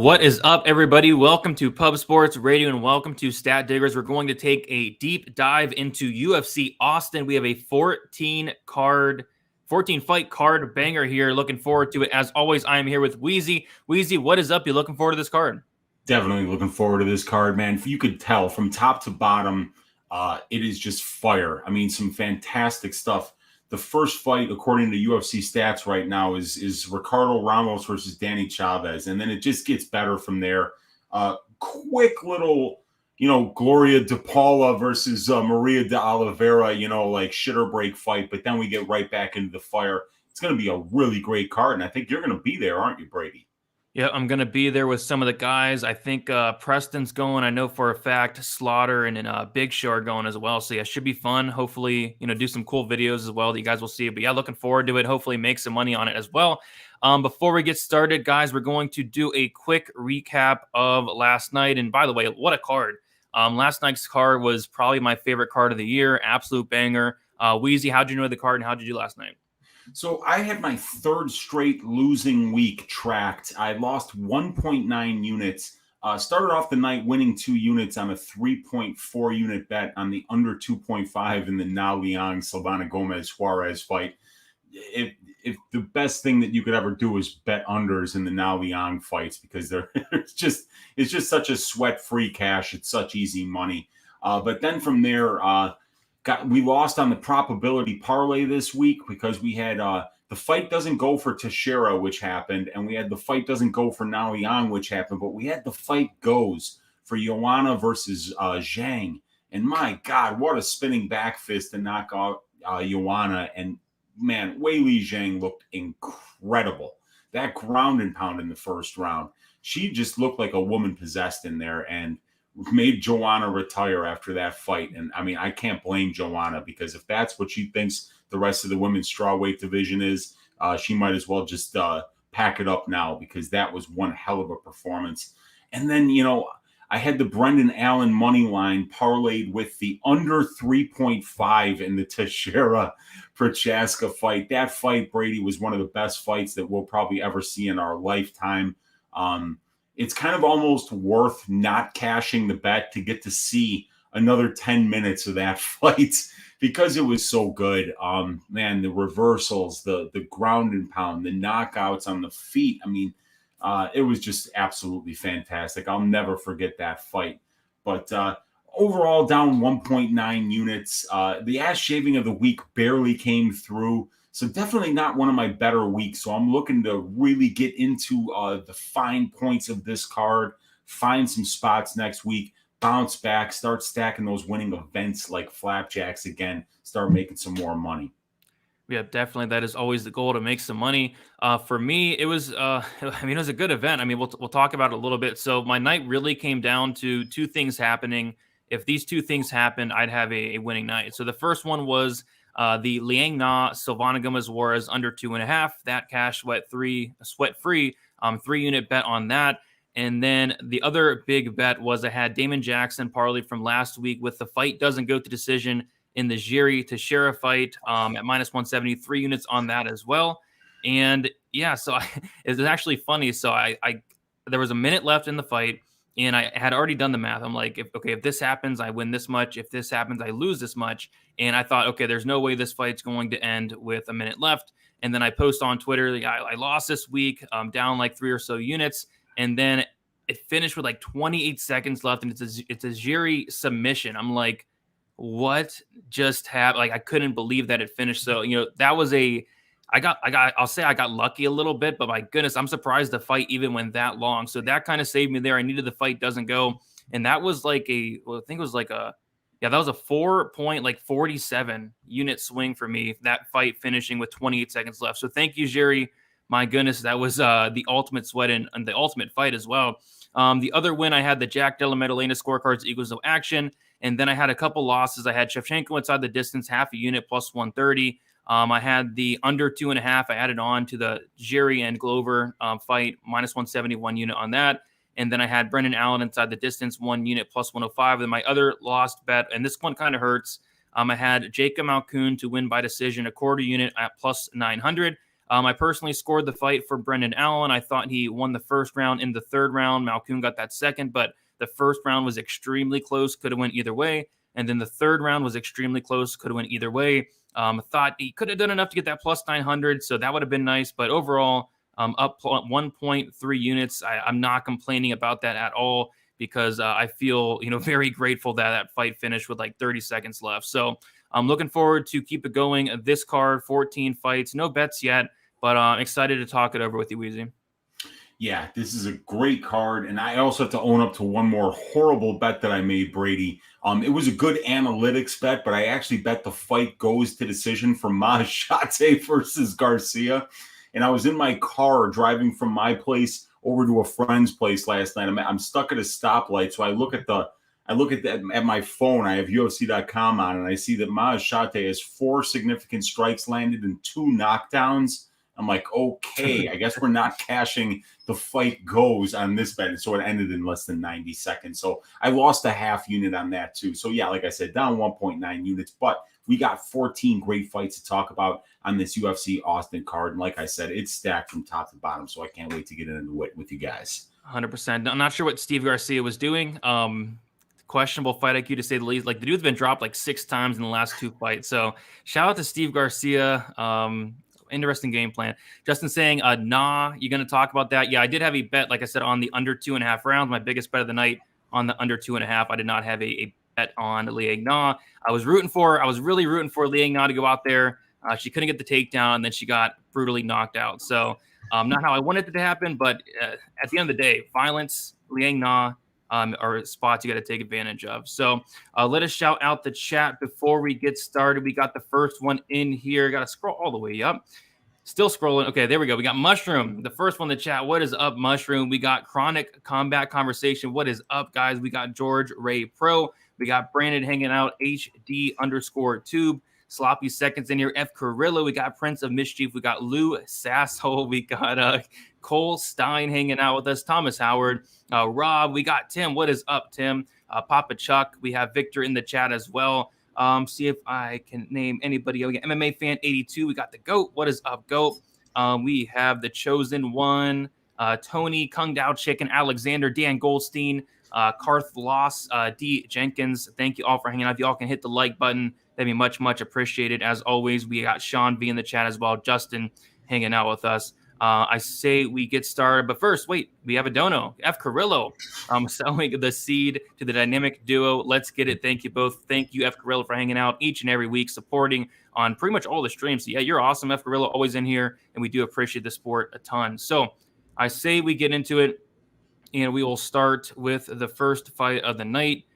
What is up, everybody? Welcome to Pub Sports Radio and welcome to Stat Diggers. We're going to take a deep dive into UFC Austin. We have a 14 fight card banger here. Looking forward to it. As always, I am here with Weezy. Weezy, what is up? You looking forward to this card? Definitely looking forward to this card, man. You could tell from top to bottom, it is just fire. I mean, some fantastic stuff. The first fight, according to UFC stats right now, is Ricardo Ramos versus Danny Chavez. And then it just gets better from there. Quick little, Gloria De Paula versus Maria de Oliveira, like shitter break fight. But then we get right back into the fire. It's going to be a really great card. And I think you're going to be there, aren't you, Brady? Yeah, I'm going to be there with some of the guys. I think Preston's going. I know for a fact Slaughter and Big Show are going as well. So, yeah, should be fun. Hopefully, do some cool videos as well that you guys will see. But, yeah, looking forward to it. Hopefully make some money on it as well. Before we get started, guys, we're going to do a quick recap of last night. And, by the way, what a card. Last night's card was probably my favorite card of the year. Absolute banger. Weezy, how'd you enjoy the card and how'd you do last night? So I had my third straight losing week tracked. I lost 1.9 units. Started off the night winning 2 units on a 3.4 unit bet on the under 2.5 in the Na Liang Silvana Gomez Suarez fight. If the best thing that you could ever do is bet unders in the Na Liang fights, because it's just such a sweat-free cash. It's such easy money. But then from there, we lost on the probability parlay this week because we had the fight doesn't go for Teixeira, which happened, and we had the fight doesn't go for Na Liang, which happened, but we had the fight goes for Joanna versus Zhang. And my God, what a spinning back fist to knock out Joanna. And man, Weili Zhang looked incredible. That ground and pound in the first round, she just looked like a woman possessed in there, and made Joanna retire after that fight. And I mean, I can't blame Joanna, because if that's what she thinks the rest of the women's strawweight division is, she might as well just pack it up now, because that was one hell of a performance. And then, I had the Brendan Allen money line parlayed with the under 3.5 in the Teixeira Prochaska fight. That fight, Brady, was one of the best fights that we'll probably ever see in our lifetime. It's kind of almost worth not cashing the bet to get to see another 10 minutes of that fight, because it was so good. Man, the reversals, the ground and pound, the knockouts on the feet. I mean, it was just absolutely fantastic. I'll never forget that fight. But overall, down 1.9 units. The ass shaving of the week barely came through. So definitely not one of my better weeks. So I'm looking to really get into the fine points of this card, find some spots next week, bounce back, start stacking those winning events like flapjacks again, start making some more money. Yeah, definitely. That is always the goal, to make some money. For me, it was, it was a good event. I mean, we'll talk about it a little bit. So my night really came down to two things happening. If these two things happened, I'd have a winning night. So the first one was the Liang Na Silvana Gomez Suarez under 2.5. That cash sweat free, 3-unit bet on that. And then the other big bet was I had Damon Jackson parlay from last week with the fight doesn't go to decision in the Jiri Teixeira fight at minus 170, 3 units on that as well. And yeah, so it's actually funny. So I there was a minute left in the fight, and I had already done the math. I'm like, if this happens, I win this much. If this happens, I lose this much. And I thought, okay, there's no way this fight's going to end with a minute left. And then I post on Twitter, I lost this week, down like 3 or so units. And then it finished with like 28 seconds left, and it's a Jiri submission. I'm like, what just happened? Like, I couldn't believe that it finished. So, that was I'll say I got lucky a little bit, but my goodness, I'm surprised the fight even went that long. So that kind of saved me there. I needed the fight doesn't go. And that was like that was a 4.47 unit swing for me, that fight finishing with 28 seconds left. So thank you, Jiri. My goodness, that was the ultimate sweat and the ultimate fight as well. The other win, I had the Jack Della Maddalena scorecards equals no action. And then I had a couple losses. I had Shevchenko inside the distance, half a unit, plus 130. I had the under 2.5. I added on to the Jiri and Glover fight, minus 171 unit on that. And then I had Brendan Allen inside the distance, 1 unit, plus 105. Then my other lost bet, and this one kind of hurts, I had Jacob Malkoun to win by decision, a quarter unit at plus 900. I personally scored the fight for Brendan Allen. I thought he won the first round. In the third round, Malkoun got that second, but the first round was extremely close, could have went either way. And then the third round was extremely close, could have went either way. Thought he could have done enough to get that plus 900, so that would have been nice. But overall, up 1.3 units. I'm not complaining about that at all because I feel, very grateful that that fight finished with like 30 seconds left. So I'm looking forward to keep it going. This card, 14 fights, no bets yet, but I'm excited to talk it over with you, Weezy. Yeah, this is a great card. And I also have to own up to one more horrible bet that I made, Brady. It was a good analytics bet, but I actually bet the fight goes to decision for Maheshate versus Garcia. And I was in my car driving from my place over to a friend's place last night. I'm stuck at a stoplight. So I look at my phone. I have UFC.com on, and I see that Maheshate has 4 significant strikes landed and 2 knockdowns. I'm like, okay, I guess we're not cashing the fight goes on this bet. So it ended in less than 90 seconds. So I lost a half unit on that too. So yeah, like I said, down 1.9 units, but we got 14 great fights to talk about on this UFC Austin card. And like I said, it's stacked from top to bottom. So I can't wait to get into it with you guys. 100%. I'm not sure what Steve Garcia was doing. Questionable fight IQ to say the least. Like the dude's been dropped like 6 times in the last 2 fights. So shout out to Steve Garcia. Interesting game plan. Justin saying, nah, you're going to talk about that. Yeah, I did have a bet, like I said, on the under 2.5 rounds. My biggest bet of the night on the under 2.5. I did not have a bet on Liang Na. I was really rooting for Liang Na to go out there. She couldn't get the takedown, and then she got brutally knocked out. So not how I wanted it to happen, but at the end of the day, violence, Liang Na, are spots you got to take advantage of. So let us shout out the chat before we get started. We got the first one in here. Got to scroll all the way up. Still scrolling. Okay, there we go. We got Mushroom, the first one in the chat. What is up, Mushroom? We got Chronic Combat Conversation. What is up, guys? We got George Ray Pro. We got Brandon hanging out, HD_tube. Sloppy Seconds in here. F. Carrillo. We got Prince of Mischief. We got Lou Sasshole. We got Cole Stein hanging out with us. Thomas Howard. Rob. We got Tim. What is up, Tim? Papa Chuck. We have Victor in the chat as well. See if I can name anybody. We got MMA Fan 82. We got the GOAT. What is up, GOAT? We have the Chosen One. Tony, Kung Dao Chicken, Alexander, Dan Goldstein, Karth Loss, D. Jenkins. Thank you all for hanging out. If y'all can hit the like button, that'd be much, much appreciated. As always, we got Sean B in the chat as well. Justin hanging out with us. I say we get started, but first, wait, we have a dono. F. Carrillo selling the seed to the dynamic duo. Let's get it. Thank you both. Thank you, F. Carrillo, for hanging out each and every week, supporting on pretty much all the streams. So yeah, you're awesome, F. Carrillo, always in here, and we do appreciate the support a ton. So I say we get into it, and we will start with the first fight of the night.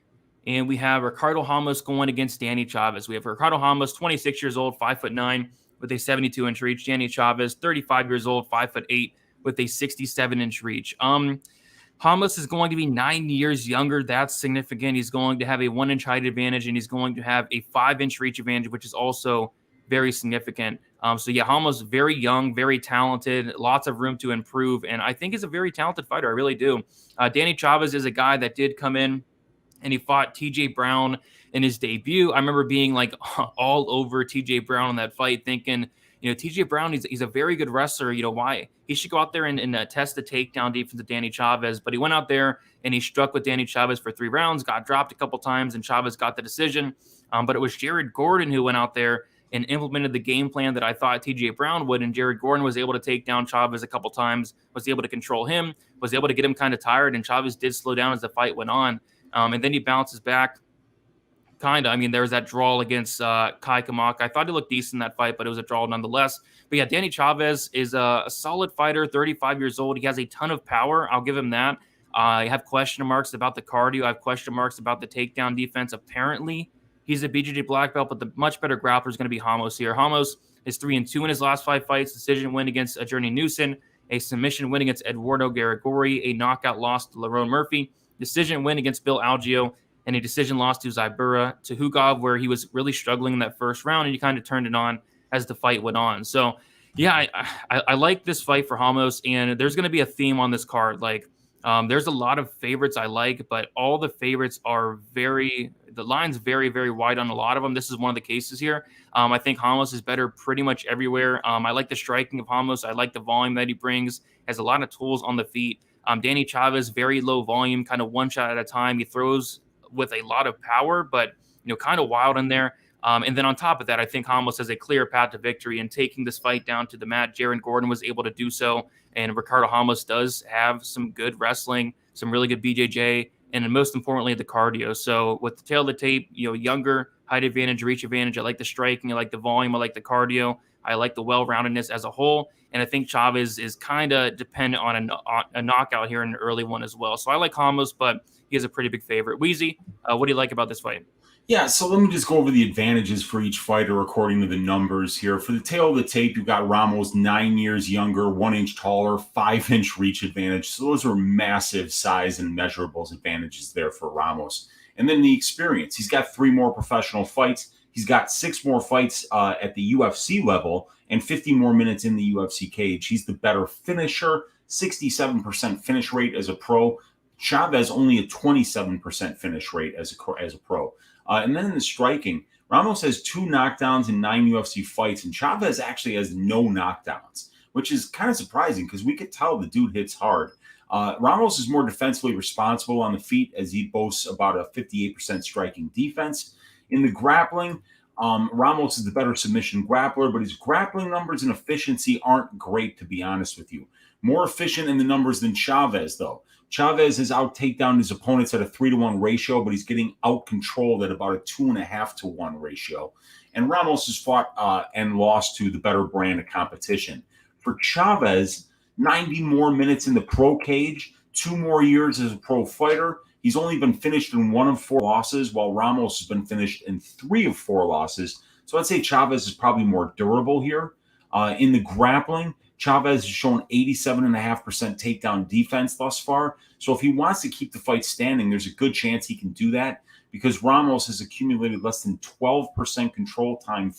And we have Ricardo Ramos going against Danny Chavez. We have Ricardo Ramos, 26 years old, 5'9", with a 72-inch reach. Danny Chavez, 35 years old, 5'8", with a 67-inch reach. Ramos is going to be 9 years younger. That's significant. He's going to have a 1-inch height advantage, and he's going to have a 5-inch reach advantage, which is also very significant. So yeah, Ramos very young, very talented, lots of room to improve, and I think he's a very talented fighter. I really do. Danny Chavez is a guy that did come in and he fought TJ Brown in his debut. I remember being like all over TJ Brown in that fight, thinking, TJ Brown, he's a very good wrestler. Why? He should go out there and test the takedown defense of Danny Chavez. But he went out there and he struck with Danny Chavez for 3 rounds, got dropped a couple times, and Chavez got the decision. But it was Jared Gordon who went out there and implemented the game plan that I thought TJ Brown would. And Jared Gordon was able to take down Chavez a couple times, was able to control him, was able to get him kind of tired. And Chavez did slow down as the fight went on. And then he bounces back. Kind of. I mean, there was that draw against Kai Kamaka. I thought he looked decent in that fight, but it was a draw nonetheless. But yeah, Danny Chavez is a solid fighter, 35 years old. He has a ton of power. I'll give him that. I have question marks about the cardio. I have question marks about the takedown defense. Apparently, he's a BJJ black belt, but the much better grappler is going to be Ramos here. Ramos is 3-2 in his last 5 fights. Decision win against Journey Newson, a submission win against Eduardo Gregory, a knockout loss to Lerone Murphy, decision win against Bill Algeo, and a decision loss to Zybura, to Hugov, where he was really struggling in that first round, and he kind of turned it on as the fight went on. So, yeah, I like this fight for Ramos, and there's going to be a theme on this card. Like, There's a lot of favorites I like, but all the favorites are the line's very, very wide on a lot of them. This is one of the cases here. I think Ramos is better pretty much everywhere. I like the striking of Ramos. I like the volume that he brings, has a lot of tools on the feet. Danny Chavez, very low volume, kind of one shot at a time. He throws with a lot of power, but kind of wild in there. And then on top of that, I think Ramos has a clear path to victory in taking this fight down to the mat. Jaron Gordon was able to do so. And Ricardo Ramos does have some good wrestling, some really good BJJ, and most importantly, the cardio. So with the tail of the tape, younger, height advantage, reach advantage. I like the striking. I like the volume. I like the cardio. I like the well-roundedness as a whole. And I think Chavez is kind of dependent on a knockout here in an early one as well. So I like Ramos, but he is a pretty big favorite. Weezy, what do you like about this fight? Yeah, so let me just go over the advantages for each fighter according to the numbers here. For the tail of the tape, you've got Ramos 9 years younger, 1 inch taller, 5-inch reach advantage. So those are massive size and measurables advantages there for Ramos. And then the experience. He's got 3 more professional fights. He's got 6 more fights at the UFC level and 50 more minutes in the UFC cage. He's the better finisher, 67% finish rate as a pro. Chavez only a 27% finish rate as a pro. And then in the striking, Ramos has 2 knockdowns in 9 UFC fights, and Chavez actually has no knockdowns, which is kind of surprising because we could tell the dude hits hard. Ramos is more defensively responsible on the feet as he boasts about a 58% striking defense. In the grappling, Ramos is the better submission grappler, but his grappling numbers and efficiency aren't great, to be honest with you. More efficient in the numbers than Chavez, though. Chavez has out-takedown his opponents at a 3-to-1 ratio, but he's getting out-controlled at about a 2.5-to-1 ratio. And Ramos has fought and lost to the better brand of competition. For Chavez, 90 more minutes in the pro cage, 2 more years as a pro fighter. He's only been finished in 1 of 4 losses, while Ramos has been finished in 3 of 4 losses. So I'd say Chavez is probably more durable here. In the grappling, Chavez has shown 87.5% takedown defense thus far. So if he wants to keep the fight standing, there's a good chance he can do that because Ramos has accumulated less than 12% control time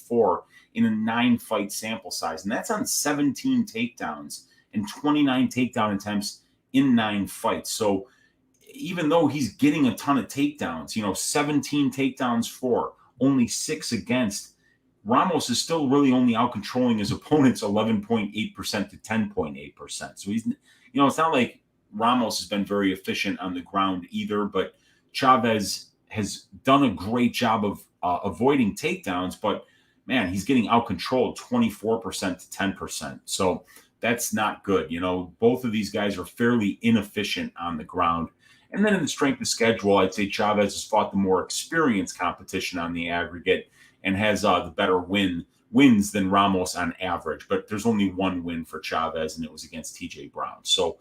in a 9-fight sample size. And that's on 17 takedowns and 29 takedown attempts in 9 fights. So even though he's getting a ton of takedowns, 17 takedowns for, only 6 against, Ramos is still really only out-controlling his opponents 11.8% to 10.8%. So he's, it's not like Ramos has been very efficient on the ground either, but Chavez has done a great job of avoiding takedowns, but man, he's getting out-controlled 24% to 10%. So that's not good. Both of these guys are fairly inefficient on the ground. And then in the strength of schedule, I'd say Chavez has fought the more experienced competition on the aggregate and has the better wins than Ramos on average. But there's only 1 win for Chavez, and it was against TJ Brown. So,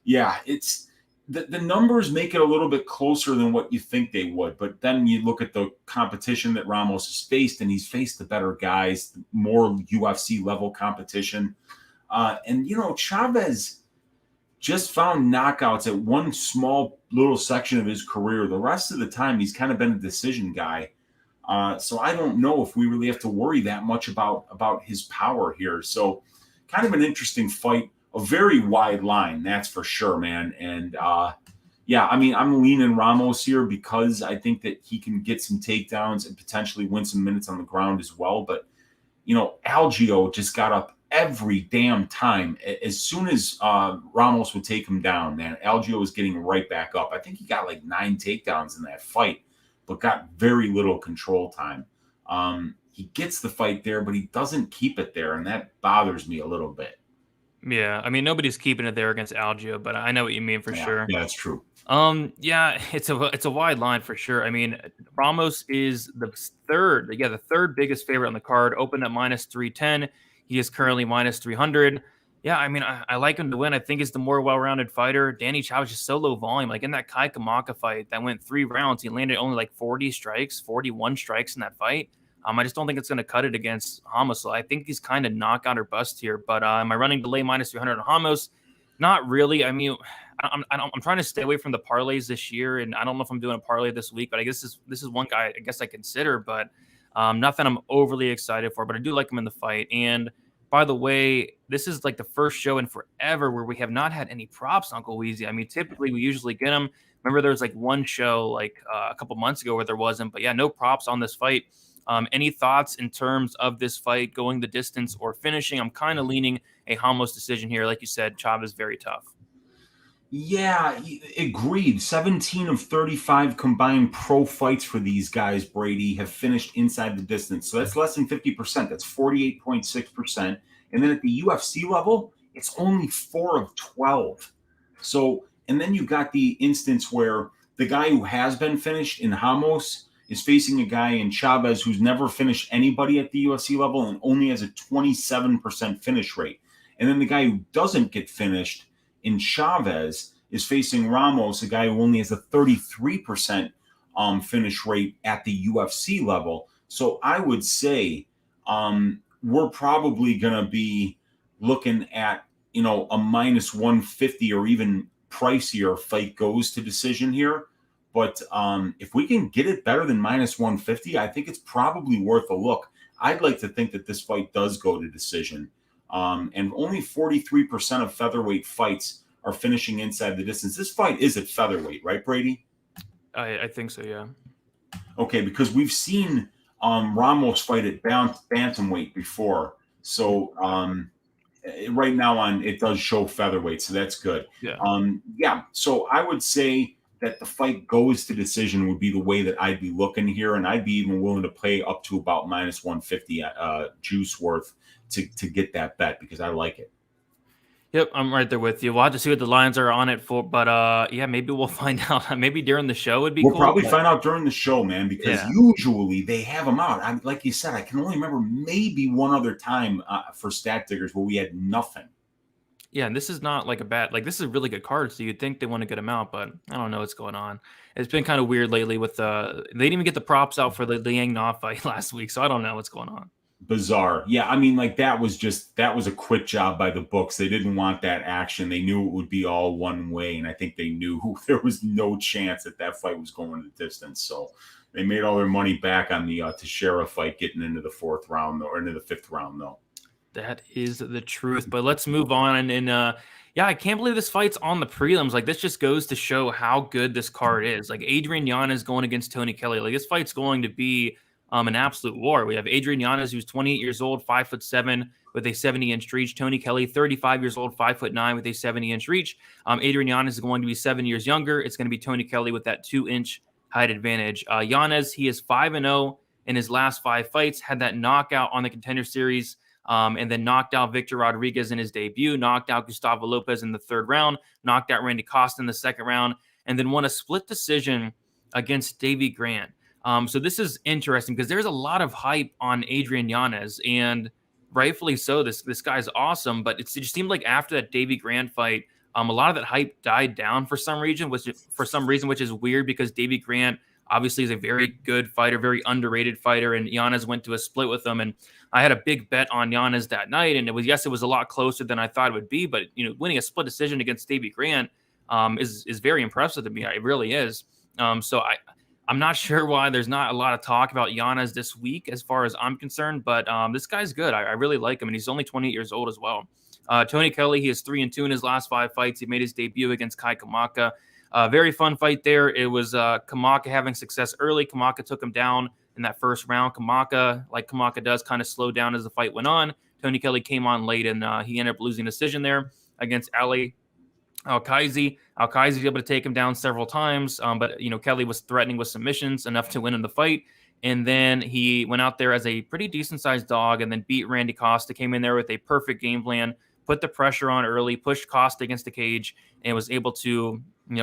yeah, it's the numbers make it a little bit closer than what you think they would. But then you look at the competition that Ramos has faced, and he's faced the better guys, more UFC-level competition. And Chavez just found knockouts at one small little section of his career. The rest of the time, he's kind of been a decision guy. So I don't know if we really have to worry that much about his power here. So kind of an interesting fight, a very wide line, that's for sure, man. And I'm leaning Ramos here because I think that he can get some takedowns and potentially win some minutes on the ground as well. But, Algeo just got up every damn time. As soon as Ramos would take him down, man, Algeo was getting right back up. I think he got like 9 takedowns in that fight, but got very little control time. He gets the fight there, but he doesn't keep it there, and that bothers me a little bit. Yeah, I mean, nobody's keeping it there against Algeo, but I know what you mean for sure. Yeah, that's true. Yeah, it's a wide line for sure. I mean, Ramos is the third biggest favorite on the card, opened at -310. He is currently -300. Yeah, I mean, I like him to win. I think he's the more well-rounded fighter. Danny Chavez is so low volume. Like in that Kai Kamaka fight that went 3 rounds, he landed only like 41 strikes in that fight. I just don't think it's going to cut it against Ramos. So I think he's kind of knockout or bust here. But am I running delay -300 on Ramos? Not really. I mean, I'm trying to stay away from the parlays this year, and I don't know if I'm doing a parlay this week. But I guess this is one guy I guess I consider, but nothing I'm overly excited for. But I do like him in the fight, and By the way, this is like the first show in forever where we have not had any props, Uncle Weezy. I mean, typically we usually get them. Remember, there was like one show like a couple months ago where there wasn't, but yeah, no props on this fight. Any thoughts in terms of this fight going the distance or finishing? I'm kind of leaning a Ramos decision here. Like you said, Chavez very tough. Yeah, agreed. 17 of 35 combined pro fights for these guys, Brady, have finished inside the distance. So that's less than 50%. That's 48.6%. And then at the UFC level, it's only 4 of 12. So, and then you've got the instance where the guy who has been finished in Ramos is facing a guy in Chavez who's never finished anybody at the UFC level and only has a 27% finish rate. And then the guy who doesn't get finished in Chavez is facing Ramos, a guy who only has a 33% finish rate at the UFC level. So I would say we're probably going to be looking at, a minus 150 or even pricier fight goes to decision here. But if we can get it better than minus 150, I think it's probably worth a look. I'd like to think that this fight does go to decision. And only 43% of featherweight fights are finishing inside the distance. This fight is at featherweight, right, Brady? I think so, yeah. Okay, because we've seen Ramos fight at bantamweight before. So right now it does show featherweight, so that's good. Yeah. So I would say that the fight goes to decision would be the way that I'd be looking here, and I'd be even willing to pay up to about minus 150 juice worth to get that bet because I like it. Yep, I'm right there with you. We'll have to see what the lines are on it for, but yeah, maybe we'll find out. Maybe during the show would be cool. We'll probably find out during the show, man, because usually they have them out. Like you said, I can only remember maybe one other time for Stat Diggers where we had nothing. Yeah, and this is not like a bad, like this is a really good card, so you'd think they want to get them out, but I don't know what's going on. It's been kind of weird lately with they didn't even get the props out for the Liang Na fight last week, so I don't know what's going on. Bizarre. Yeah, I mean, like that was a quick job by the books. They didn't want that action. They knew it would be all one way, and I think they knew there was no chance that fight was going the distance. So they made all their money back on the Teixeira fight getting into the 4th round or into the 5th round though. That is the truth. But let's move on. And yeah, I can't believe this fight's on the prelims. Like, this just goes to show how good this card is. Like, Adrian Yanez going against Tony Kelley. Like, this fight's going to be an absolute war. We have Adrian Yanez, who's 28 years old, 5'7", with a 70-inch reach. Tony Kelley, 35 years old, 5'9", with a 70-inch reach. Adrian Yanez is going to be 7 years younger. It's going to be Tony Kelley with that 2-inch height advantage. Yanez, he is 5-0 in his last 5 fights. Had that knockout on the Contender Series. And then knocked out Victor Rodrigues in his debut, knocked out Gustavo Lopez in the 3rd round, knocked out Randy Costa in the 2nd round, and then won a split decision against Davy Grant. So this is interesting because there's a lot of hype on Adrian Yanez, and rightfully so. This guy's awesome, but it just seemed like after that Davy Grant fight, a lot of that hype died down for some reason, which is weird because Davy Grant obviously is a very good fighter, very underrated fighter, and Yanez went to a split with him. And I had a big bet on Yanez that night, and it was a lot closer than I thought it would be. But winning a split decision against Davy Grant is very impressive to me. It really is. So I'm not sure why there's not a lot of talk about Yanez this week, as far as I'm concerned. But this guy's good. I really like him, and he's only 28 years old as well. Tony Kelley, he is 3-2 in his last 5 fights. He made his debut against Kai Kamaka. Very fun fight there. It was Kamaka having success early. Kamaka took him down in that 1st round. Kamaka, like Kamaka does, kind of slowed down as the fight went on. Tony Kelley came on late, and he ended up losing a decision there against Ali Al-Kaizi. Al-Kaizi was able to take him down several times, but Kelley was threatening with submissions enough to win in the fight. And then he went out there as a pretty decent-sized dog and then beat Randy Costa, came in there with a perfect game plan, put the pressure on early, pushed Costa against the cage, and was able to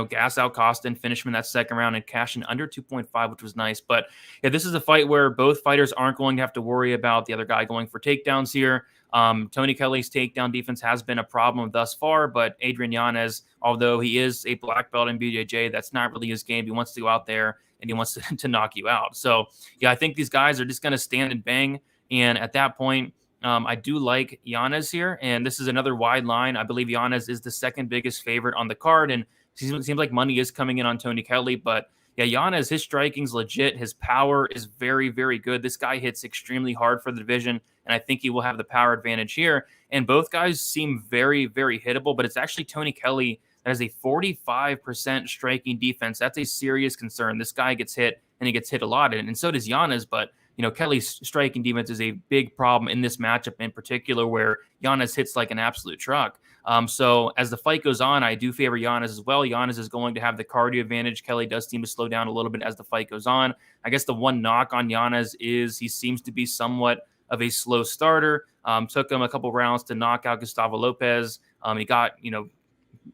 gas out Costa and finish him in that 2nd round and cash in under 2.5, which was nice. But yeah, this is a fight where both fighters aren't going to have to worry about the other guy going for takedowns here. Tony Kelley's takedown defense has been a problem thus far, but Adrian Yanez, although he is a black belt in BJJ, that's not really his game. He wants to go out there and he wants to knock you out. So yeah, I think these guys are just going to stand and bang. And at that point, I do like Yanez here, and this is another wide line. I believe Yanez is the 2nd biggest favorite on the card, and it seems like money is coming in on Tony Kelley, but yeah, Yanez, his striking's legit. His power is very, very good. This guy hits extremely hard for the division, and I think he will have the power advantage here. And both guys seem very, very hittable, but it's actually Tony Kelley that has a 45% striking defense. That's a serious concern. This guy gets hit, and he gets hit a lot, and so does Yanez, but Kelley's striking defense is a big problem in this matchup in particular, where Yanez hits like an absolute truck. So as the fight goes on, I do favor Yanez as well. Yanez is going to have the cardio advantage. Kelley does seem to slow down a little bit as the fight goes on. I guess the one knock on Yanez is he seems to be somewhat of a slow starter. Took him a couple rounds to knock out Gustavo Lopez. He got,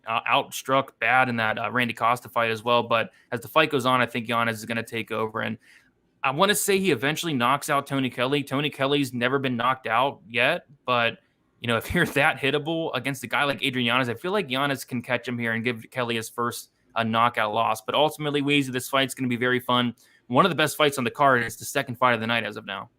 outstruck bad in that Randy Costa fight as well. But as the fight goes on, I think Yanez is going to take over. And I want to say he eventually knocks out Tony Kelley. Tony Kelley's never been knocked out yet, but if you're that hittable against a guy like Adrian Yanez, I feel like Yanez can catch him here and give Kelley his first knockout loss. But ultimately, Weezy, this fight's going to be very fun. One of the best fights on the card. It's the second fight of the night as of now.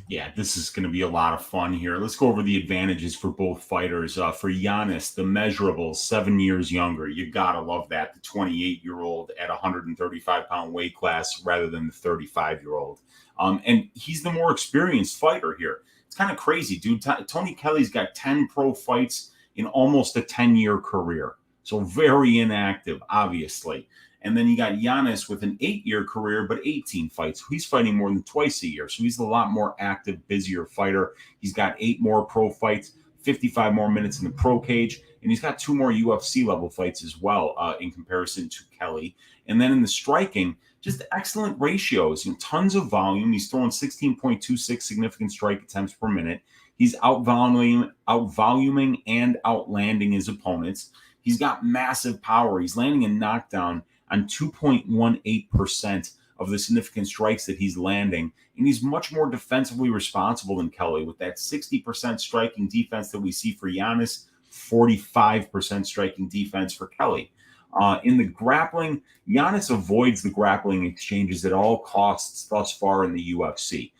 Yeah, this is going to be a lot of fun here. Let's go over the advantages for both fighters. For Yanez, the measurables, 7 years younger. You got to love that. The 28-year-old at 135-pound weight class rather than the 35-year-old. And he's the more experienced fighter here. It's kind of crazy, dude. Tony Kelley's got 10 pro fights in almost a 10-year career. So very inactive, obviously. And then you got Yanez with an 8-year career, but 18 fights. He's fighting more than twice a year. So he's a lot more active, busier fighter. He's got 8 more pro fights, 55 more minutes in the pro cage. And he's got 2 more UFC level fights as well in comparison to Kelley. And then in the striking, just excellent ratios, tons of volume. He's throwing 16.26 significant strike attempts per minute. He's outvoluming and outlanding his opponents. He's got massive power. He's landing a knockdown on 2.18% of the significant strikes that he's landing. And he's much more defensively responsible than Kelley with that 60% striking defense that we see for Yanez, 45% striking defense for Kelley. In the grappling, Yanez avoids the grappling exchanges at all costs thus far in the UFC.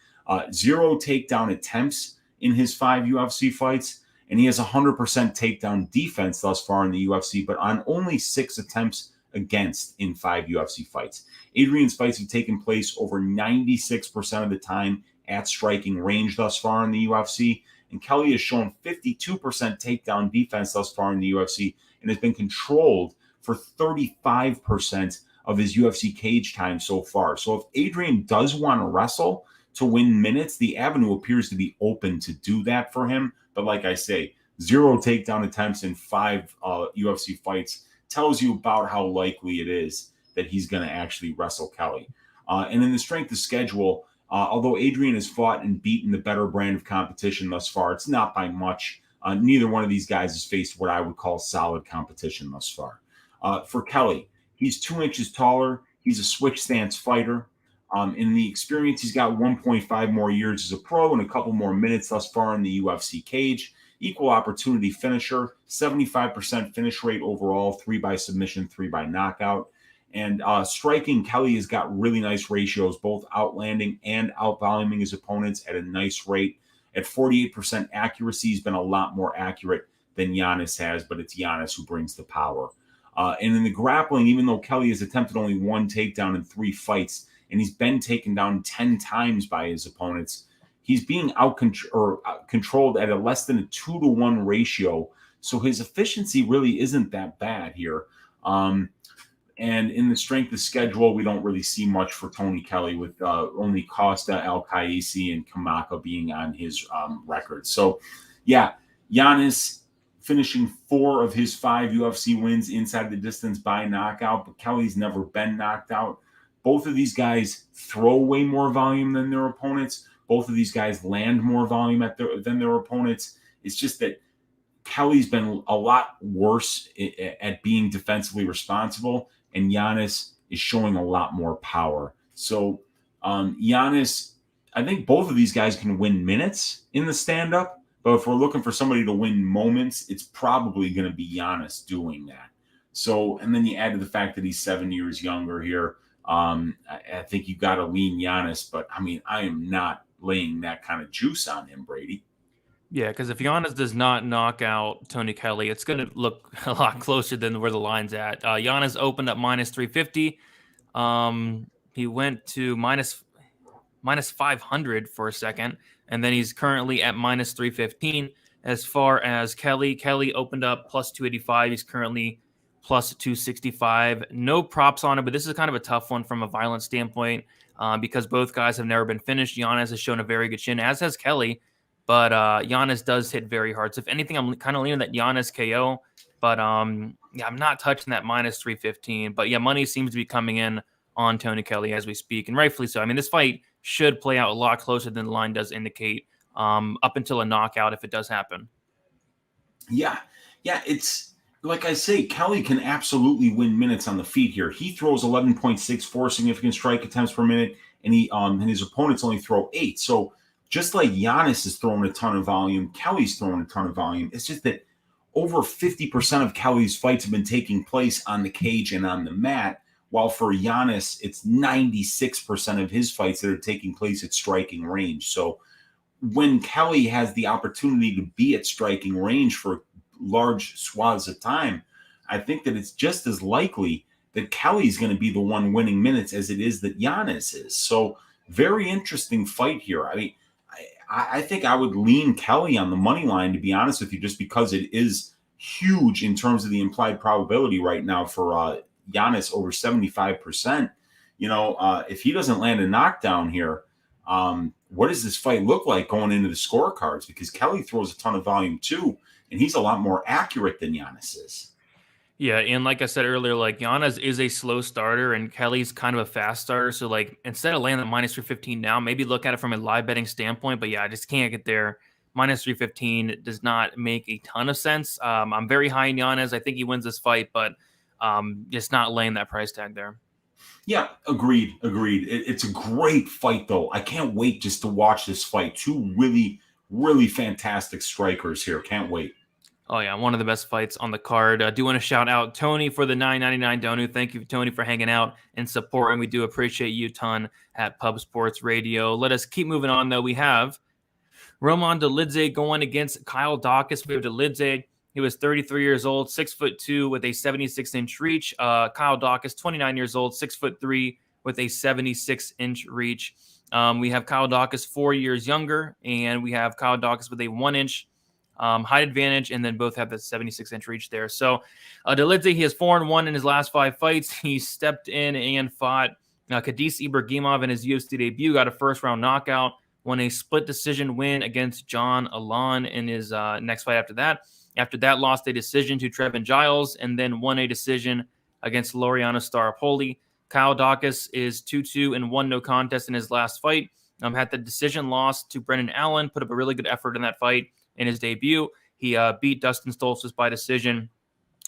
0 takedown attempts in his 5 UFC fights, and he has 100% takedown defense thus far in the UFC, but on only 6 attempts against in 5 UFC fights. Adrian's fights have taken place over 96% of the time at striking range thus far in the UFC, and Kelley has shown 52% takedown defense thus far in the UFC and has been controlled for 35% of his UFC cage time so far. So if Adrian does want to wrestle to win minutes, the avenue appears to be open to do that for him. But like I say, 0 takedown attempts in 5 UFC fights tells you about how likely it is that he's going to actually wrestle Kelley. And in the strength of schedule, although Adrian has fought and beaten the better brand of competition thus far, it's not by much. Neither one of these guys has faced what I would call solid competition thus far. For Kelley, he's 2 inches taller. He's a switch stance fighter. In the experience, he's got 1.5 more years as a pro and a couple more minutes thus far in the UFC cage. Equal opportunity finisher, 75% finish rate overall, 3 by submission, 3 by knockout. And striking, Kelley has got really nice ratios, both outlanding and outvoluming his opponents at a nice rate. At 48% accuracy, he's been a lot more accurate than Yanez has, but it's Yanez who brings the power. And in the grappling, even though Kelley has attempted only 1 takedown in 3 fights, and he's been taken down 10 times by his opponents, he's being controlled at a less than a 2-to-1 ratio. So his efficiency really isn't that bad here. And in the strength of schedule, we don't really see much for Tony Kelley with only Costa, El Kaisi, and Kamaka being on his record. So, yeah, Yanez finishing 4 of his 5 UFC wins inside the distance by knockout, but Kelley's never been knocked out. Both of these guys throw way more volume than their opponents. Both of these guys land more volume than their opponents. It's just that Kelley's been a lot worse at being defensively responsible, and Yanez is showing a lot more power. So Yanez, I think both of these guys can win minutes in the stand-up, but if we're looking for somebody to win moments, it's probably going to be Yanez doing that. So, and then you add to the fact that he's 7 years younger here. I think you got to lean Yanez, but I mean, I am not laying that kind of juice on him, Brady. Yeah, because if Yanez does not knock out Tony Kelley, it's going to look a lot closer than where the line's at. Yanez opened up minus 350. He went to minus 500 for a second, and then he's currently at minus 315. As far as Kelley opened up plus 285. He's currently plus 265. No props on it, but this is kind of a tough one from a violence standpoint because both guys have never been finished. Yanez has shown a very good chin, as has Kelley, but Yanez does hit very hard. So if anything, I'm kind of leaning that Yanez KO, but yeah, I'm not touching that minus 315. But yeah, money seems to be coming in on Tony Kelley as we speak, and rightfully so. I mean, this fight should play out a lot closer than the line does indicate, up until a knockout if it does happen. Yeah, it's like I say, Kelley can absolutely win minutes on the feet here. He throws 11.64 significant strike attempts per minute, and his opponents only throw 8. So just like Yanez is throwing a ton of volume, Kelley's throwing a ton of volume. It's just that over 50% of Kelley's fights have been taking place on the cage and on the mat, while for Yanez, it's 96% of his fights that are taking place at striking range. So when Kelley has the opportunity to be at striking range for large swaths of time, I think that it's just as likely that Kelley's going to be the one winning minutes as it is that Yanez is. So very interesting fight here. I mean, I think I would lean Kelley on the money line, to be honest with you, just because it is huge in terms of the implied probability right now for Yanez over 75%. If he doesn't land a knockdown here, what does this fight look like going into the scorecards? Because Kelley throws a ton of volume too, and he's a lot more accurate than Yanez is. Yeah, and like I said earlier, like Yanez is a slow starter and Kelley's kind of a fast starter. So like instead of landing at minus 315 now, maybe look at it from a live betting standpoint. But yeah, I just can't get there. Minus 315 does not make a ton of sense. I'm very high in Yanez. I think he wins this fight, but just not laying that price tag there. Yeah, agreed. It's a great fight, though. I can't wait just to watch this fight. Two really, really fantastic strikers here. Can't wait. Oh, yeah, one of the best fights on the card. I do want to shout out Tony for the $9.99 donut. Thank you, Tony, for hanging out and supporting. We do appreciate you a ton at Pub Sports Radio. Let us keep moving on, though. We have Roman Dolidze going against Kyle Daukaus. We have Dolidze. He was 33 years old, 6'2", with a 76-inch reach. Kyle Daukaus, 29 years old, 6'3", with a 76-inch reach. We have Kyle Daukaus 4 years younger, and we have Kyle Daukaus with a 1-inch height advantage, and then both have the 76-inch reach there. So Dolidze, he has 4-1 in his last 5 fights. He stepped in and fought Khadis Ibragimov in his UFC debut, got a first-round knockout, won a split decision win against John Alon in his next fight after that. After that, lost a decision to Trevin Giles, and then won a decision against Laureano Staropoli. Kyle Daukaus is 2-2 and 1 no contest in his last fight. Had the decision loss to Brendan Allen, put up a really good effort in that fight in his debut. He beat Dustin Stoltzfus by decision,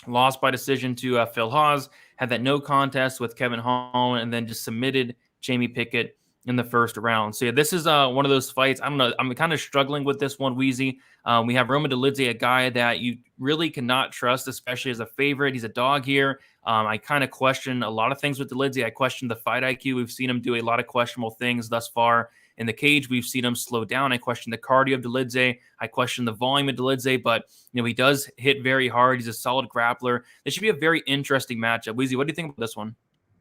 lost by decision to Phil Hawes, had that no contest with Kevin Holland, and then just submitted Jamie Pickett in the first round. So yeah, this is one of those fights. I don't know. I'm kind of struggling with this one, Weezy. We have Roman Dolidze, a guy that you really cannot trust, especially as a favorite. He's a dog here. I kind of question a lot of things with Dolidze. I question the fight IQ. We've seen him do a lot of questionable things thus far in the cage. We've seen him slow down. I question the cardio of Dolidze. I question the volume of Dolidze, but he does hit very hard. He's a solid grappler. This should be a very interesting matchup. Weezy, what do you think about this one?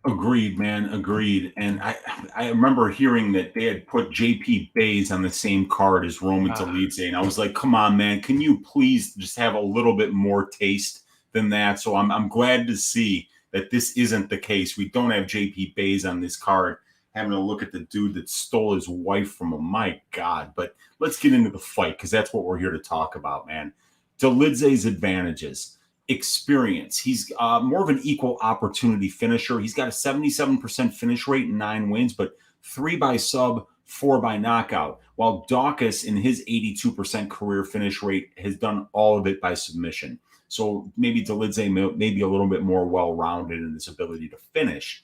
Agreed, man. Agreed. And I remember hearing that they had put JP Bays on the same card as Roman Dolidze. And I was like, come on, man, can you please just have a little bit more taste than that? So I'm glad to see that this isn't the case. We don't have JP Bays on this card. Having a look at the dude that stole his wife from him. My God. But let's get into the fight, because that's what we're here to talk about, man. Dolidze's advantages. Experience. He's more of an equal opportunity finisher. He's got a 77% finish rate and 9 wins, but 3 by sub, 4 by knockout. While Daukaus, in his 82% career finish rate, has done all of it by submission. So maybe Dolidze may be a little bit more well-rounded in his ability to finish.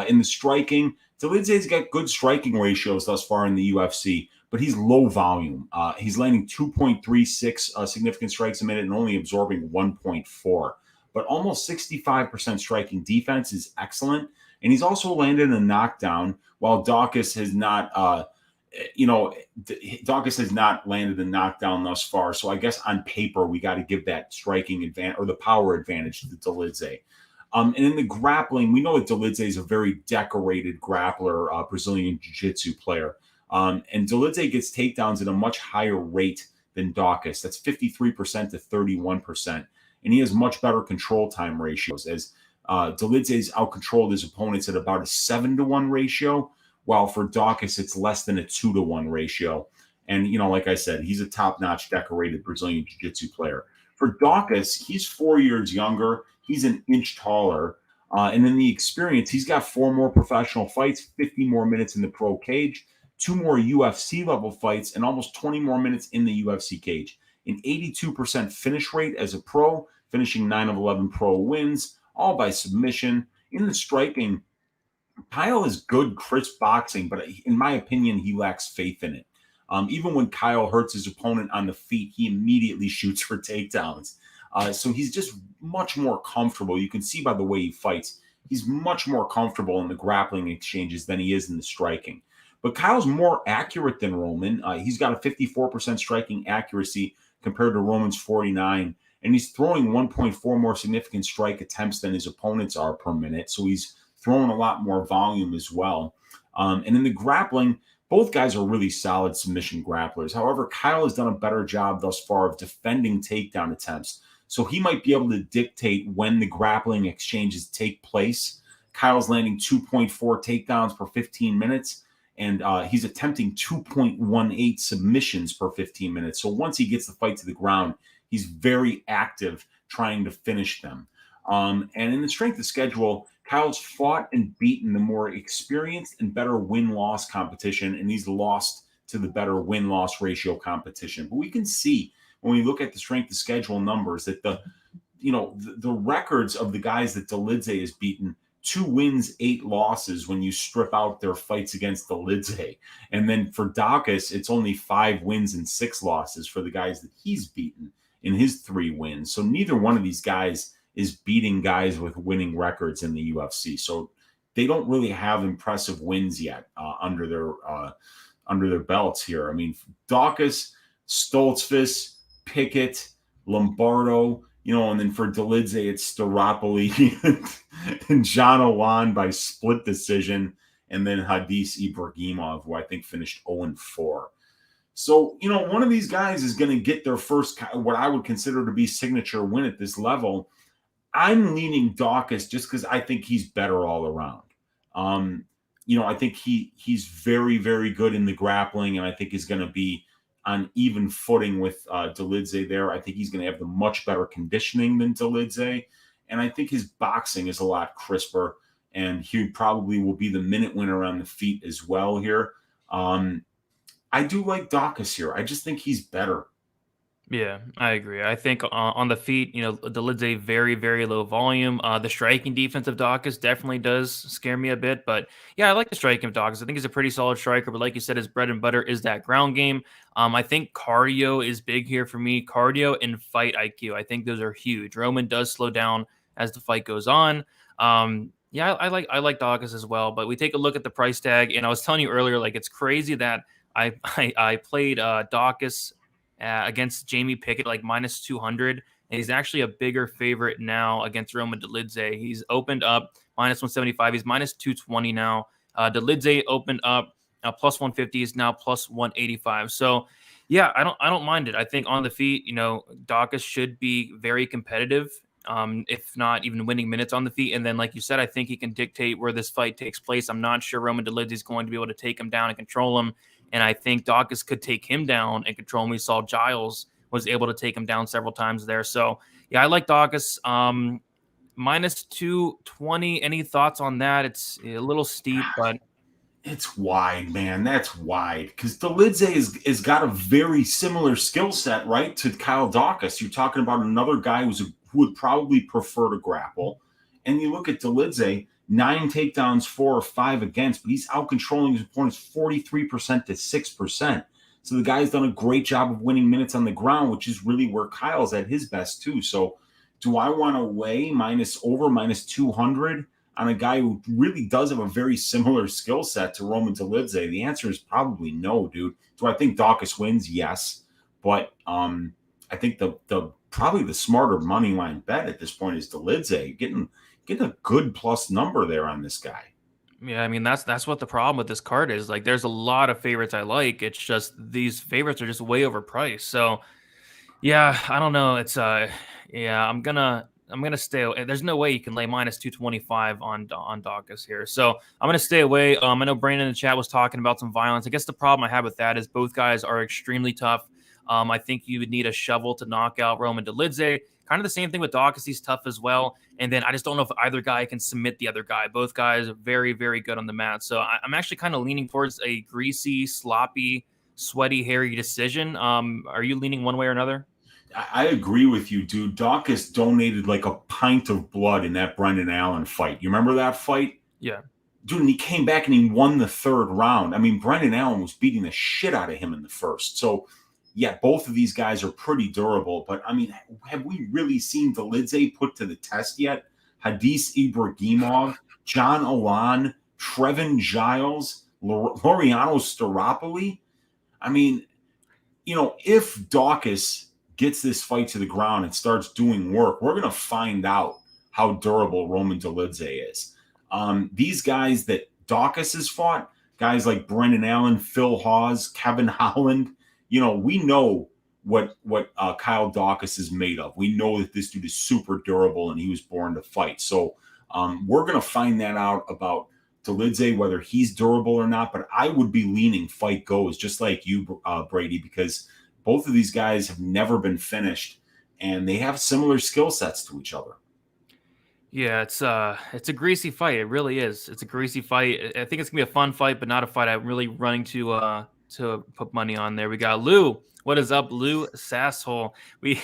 In the striking, Dolidze's got good striking ratios thus far in the UFC, but he's low volume. He's landing 2.36 significant strikes a minute and only absorbing 1.4. But almost 65% striking defense is excellent. And he's also landed a knockdown, while Daukaus has not, Daukaus has not landed a knockdown thus far. So I guess on paper, we got to give that striking advantage or the power advantage to Dolidze. And in the grappling, we know that Delaladze is a very decorated grappler, Brazilian Jiu-Jitsu player. And Delaladze gets takedowns at a much higher rate than Daukaus. That's 53% to 31%. And he has much better control time ratios, as Delaladze's outcontrolled his opponents at about a 7-to-1 ratio, while for Daukaus, it's less than a 2-to-1 ratio. And, like I said, he's a top-notch decorated Brazilian Jiu-Jitsu player. For Daukaus, he's 4 years younger. He's an inch taller. And in the experience, he's got 4 more professional fights, 50 more minutes in the pro cage, 2 more UFC level fights, and almost 20 more minutes in the UFC cage. An 82% finish rate as a pro, finishing 9 of 11 pro wins, all by submission. In the striking, Kyle is good, crisp boxing, but in my opinion, he lacks faith in it. Even when Kyle hurts his opponent on the feet, he immediately shoots for takedowns. So he's just much more comfortable. You can see by the way he fights, he's much more comfortable in the grappling exchanges than he is in the striking. But Kyle's more accurate than Roman. He's got a 54% striking accuracy compared to Roman's 49%. And he's throwing 1.4 more significant strike attempts than his opponents are per minute. So he's throwing a lot more volume as well. And in the grappling, both guys are really solid submission grapplers. However, Kyle has done a better job thus far of defending takedown attempts. So he might be able to dictate when the grappling exchanges take place. Kyle's landing 2.4 takedowns per 15 minutes, and he's attempting 2.18 submissions per 15 minutes. So once he gets the fight to the ground, he's very active trying to finish them. And in the strength of schedule, Kyle's fought and beaten the more experienced and better win-loss competition, and he's lost to the better win-loss ratio competition. But we can see when we look at the strength of schedule numbers that the records of the guys that Delaladze has beaten, 2 wins, 8 losses when you strip out their fights against Delaladze. And then for Daukaus, it's only 5 wins and 6 losses for the guys that he's beaten in his 3 wins. So neither one of these guys is beating guys with winning records in the UFC. So they don't really have impressive wins yet under their belts here. I mean, Daukaus, Stoltzfus, Pickett, Lombardo, and then for Delaladze, it's Staropoli and John Owan by split decision, and then Hadis Ibragimov, who I think finished 0-4. So, one of these guys is going to get their first, what I would consider to be signature win at this level. I'm leaning Daukaus just because I think he's better all around. I think he's very, very good in the grappling, and I think he's going to be on even footing with Delaladze there. I think he's going to have the much better conditioning than Delaladze, and I think his boxing is a lot crisper, and he probably will be the minute winner on the feet as well here. I do like Daukaus here. I just think he's better. Yeah, I agree. I think on the feet, Delaladze very, very low volume. The striking defense of Daukaus definitely does scare me a bit, but yeah, I like the striking of Daukaus. I think he's a pretty solid striker, but like you said, his bread and butter is that ground game. I think cardio is big here for me. Cardio and fight IQ, I think those are huge. Roman does slow down as the fight goes on. Yeah, I like Daukaus as well, but we take a look at the price tag, and I was telling you earlier, like it's crazy that I played Daukaus against Jamie Pickett, like minus 200. And he's actually a bigger favorite now against Roman Delaladze. He's opened up minus 175. He's minus 220 now. Delaladze opened up plus 150. Is now plus 185. So, yeah, I don't mind it. I think on the feet, Daukaus should be very competitive, if not even winning minutes on the feet. And then, like you said, I think he can dictate where this fight takes place. I'm not sure Roman Delaladze is going to be able to take him down and control him. And I think Daukaus could take him down and control him. We saw Giles was able to take him down several times there. So, yeah, I like Daukaus. Minus 220. Any thoughts on that? It's a little steep, but it's wide, man. That's wide. Because Delaladze has got a very similar skill set, right, to Kyle Daukaus. You're talking about another guy who would probably prefer to grapple. And you look at Delaladze, 9 takedowns, 4 or 5 against, but he's out-controlling his opponents 43% to 6%. So the guy's done a great job of winning minutes on the ground, which is really where Kyle's at his best too. So do I want to weigh minus 200 on a guy who really does have a very similar skill set to Roman Delaladze? The answer is probably no, dude. Do I think Daukaus wins? Yes. But I think the probably the smarter money line bet at this point is Delaladze. getting a good plus number there on this guy. Yeah, I mean that's what the problem with this card is. Like, there's a lot of favorites I like. It's just these favorites are just way overpriced. So yeah, I don't know. Yeah, I'm gonna stay away. There's no way you can lay minus 225 on Dawkins here. So I'm gonna stay away. I know Brandon in the chat was talking about some violence. I guess the problem I have with that is both guys are extremely tough. I think you would need a shovel to knock out Kutateladze. Kind of the same thing with Dawkins. He's tough as well. And then I just don't know if either guy can submit the other guy. Both guys are very, very good on the mat. So I'm actually kind of leaning towards a greasy, sloppy, sweaty, hairy decision. Are you leaning one way or another? I agree with you, dude. Dawkins donated like a pint of blood in that Brendan Allen fight. You remember that fight? Yeah. Dude, and he came back and he won the third round. I mean, Brendan Allen was beating the shit out of him in the first. So, yeah, both of these guys are pretty durable. But, I mean, have we really seen Kutateladze put to the test yet? Hadis Ibrahimov, John Alon, Trevin Giles, Laureano Staropoli. I mean, if Dawkins gets this fight to the ground and starts doing work, we're going to find out how durable Roman Dolidze is. These guys that Dawkins has fought, guys like Brendan Allen, Phil Hawes, Kevin Holland, we know what Kyle Dawkins is made of. We know that this dude is super durable and he was born to fight. So we're going to find that out about Dolidze, whether he's durable or not. But I would be leaning fight goes, just like you, Brady, because both of these guys have never been finished and they have similar skill sets to each other. Yeah, it's a greasy fight. It really is. It's a greasy fight. I think it's gonna be a fun fight, but not a fight I'm really running to put money on there. We got Lou. What is up, Lou Sasshole? The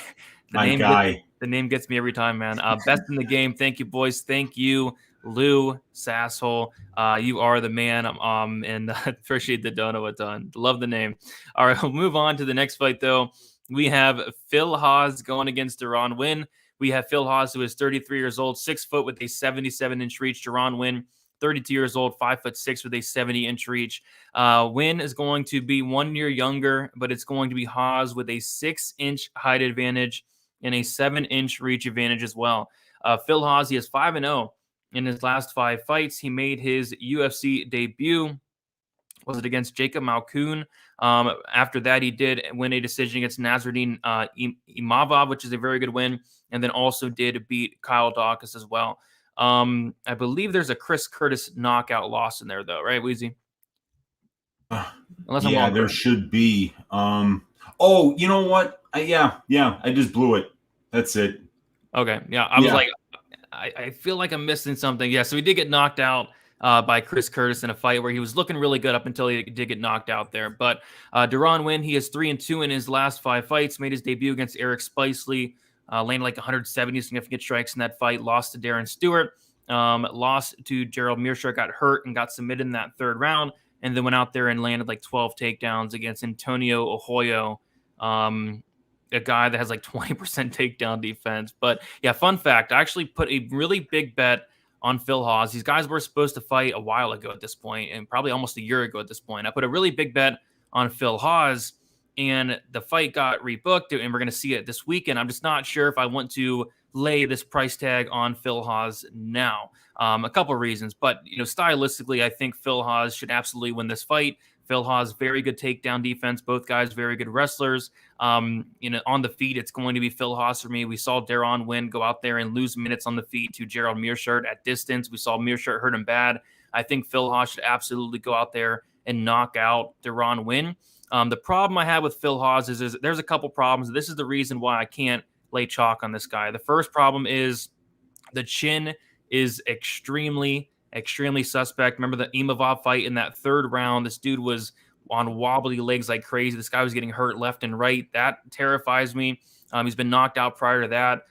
name gets me every time, man. Best in the game. Thank you, boys. Thank you, Lou Sasshole. You are the man. And appreciate the dono a ton. Love the name. All right, we'll move on to the next fight though. We have Phil Hawes going against Deron Winn. We have Phil Hawes, who is 33 years old, 6 foot with a 77-inch reach. Deron Winn, 32 years old, 5'6" with a 70-inch reach. Winn is going to be 1 year younger, but it's going to be Hawes with a 6-inch height advantage and a 7-inch reach advantage as well. Phil Hawes, he is 5-0 in his last 5 fights. He made his UFC debut. Was it against Jacob Malkoun? After that, he did win a decision against Nasruddin Imavov, which is a very good win, and then also did beat Kyle Dawkins as well. I believe there's a Chris Curtis knockout loss in there, though, right, Weezy? Yeah, there should be. Oh, you know what? I just blew it. That's it. Okay, yeah, I was like, I feel like I'm missing something. Yeah, so he did get knocked out by Chris Curtis in a fight where he was looking really good up until he did get knocked out there. But Deron Winn, he is 3-2 in his last 5 fights. Made his debut against Eric Spicely, landed like 170 significant strikes in that fight. Lost to Darren Stewart, lost to Gerald Mearshart, got hurt and got submitted in that 3rd round, and then went out there and landed like 12 takedowns against Antonio Ohoyo, a guy that has like 20% takedown defense. But yeah, fun fact, I actually put a really big bet on Phil Hawes. These guys were supposed to fight a while ago at this point, and probably almost a year ago at this point. I put a really big bet on Phil Hawes, and the fight got rebooked, and we're going to see it this weekend. I'm just not sure if I want to lay this price tag on Phil Hawes now. A couple of reasons, but stylistically, I think Phil Hawes should absolutely win this fight. Phil Hawes, very good takedown defense. Both guys, very good wrestlers. On the feet, it's going to be Phil Hawes for me. We saw Deron Winn go out there and lose minutes on the feet to Gerald Mearshart at distance. We saw Mearshart hurt him bad. I think Phil Hawes should absolutely go out there and knock out Deron Winn. The problem I have with Phil Hawes is there's a couple problems. This is the reason why I can't lay chalk on this guy. The first problem is the chin is extremely suspect. Remember the Imavov fight in that 3rd round? This dude was on wobbly legs like crazy. This guy was getting hurt left and right. That terrifies me. He's been knocked out prior to that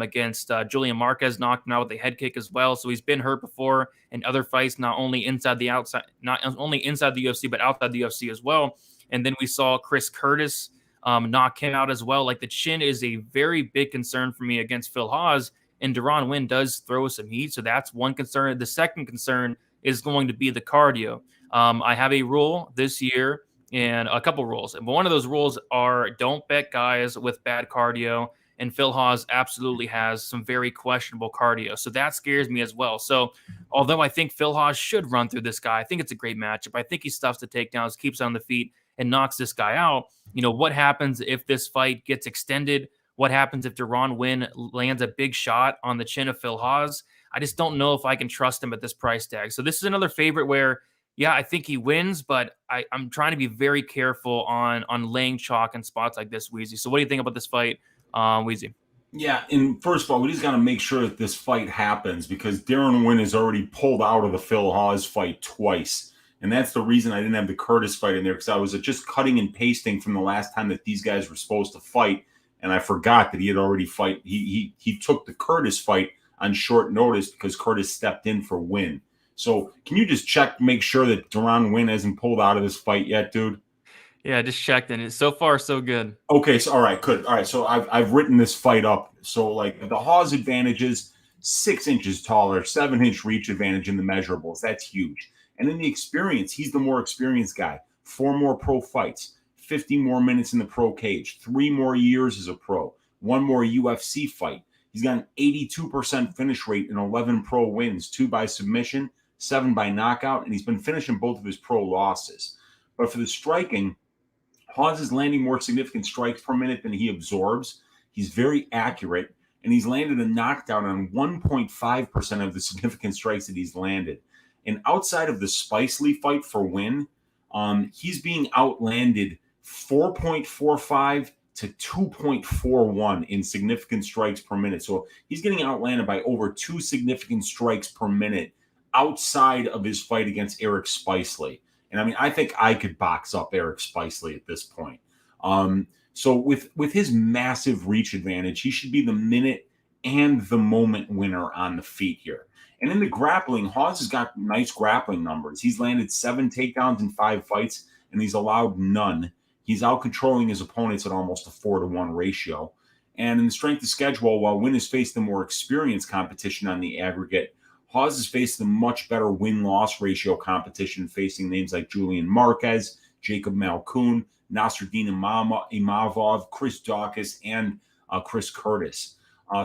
against Julian Marquez, knocked him out with a head kick as well. So he's been hurt before in other fights, not only inside the UFC, but outside the UFC as well. And then we saw Chris Curtis knock him out as well. Like, the chin is a very big concern for me against Phil Hawes. And Deron Winn does throw some heat, so that's one concern. The second concern is going to be the cardio. I have a rule this year, and a couple rules. And one of those rules are don't bet guys with bad cardio. and Phil Hawes absolutely has some very questionable cardio. So that scares me as well. So although I think Phil Hawes should run through this guy, I think it's a great matchup. I think he stuffs the takedowns, keeps on the feet, and knocks this guy out. What happens if this fight gets extended? What happens if Deron Winn lands a big shot on the chin of Phil Hawes? I just don't know if I can trust him at this price tag. So this is another favorite where, yeah, I think he wins, but I'm trying to be very careful on laying chalk in spots like this, Weezy. So what do you think about this fight, Weezy? Yeah, and first of all, we just got to make sure that this fight happens because Darren Wynn has already pulled out of the Phil Hawes fight twice. And that's the reason I didn't have the Curtis fight in there, because I was just cutting and pasting from the last time that these guys were supposed to fight. And I forgot that he had already fight. He took the Curtis fight on short notice because Curtis stepped in for Wynn. So can you just make sure that Deron Wynn hasn't pulled out of this fight yet, dude? Yeah, I just checked, and it's so far so good. Okay, so all right, good. All right, so I've written this fight up. So like the Hawes advantage is 6 inches taller, 7-inch reach advantage in the measurables. That's huge. And in the experience, he's the more experienced guy. 4 more pro fights, 50 more minutes in the pro cage, 3 more years as a pro, 1 more UFC fight. He's got an 82% finish rate in 11 pro wins, 2 by submission, 7 by knockout, and he's been finishing both of his pro losses. But for the striking, Hawes is landing more significant strikes per minute than he absorbs. He's very accurate, and he's landed a knockdown on 1.5% of the significant strikes that he's landed. And outside of the Spicely fight for Wynn, he's being outlanded 4.45 to 2.41 in significant strikes per minute. So he's getting outlanded by over 2 significant strikes per minute outside of his fight against Eric Spicely. And I mean, I think I could box up Eric Spicely at this point. So with his massive reach advantage, he should be the minute and the moment winner on the feet here. And in the grappling, Hawes has got nice grappling numbers. He's landed 7 takedowns in 5 fights, and he's allowed none. He's out-controlling his opponents at almost a 4-to-1 ratio. And in the strength of schedule, while Wynn has faced the more experienced competition on the aggregate, Hawes has faced the much better win-loss ratio competition, facing names like Julian Marquez, Jacob Malkoun, Nasruddin Imavov, Chris Daukaus, and Chris Curtis.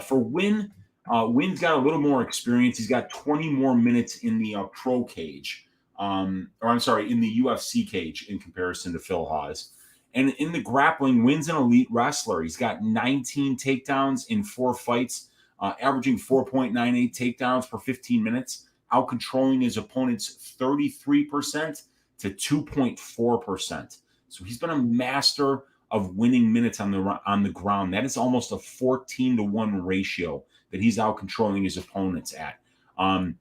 For Wynn, Wynn's got a little more experience. He's got 20 more minutes in the pro cage, in the UFC cage in comparison to Phil Hawes. And in the grappling, Wynn's an elite wrestler. He's got 19 takedowns in 4 fights, averaging 4.98 takedowns per 15 minutes, out-controlling his opponents 33% to 2.4%. So he's been a master of winning minutes on the ground. That is almost a 14-to-1 ratio that he's out-controlling his opponents at. And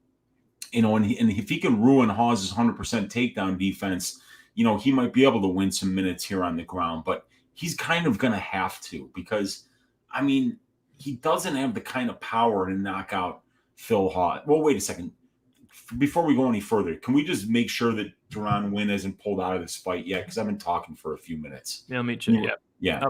if he can ruin Hawes' 100% takedown defense, he might be able to win some minutes here on the ground. But he's kind of going to have to because, I mean, he doesn't have the kind of power to knock out Phil Hawes. Well, wait a second. Before we go any further, can we just make sure that Deron Wynn hasn't pulled out of this fight yet? Because I've been talking for a few minutes. Yeah, me too. Yeah.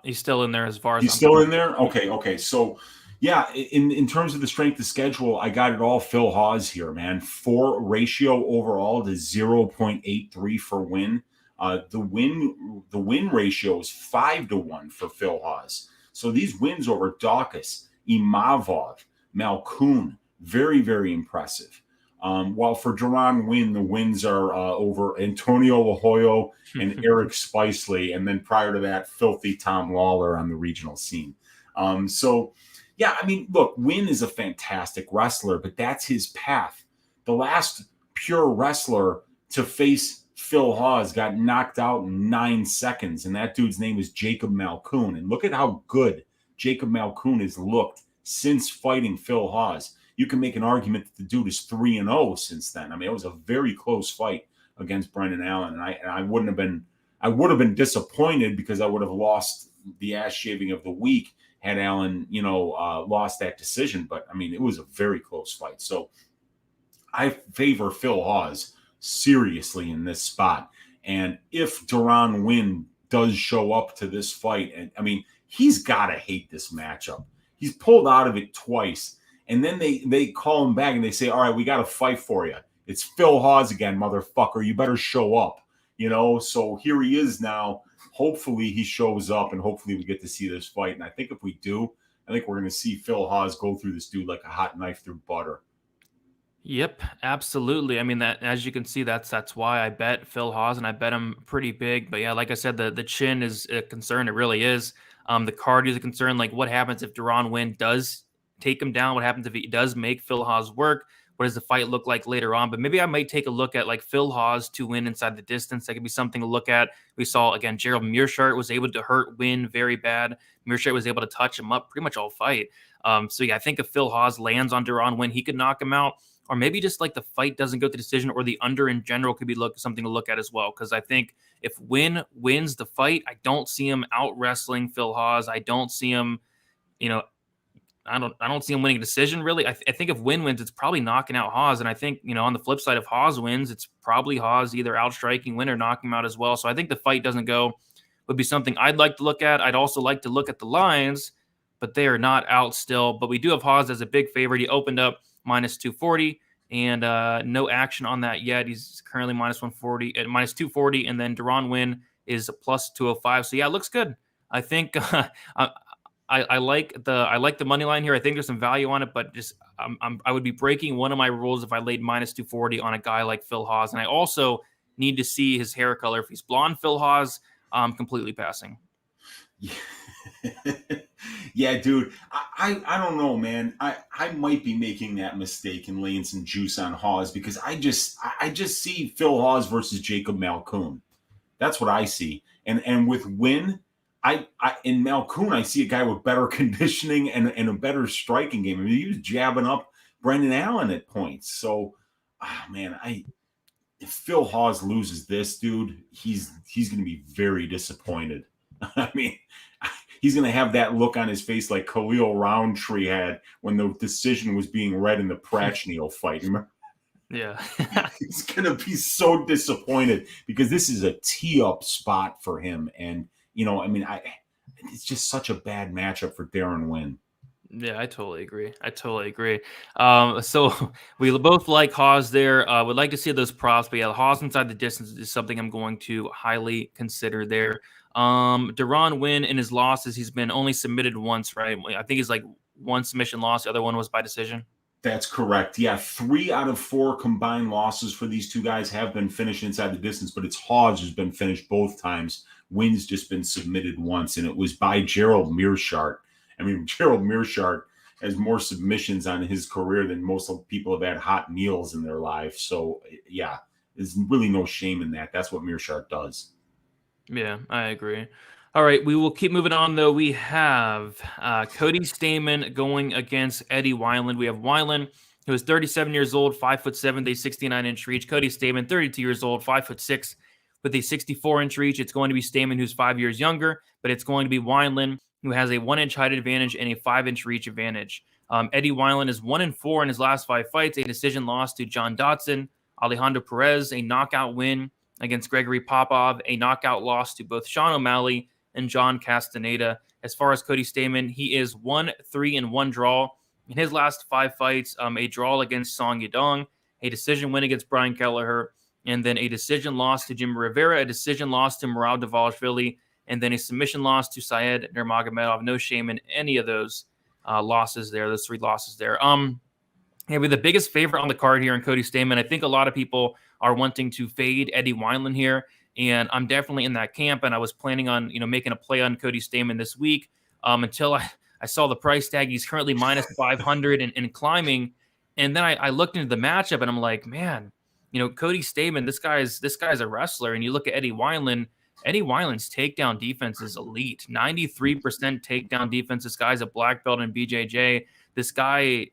He's still in there as far as he's still in there. Okay. So, yeah, in terms of the strength of schedule, I got it all Phil Hawes here, man. 4 ratio overall to 0.83 for Wynn. The win ratio is 5-to-1 for Phil Hawes. So these wins over Daukaus, Imavov, Malkoun, very, very impressive. While for Deron Wynn, the wins are over Antonio La Hoya and Eric Spicely, and then prior to that, filthy Tom Lawler on the regional scene. Yeah, I mean, look, Wynn is a fantastic wrestler, but that's his path. The last pure wrestler to face Phil Hawes got knocked out in 9 seconds, and that dude's name is Jacob Malkoun. And look at how good Jacob Malkoun has looked since fighting Phil Hawes. You can make an argument that the dude is 3-0 since then. I mean, it was a very close fight against Brendan Allen, and I would have been disappointed because I would have lost the ass shaving of the week had Allen, lost that decision. But I mean, it was a very close fight. So I favor Phil Hawes seriously in this spot. And if Deron Wynn does show up to this fight, and I mean, he's got to hate this matchup. He's pulled out of it twice. And then they call him back and they say, all right, we got a fight for you. It's Phil Hawes again, motherfucker. You better show up. So here he is now hopefully he shows up, and hopefully we get to see this fight. And I think if we do, I think we're going to see Phil Hawes go through this dude like a hot knife through butter. Yep, absolutely. I mean, that, as you can see, that's why I bet Phil Hawes, and I bet him pretty big. But yeah, like I said, the chin is a concern. It really is. The cardio is a concern. Like, what happens if Duran Win does take him down? What happens if he does make Phil Hawes work? What does the fight look like later on? But maybe I might take a look at like Phil Hawes to win inside the distance. That could be something to look at. We saw again, Gerald Meerschaert was able to hurt Win very bad. Meerschaert was able to touch him up pretty much all fight. So yeah, I think if Phil Hawes lands on Duran Win, he could knock him out. Or maybe just like the fight doesn't go to decision, or the under in general could be something to look at as well. Because I think if Win wins the fight, I don't see him out wrestling Phil Hawes. I don't see him, I don't see him winning a decision really. I think if Win wins, it's probably knocking out Hawes. And I think, on the flip side, if Hawes wins, it's probably Hawes either outstriking Win or knocking him out as well. So I think the fight doesn't go would be something I'd like to look at. I'd also like to look at the lines, but they are not out still. But we do have Hawes as a big favorite. He opened up minus 240, and no action on that yet. He's currently minus 140 at minus 240, and then Duran Win is plus 205. So yeah, it looks good. I think I like the money line here. I think there's some value on it, but just I would be breaking one of my rules if I laid minus 240 on a guy like Phil Hawes. And I also need to see his hair color. If he's blonde, Phil Hawes, I'm completely passing. Yeah, dude. I don't know, man. I might be making that mistake and laying some juice on Hawes, because I just see Phil Hawes versus Jacob Malkoun. That's what I see. And with Win, I in Malkoun, I see a guy with better conditioning and a better striking game. I mean, he was jabbing up Brendan Allen at points. So, man, if Phil Hawes loses this, dude, he's going to be very disappointed. I mean, he's going to have that look on his face like Khalil Roundtree had when the decision was being read in the Pratchneel fight. Remember? Yeah. He's going to be so disappointed, because this is a tee-up spot for him. And, it's just such a bad matchup for Darren Wynn. Yeah, I totally agree. So we both like Hawes there. Would like to see those props, but yeah, Hawes inside the distance is something I'm going to highly consider there. Duran Win in his losses, he's been only submitted once, right? I think he's like one submission loss. The other one was by decision. That's correct. Yeah, 3 out of 4 combined losses for these two guys have been finished inside the distance, but it's Hawes who's been finished both times. Win's just been submitted once, and it was by Gerald Meerschaert. I mean, Gerald Meerschaert has more submissions on his career than most people have had hot meals in their life. So, yeah, there's really no shame in that. That's what Meerschaert does. Yeah, I agree. All right, we will keep moving on, though. We have Cody Stamann going against Eddie Wineland. We have Wineland, who is 37 years old, 5'7", a 69-inch reach. Cody Stamann, 32 years old, 5'6", with a 64-inch reach. It's going to be Stamann, who's 5 years younger, but it's going to be Wineland, who has a 1-inch height advantage and a 5-inch reach advantage. Eddie Wineland is 1-4 in his last 5 fights, a decision loss to John Dodson. Alejandro Perez, a knockout win against Gregory Popov, a knockout loss to both Sean O'Malley and John Castaneda. As far as Cody Stamann, he is 1-3-1 draw in his last 5 fights. A draw against Song Yadong, a decision win against Brian Kelleher, and then a decision loss to Jim Rivera, a decision loss to Murad Dvalishvili, and then a submission loss to Syed Nurmagomedov. No shame in any of those losses there, those 3 losses there. Yeah, we're the biggest favorite on the card here in Cody Stamann. I think a lot of people are wanting to fade Eddie Wineland here, and I'm definitely in that camp. And I was planning on, making a play on Cody Stamann this week until I saw the price tag. He's currently minus 500 and climbing. And then I looked into the matchup, and I'm like, man, Cody Stamann, this guy's a wrestler. And you look at Eddie Wineland. Eddie Wineland's takedown defense is elite. 93% takedown defense. This guy's a black belt in BJJ. This guy,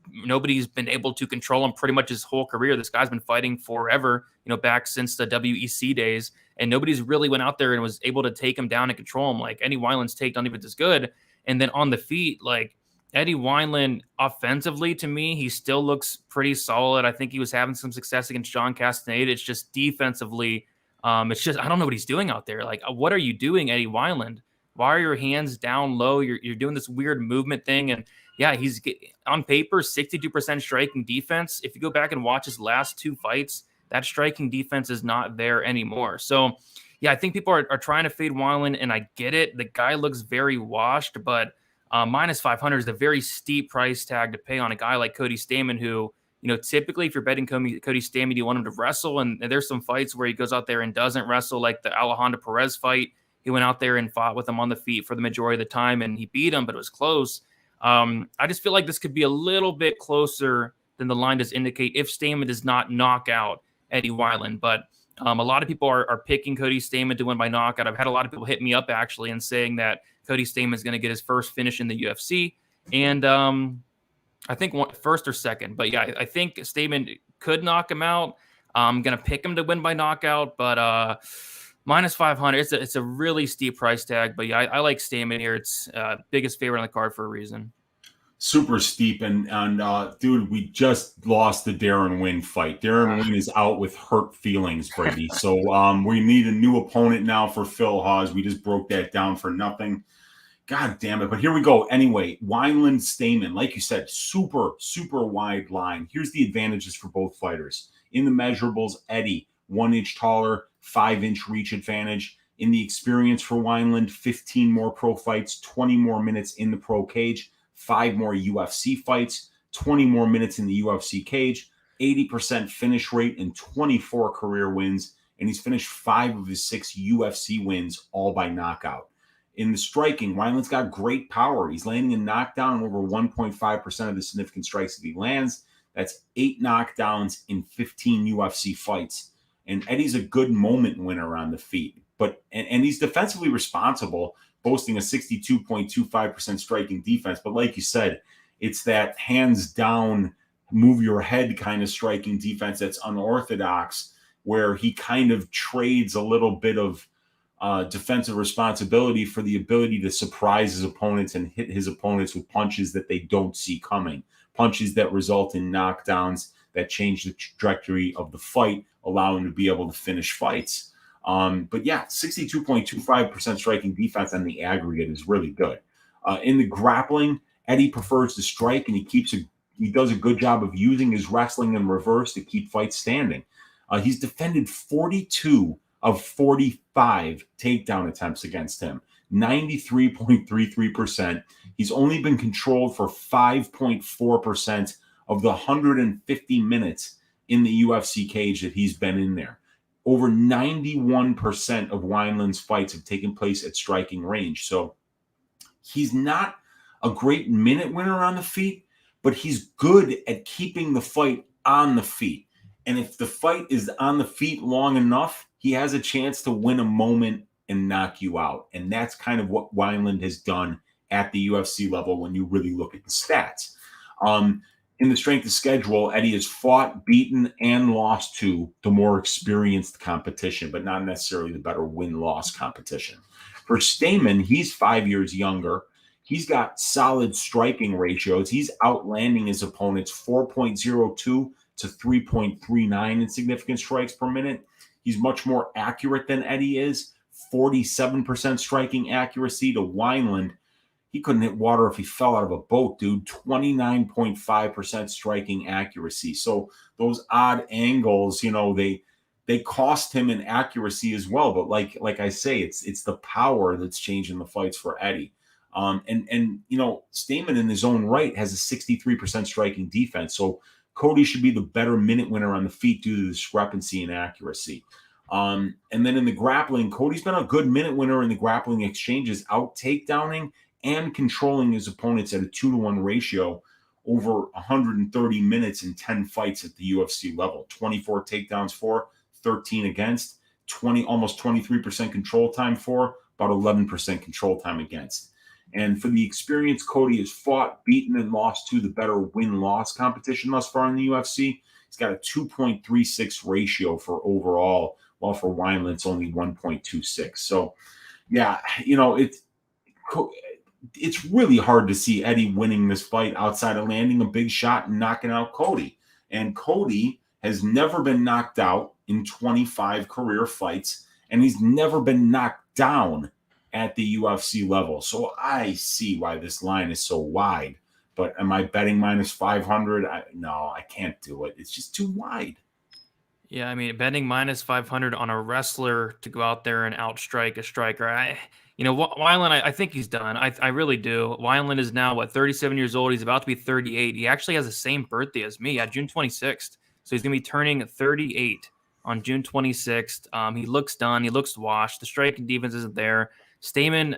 nobody's been able to control him pretty much his whole career. This guy's been fighting forever, back since the WEC days, and nobody's really went out there and was able to take him down and control him. Like, Eddie Wineland's takedown defense is good. And then on the feet, like, Eddie Wineland offensively, to me, he still looks pretty solid. I think he was having some success against John Castaneda. It's just defensively, it's just, I don't know what he's doing out there. Like, what are you doing, Eddie Wineland? Why are your hands down low? You're doing this weird movement thing. And yeah, he's on paper, 62% striking defense. If you go back and watch his last 2 fights, that striking defense is not there anymore. So yeah, I think people are trying to fade Wineland, and I get it. The guy looks very washed, but minus 500 is a very steep price tag to pay on a guy like Cody Stamann, who, typically if you're betting Cody Stamann, you want him to wrestle. And there's some fights where he goes out there and doesn't wrestle, like the Alejandro Perez fight. He went out there and fought with him on the feet for the majority of the time, and he beat him, but it was close. I just feel like this could be a little bit closer than the line does indicate if Stamann does not knock out Eddie Wineland. But a lot of people are picking Cody Stamann to win by knockout. I've had a lot of people hit me up actually and saying that Cody Stamann is going to get his first finish in the UFC. And I think first or second. But yeah, I think Stamann could knock him out. I'm going to pick him to win by knockout, but minus 500, it's a really steep price tag. But yeah, I like Stamann here. It's biggest favorite on the card for a reason. Super steep. And dude, we just lost the Darren Wynn fight. Darren Wynn is out with hurt feelings, Brady. So we need a new opponent now for Phil Hawes. We just broke that down for nothing. God damn it. But here we go. Anyway, Wineland Stamann, like you said, super, super wide line. Here's the advantages for both fighters. In the measurables, Eddie, 1 inch taller, 5-inch reach advantage. In the experience for Wineland, 15 more pro fights, 20 more minutes in the pro cage, 5 more UFC fights, 20 more minutes in the UFC cage, 80% finish rate, and 24 career wins. And he's finished 5 of his 6 UFC wins, all by knockout. In the striking, Wineland's got great power. He's landing a knockdown on over 1.5% of the significant strikes that he lands. That's 8 knockdowns in 15 UFC fights. And Eddie's a good moment winner on the feet. And he's defensively responsible, boasting a 62.25% striking defense. But like you said, it's that hands down, move your head kind of striking defense that's unorthodox, where he kind of trades a little bit of defensive responsibility for the ability to surprise his opponents and hit his opponents with punches that they don't see coming, punches that result in knockdowns that change the trajectory of the fight, allow him to be able to finish fights. But yeah, 62.25% striking defense on the aggregate is really good. In the grappling, Eddie prefers to strike, and he does a good job of using his wrestling in reverse to keep fights standing. He's defended 42 of 45 takedown attempts against him, 93.33%. He's only been controlled for 5.4% of the 150 minutes in the UFC cage that he's been in there. Over 91% of Wineland's fights have taken place at striking range. So he's not a great minute winner on the feet, but he's good at keeping the fight on the feet. And if the fight is on the feet long enough, he has a chance to win a moment and knock you out. And that's kind of what Wineland has done at the UFC level when you really look at the stats. In the strength of schedule, Eddie has fought, beaten, and lost to the more experienced competition, but not necessarily the better win-loss competition. For Stamann, he's 5 years younger. He's got solid striking ratios. He's outlanding his opponents 4.02 to 3.39 in significant strikes per minute. He's much more accurate than Eddie is, 47% striking accuracy to Wineland. He couldn't hit water if he fell out of a boat, dude. 29.5% striking accuracy. So those odd angles, they cost him in accuracy as well. But like I say, it's the power that's changing the fights for Eddie. Stamann in his own right has a 63% striking defense. So Cody should be the better minute winner on the feet due to the discrepancy in accuracy. And then in the grappling, Cody's been a good minute winner in the grappling exchanges, out takedowning and controlling his opponents at a 2-to-1 ratio over 130 minutes in 10 fights at the UFC level. 24 takedowns for, 13 against, almost 23% control time for, about 11% control time against. And for the experience, Cody has fought, beaten, and lost to the better win-loss competition thus far in the UFC. He's got a 2.36 ratio for overall, while for Wineland it's only 1.26. So, yeah, it's really hard to see Eddie winning this fight outside of landing a big shot and knocking out Cody. And Cody has never been knocked out in 25 career fights, and he's never been knocked down at the UFC level. So I see why this line is so wide. But am I betting minus 500? No, I can't do it. It's just too wide. Yeah, I mean, betting minus 500 on a wrestler to go out there and outstrike a striker. Weiland, I think he's done. I really do. Weiland is now, 37 years old. He's about to be 38. He actually has the same birthday as me, June 26th. So he's going to be turning 38 on June 26th. He looks done. He looks washed. The striking defense isn't there. Stamen,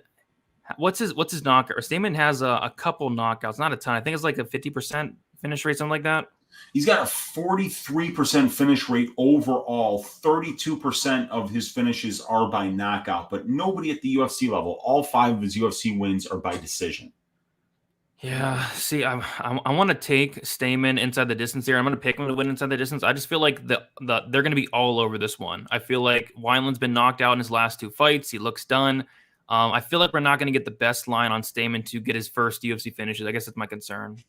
what's his knockout? Stamen has a couple knockouts, not a ton. I think it's like a 50% finish rate, something like that. He's got a 43% finish rate overall. 32% of his finishes are by knockout, but nobody at the UFC level. All 5 of his UFC wins are by decision. Yeah, see, I want to take Stamen inside the distance here. I'm going to pick him to win inside the distance. I just feel like they're going to be all over this one. I feel like Wineland's been knocked out in his last 2 fights. He looks done. I feel like we're not going to get the best line on Stamen to get his first UFC finishes. I guess that's my concern.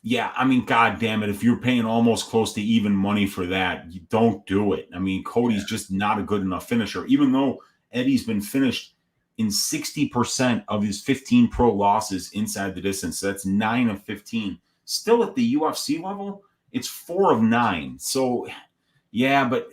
Yeah, I mean, God damn it. If you're paying almost close to even money for that, you don't do it. I mean, Cody's just not a good enough finisher, even though Eddie's been finished in 60% of his 15 pro losses inside the distance. So that's 9 of 15. Still at the UFC level, it's 4 of 9. So, yeah, but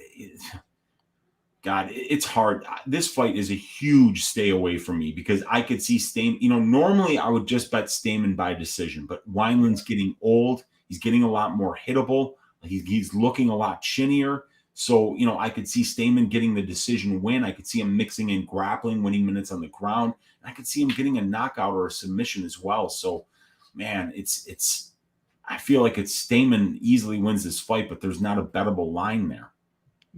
God, it's hard. This fight is a huge stay away from me because I could see Stamen. Normally I would just bet Stamen by decision, but Wineland's getting old. He's getting a lot more hittable. He's looking a lot chinnier. So, I could see Stamen getting the decision win. I could see him mixing in grappling, winning minutes on the ground. And I could see him getting a knockout or a submission as well. So, man, I feel like it's Stamen easily wins this fight, but there's not a bettable line there.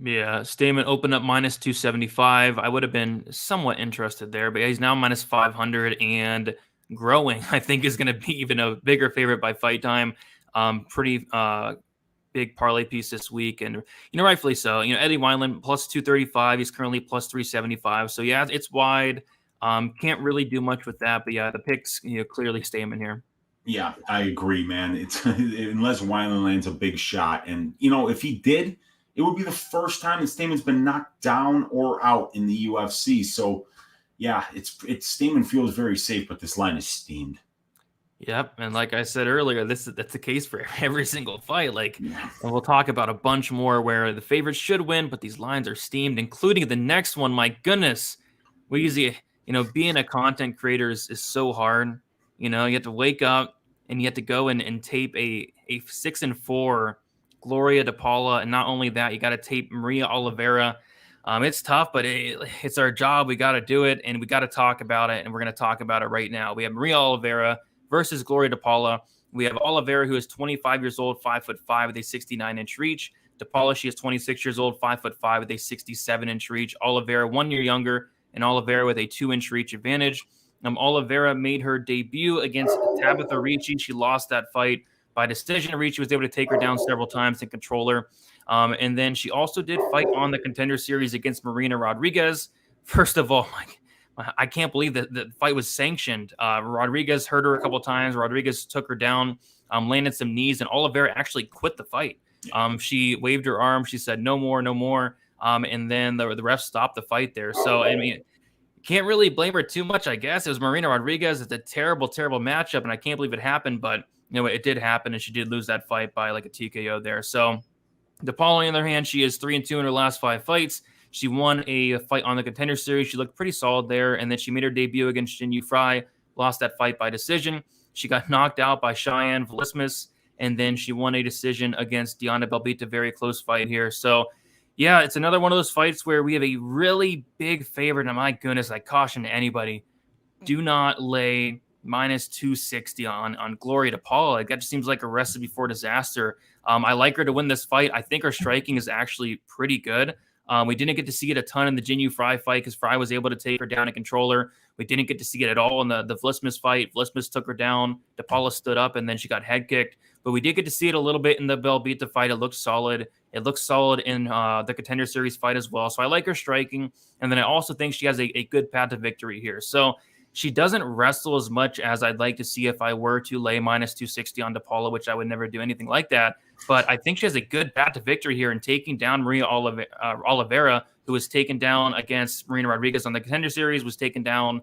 Yeah, Stamen opened up minus 275. I would have been somewhat interested there, but yeah, he's now minus 500 and growing. I think is going to be even a bigger favorite by fight time. Pretty big parlay piece this week, and rightfully so. Eddie Wineland plus 235. He's currently plus 375. So yeah, it's wide. Can't really do much with that, but yeah, the picks clearly Stamen here. Yeah, I agree, man. It's unless Wineland lands a big shot, and if he did, it would be the first time that Stamen's been knocked down or out in the UFC. So, yeah, it's Stamen feels very safe, but this line is steamed. Yep, and like I said earlier, that's the case for every single fight. And we'll talk about a bunch more where the favorites should win, but these lines are steamed, including the next one. My goodness, Weezy, being a content creator is so hard. You have to wake up and you have to go and tape a 6-4 Gloria DePaula, and not only that, you got to tape Maria Oliveira. It's tough, but it's our job. We got to do it, and we got to talk about it, and we're going to talk about it right now. We have Maria Oliveira versus Gloria DePaula. We have Oliveira, who is 25 years old, 5'5" with a 69-inch reach. DePaula, she is 26 years old, 5'5" with a 67-inch reach. Oliveira, 1 year younger, and Oliveira with a 2-inch reach advantage. Oliveira made her debut against Tabitha Ricci. She lost that fight by decision. Ricci was able to take her down several times and control her. And then she also did fight on the Contender Series against Marina Rodriguez. First of all, I can't believe that the fight was sanctioned. Rodriguez hurt her a couple times. Rodriguez took her down, landed some knees, and Oliveira actually quit the fight. She waved her arm. She said, no more, no more. And then the ref stopped the fight there. So, I mean, can't really blame her too much, I guess. It was Marina Rodriguez. It's a terrible, terrible matchup, and I can't believe it happened, but it did happen, and she did lose that fight by like a TKO there. So DePaula, on the other hand, she is 3-2 in her last 5 fights. She won a fight on the Contender Series. She looked pretty solid there, and then she made her debut against Jinh Yu Frey, lost that fight by decision. She got knocked out by Cheyenne Vlismas, and then she won a decision against Diana Belbita, very close fight here. So, yeah, it's another one of those fights where we have a really big favorite, and my goodness, I caution anybody, do not lay minus 260 on Gloria DePaula. That just seems like a recipe for disaster. I like her to win this fight. I think her striking is actually pretty good. We didn't get to see it a ton in the Jinh Yu Frey fight because Frey was able to take her down and control her. We didn't get to see it at all in the Vlismas fight. Vlismas took her down. DePaula stood up, and then she got head kicked. But we did get to see it a little bit in the Belbita fight. It looked solid. It looks solid in the Contender Series fight as well. So I like her striking. And then I also think she has a good path to victory here. So she doesn't wrestle as much as I'd like to see if I were to lay minus 260 on DePaula, which I would never do anything like that. But I think she has a good path to victory here in taking down Maria Oliveira, who was taken down against Marina Rodriguez on the Contender Series, was taken down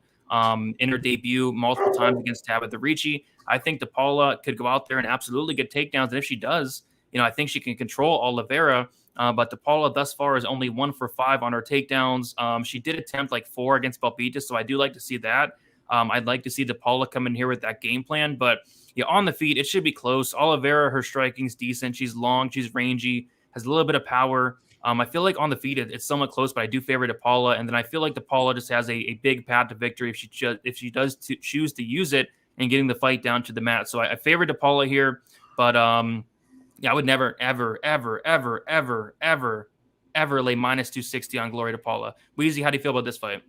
in her debut multiple times against Tabitha Ricci. I think DePaula could go out there and absolutely get takedowns. And if she does, I think she can control Oliveira. But DePaula thus far is only 1 for 5 on her takedowns. She did attempt like 4 against Belbita, so I do like to see that. I'd like to see DePaula come in here with that game plan, but yeah, on the feet, it should be close. Oliveira, her striking's decent. She's long, she's rangy, has a little bit of power. I feel like on the feet, it's somewhat close, but I do favor DePaula. And then I feel like DePaula just has a big path to victory if she does choose to use it and getting the fight down to the mat. So I favor DePaula here, but yeah, I would never, ever, ever, ever, ever, ever, ever lay minus 260 on Glory DePaula. Weezy, how do you feel about this fight?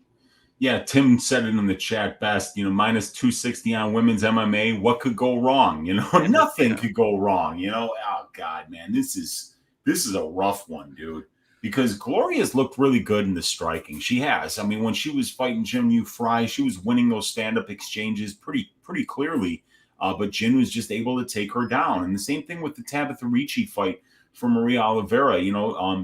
Yeah, Tim said it in the chat best, minus 260 on women's MMA. What could go wrong? Nothing could go wrong. Oh God, man, this is a rough one, dude. Because Gloria's looked really good in the striking. She has. I mean, when she was fighting Jim Yu Fry, she was winning those stand-up exchanges pretty clearly. But Jin was just able to take her down. And the same thing with the Tabitha Ricci fight for Maria Oliveira.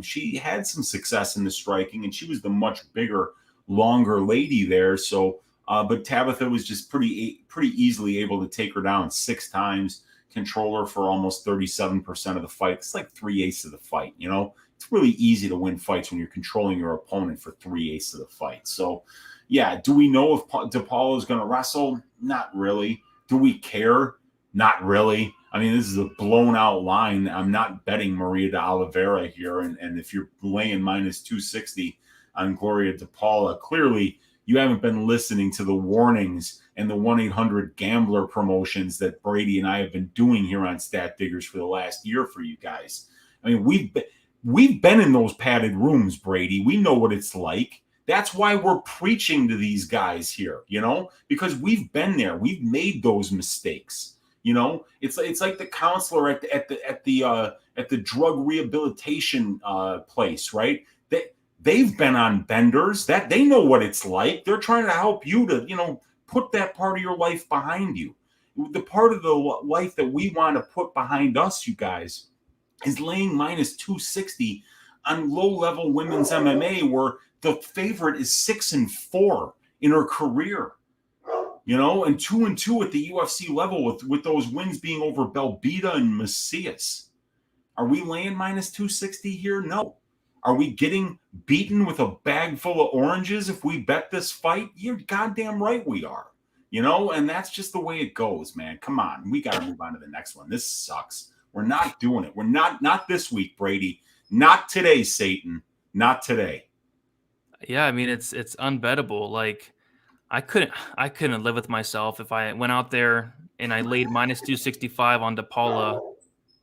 She had some success in the striking, and she was the much bigger, longer lady there. So, but Tabitha was just pretty easily able to take her down 6 times, control her for almost 37% of the fight. It's like 3/8 of the fight. It's really easy to win fights when you're controlling your opponent for 3/8 of the fight. So, yeah, do we know if DePaula is going to wrestle? Not really. Do we care? Not really. I mean, this is a blown out line. I'm not betting Maria de Oliveira here. And if you're laying minus 260 on Gloria DePaula, clearly you haven't been listening to the warnings and the 1-800-GAMBLER promotions that Brady and I have been doing here on Stat Diggers for the last year for you guys. I mean, we've been in those padded rooms, Brady. We know what it's like. That's why we're preaching to these guys here, because we've been there. We've made those mistakes. It's like the counselor at the drug rehabilitation place, right? They've been on benders. That they know what it's like. They're trying to help you to, put that part of your life behind you. The part of the life that we want to put behind us, you guys, is laying minus 260 on low-level women's MMA where the favorite is 6-4 in her career, and 2-2 at the UFC level with those wins being over Belbita and Macias. Are we laying minus 260 here? No. Are we getting beaten with a bag full of oranges if we bet this fight? You're goddamn right we are, and that's just the way it goes, man. Come on. We got to move on to the next one. This sucks. We're not doing it. We're not this week, Brady. Not today, Satan. Not today. Yeah, I mean it's unbettable. Like I couldn't live with myself if I went out there and I laid minus 265 on DePaula,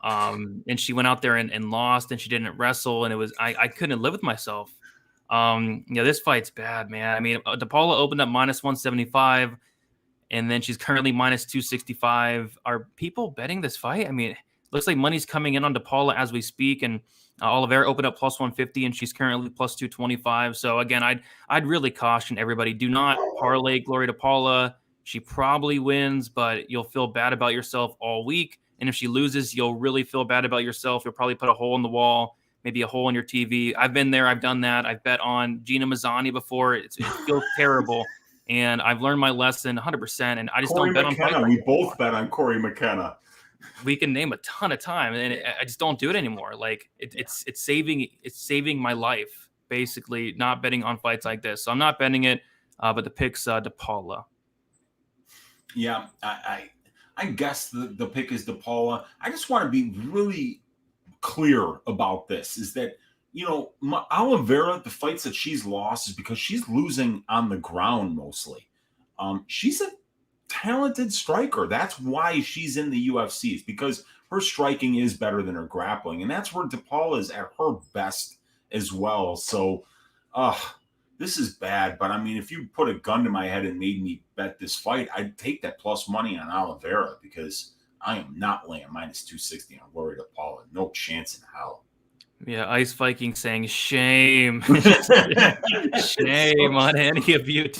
and she went out there and lost and she didn't wrestle, and I couldn't live with myself. This fight's bad, man. I mean, DePaula opened up minus 175, and then she's currently minus 265. Are people betting this fight? I mean, it looks like money's coming in on DePaula as we speak, and Oliveira opened up plus 150, and she's currently plus 225. So again, I'd really caution everybody: do not parlay Glory DePaula. She probably wins, but you'll feel bad about yourself all week. And if she loses, you'll really feel bad about yourself. You'll probably put a hole in the wall, maybe a hole in your TV. I've been there. I've done that. I've bet on Gina Mazzani before. It feels terrible. And I've learned my lesson 100%. And I just Corey don't bet McKenna. on. We both bet on Corey McKenna. We can name a ton of time, and I just don't do it anymore. Like it's saving my life, basically, not betting on fights like this. So I'm not betting it, but the pick's DePaula. Yeah, I guess the pick is DePaula. I just want to be really clear about this: is that Oliveira, the fights that she's lost is because she's losing on the ground mostly. She's a talented striker. That's why she's in the UFC. It's because her striking is better than her grappling, and that's where DePaula is at her best as well. So, this is bad. But I mean, if you put a gun to my head and made me bet this fight, I'd take that plus money on Oliveira because I am not laying minus 260 on Glory DePaula. No chance in hell. Yeah, Ice Viking saying shame. Shame on any of you.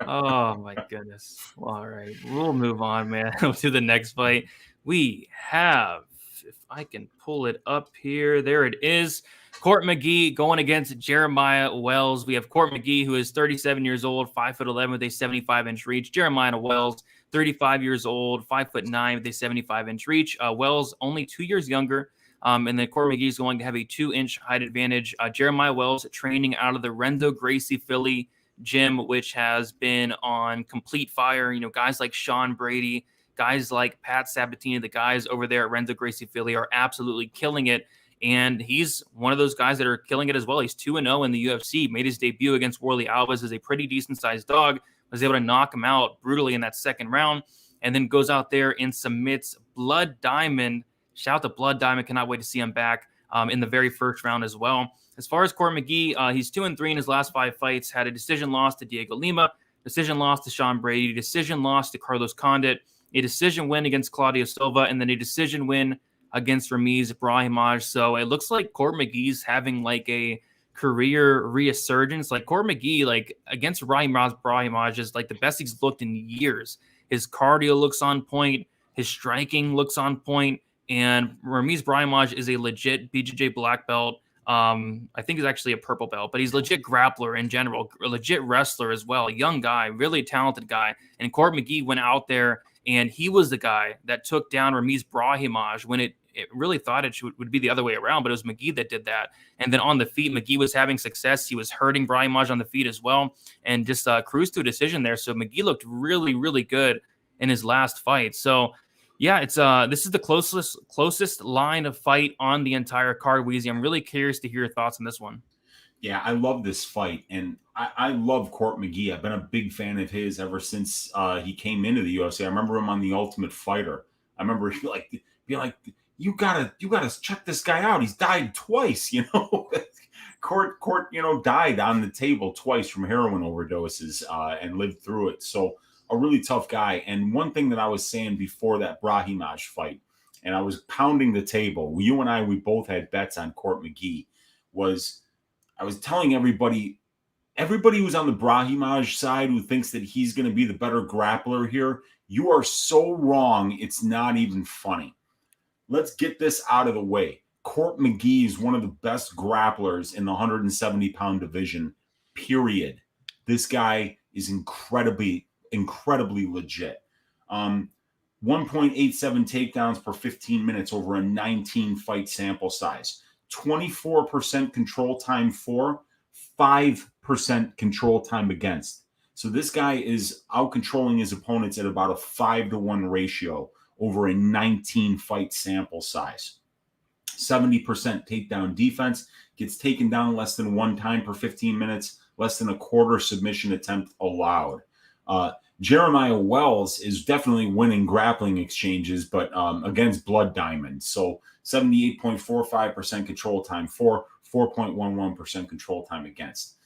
Oh, my goodness. Well, all right. We'll move on, man, to the next fight. We have, if I can pull it up here, there it is. Court McGee going against Jeremiah Wells. We have Court McGee, who is 37 years old, 5'11" with a 75-inch reach. Jeremiah Wells, 35 years old, 5'9" with a 75-inch reach. Wells only 2 years younger. And then Court McGee is going to have a 2-inch height advantage. Jeremiah Wells training out of the Renzo Gracie Philly gym, which has been on complete fire. You know, guys like Sean Brady, guys like Pat Sabatini, the guys over there at Renzo Gracie Philly are absolutely killing it. And he's one of those guys that are killing it as well. He's 2-0 in the UFC, made his debut against Worley Alves as a pretty decent-sized dog, was able to knock him out brutally in that second round, and then goes out there and submits Blood Diamond. Shout out to Blood Diamond. Cannot wait to see him back in the very first round as well. As far as Court McGee, he's 2-3 in his last 5 fights, had a decision loss to Diego Lima, decision loss to Sean Brady, decision loss to Carlos Condit, a decision win against Claudio Silva, and then a decision win against Ramiz Brahimaj. So it looks like Court McGee's having like a career resurgence. Like Court McGee, like against Ramiz Brahimaj is like the best he's looked in years. His cardio looks on point. His striking looks on point. And Ramiz Brahimaj is a legit BJJ black belt. I think he's actually a purple belt, but he's legit grappler in general, a legit wrestler as well. Young guy, really talented guy. And Court McGee went out there and he was the guy that took down Ramiz Brahimaj when it really thought it would be the other way around, but it was McGee that did that. And then on the feet, McGee was having success. He was hurting Brahimaj on the feet as well and just cruised to a decision there. So McGee looked really, really good in his last fight. So yeah, it's this is the closest line of fight on the entire card, Weezy. I'm really curious to hear your thoughts on this one. Yeah, I love this fight, and I love Court McGee. I've been a big fan of his ever since he came into the UFC. I remember him on The Ultimate Fighter. I remember being like, you gotta check this guy out. He's died twice, you know. Court, you know, died on the table twice from heroin overdoses and lived through it. So a really tough guy. And one thing that I was saying before that Brahimaj fight, and I was pounding the table, you and I, we both had bets on Court McGee, was I was telling everybody who's on the Brahimaj side who thinks that he's going to be the better grappler here, you are so wrong, it's not even funny. Let's get this out of the way. Court McGee is one of the best grapplers in the 170-pound division, period. This guy is incredibly legit. 1.87 takedowns per 15 minutes over a 19-fight sample size. 24% control time for, 5% control time against. So this guy is out-controlling his opponents at about a 5-to-1 ratio over a 19-fight sample size. 70% takedown defense, gets taken down less than 1 time per 15 minutes, less than a quarter submission attempt allowed. Jeremiah Wells is definitely winning grappling exchanges, but against Blood Diamond. So 78.45% control time for, 4.11% control time against.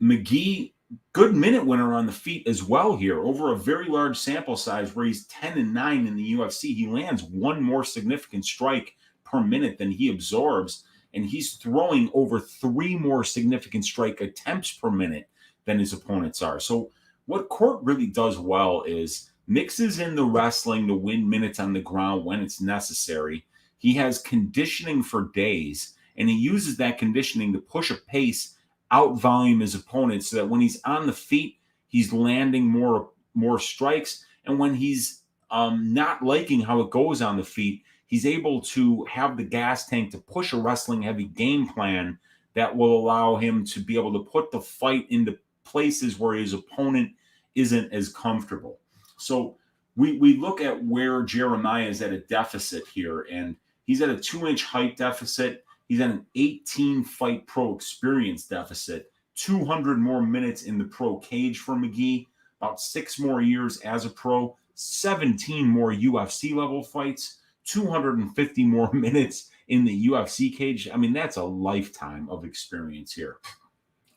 McGee, good minute winner on the feet as well here. Over a very large sample size where he's 10-9 in the UFC, he lands 1 more significant strike per minute than he absorbs, and he's throwing over 3 more significant strike attempts per minute than his opponents are. So what Court really does well is mixes in the wrestling to win minutes on the ground when it's necessary. He has conditioning for days, and he uses that conditioning to push a pace, out-volume his opponents so that when he's on the feet, he's landing more strikes. And when he's not liking how it goes on the feet, he's able to have the gas tank to push a wrestling-heavy game plan that will allow him to be able to put the fight into places where his opponent isn't as comfortable. So we look at where Jeremiah is at a deficit here, and he's at a 2-inch height deficit. He's at an 18-fight pro experience deficit, 200 more minutes in the pro cage for McGee, about 6 more years as a pro, 17 more UFC level fights, 250 more minutes in the UFC cage. I mean, that's a lifetime of experience here.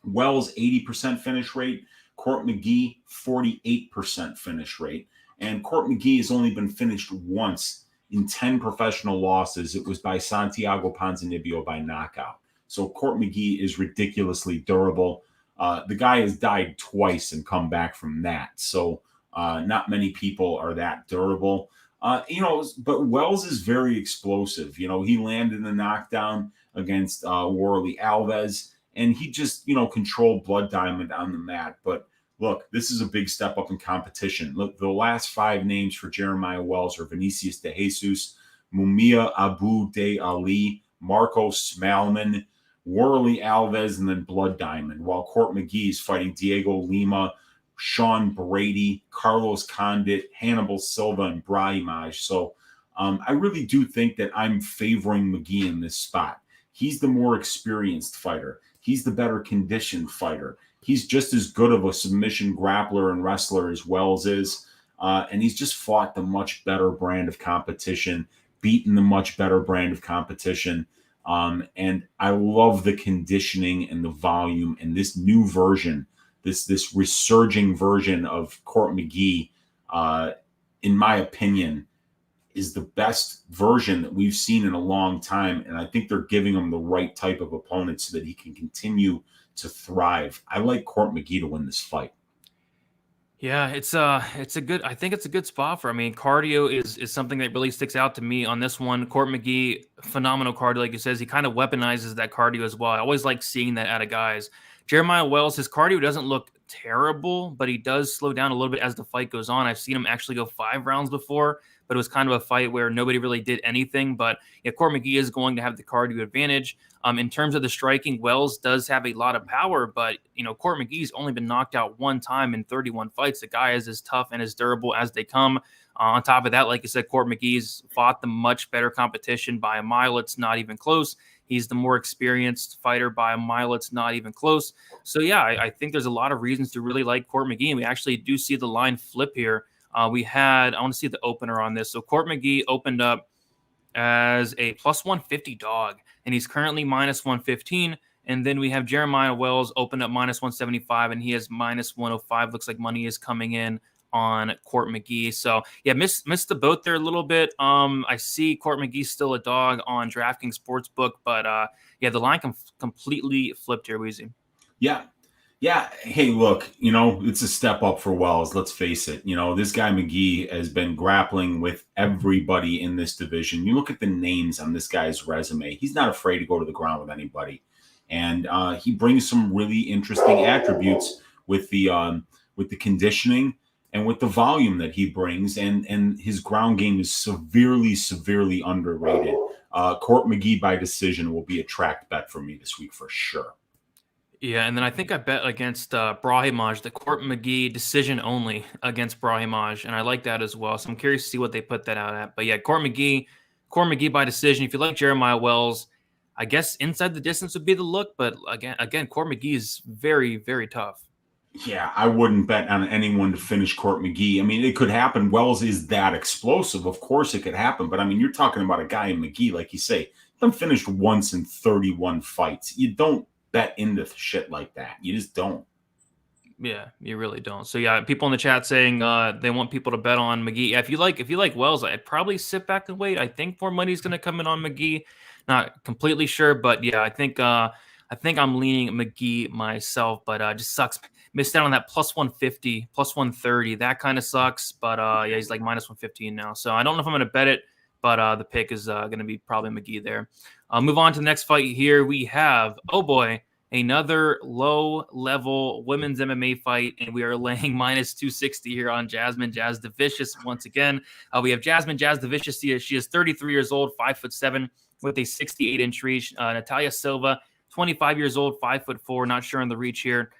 Wells, 80% finish rate. Court McGee, 48% finish rate. And Court McGee has only been finished once in 10 professional losses. It was by Santiago Ponzinibbio by knockout. So Court McGee is ridiculously durable. The guy has died twice and come back from that. So not many people are that durable. But Wells is very explosive. You know, he landed a knockdown against Worley Alves, and he just, controlled Blood Diamond on the mat. But look, this is a big step up in competition. Look, the last 5 names for Jeremiah Wells are Vinicius de Jesus, Mumia Abu De Ali, Marco Smalman, Worley Alves, and then Blood Diamond, while Court McGee is fighting Diego Lima, Sean Brady, Carlos Condit, Hannibal Silva, and Brahimaj. So I really do think that I'm favoring McGee in this spot. He's the more experienced fighter. He's the better conditioned fighter. He's just as good of a submission grappler and wrestler as Wells is. And he's just fought the much better brand of competition, beaten the much better brand of competition. And I love the conditioning and the volume and this new version, this resurging version of Court McGee, in my opinion, is the best version that we've seen in a long time. And I think they're giving him the right type of opponent so that he can continue to thrive. I like Court McGee to win this fight. Yeah, it's a good. I think it's a good spot for. I mean, cardio is something that really sticks out to me on this one. Court McGee, phenomenal cardio, like you says. He kind of weaponizes that cardio as well. I always like seeing that out of guys. Jeremiah Wells, his cardio doesn't look terrible, but he does slow down a little bit as the fight goes on. I've seen him actually go 5 rounds before, but it was kind of a fight where nobody really did anything. But yeah, Court McGee is going to have the cardio advantage. In terms of the striking, Wells does have a lot of power, but Court McGee's only been knocked out 1 time in 31 fights. The guy is as tough and as durable as they come. On top of that, like you said, Court McGee's fought the much better competition by a mile. It's not even close. He's the more experienced fighter by a mile. It's not even close. So yeah, I think there's a lot of reasons to really like Court McGee, and we actually do see the line flip here. I want to see the opener on this. So Court McGee opened up as a plus 150 dog, and he's currently minus 115. And then we have Jeremiah Wells opened up minus 175, and he has minus 105. Looks like money is coming in on Court McGee. So yeah, missed the boat there a little bit. I see Court McGee still a dog on DraftKings Sportsbook, but yeah, the line completely flipped here, Weezy. Yeah. Hey, look, it's a step up for Wells. Let's face it. This guy McGee has been grappling with everybody in this division. You look at the names on this guy's resume. He's not afraid to go to the ground with anybody. And he brings some really interesting attributes with the conditioning and with the volume that he brings. And his ground game is severely underrated. Court McGee by decision will be a track bet for me this week for sure. Yeah, and then I think I bet against Brahimaj, the Court McGee decision only against Brahimaj, and I like that as well. So I'm curious to see what they put that out at. But yeah, Court McGee by decision. If you like Jeremiah Wells, I guess inside the distance would be the look. But again, Court McGee is very, very tough. Yeah, I wouldn't bet on anyone to finish Court McGee. I mean, it could happen. Wells is that explosive. Of course it could happen. But I mean, you're talking about a guy in McGee, like you say, done finished once in 31 fights. You don't bet into shit like that. You just don't. Yeah, you really don't. So yeah, people in the chat saying they want people to bet on McGee. Yeah, if you like Wells, I'd probably sit back and wait. I think more money is going to come in on McGee. Not completely sure, but yeah, I think I'm leaning McGee myself. But just sucks. Missed out on that plus 150, plus 130. That kind of sucks. But yeah, he's like minus 115 now. So I don't know if I'm going to bet it, but the pick is going to be probably McGee there. Move on to the next fight here. We have, oh boy, another low-level women's MMA fight, and we are laying minus 260 here on Jasmine Jasudavicius once again. We have Jasmine Jasudavicius. She is 33 years old, 5'7", with a 68-inch reach. Natalia Silva, 25 years old, 5'4", not sure on the reach here.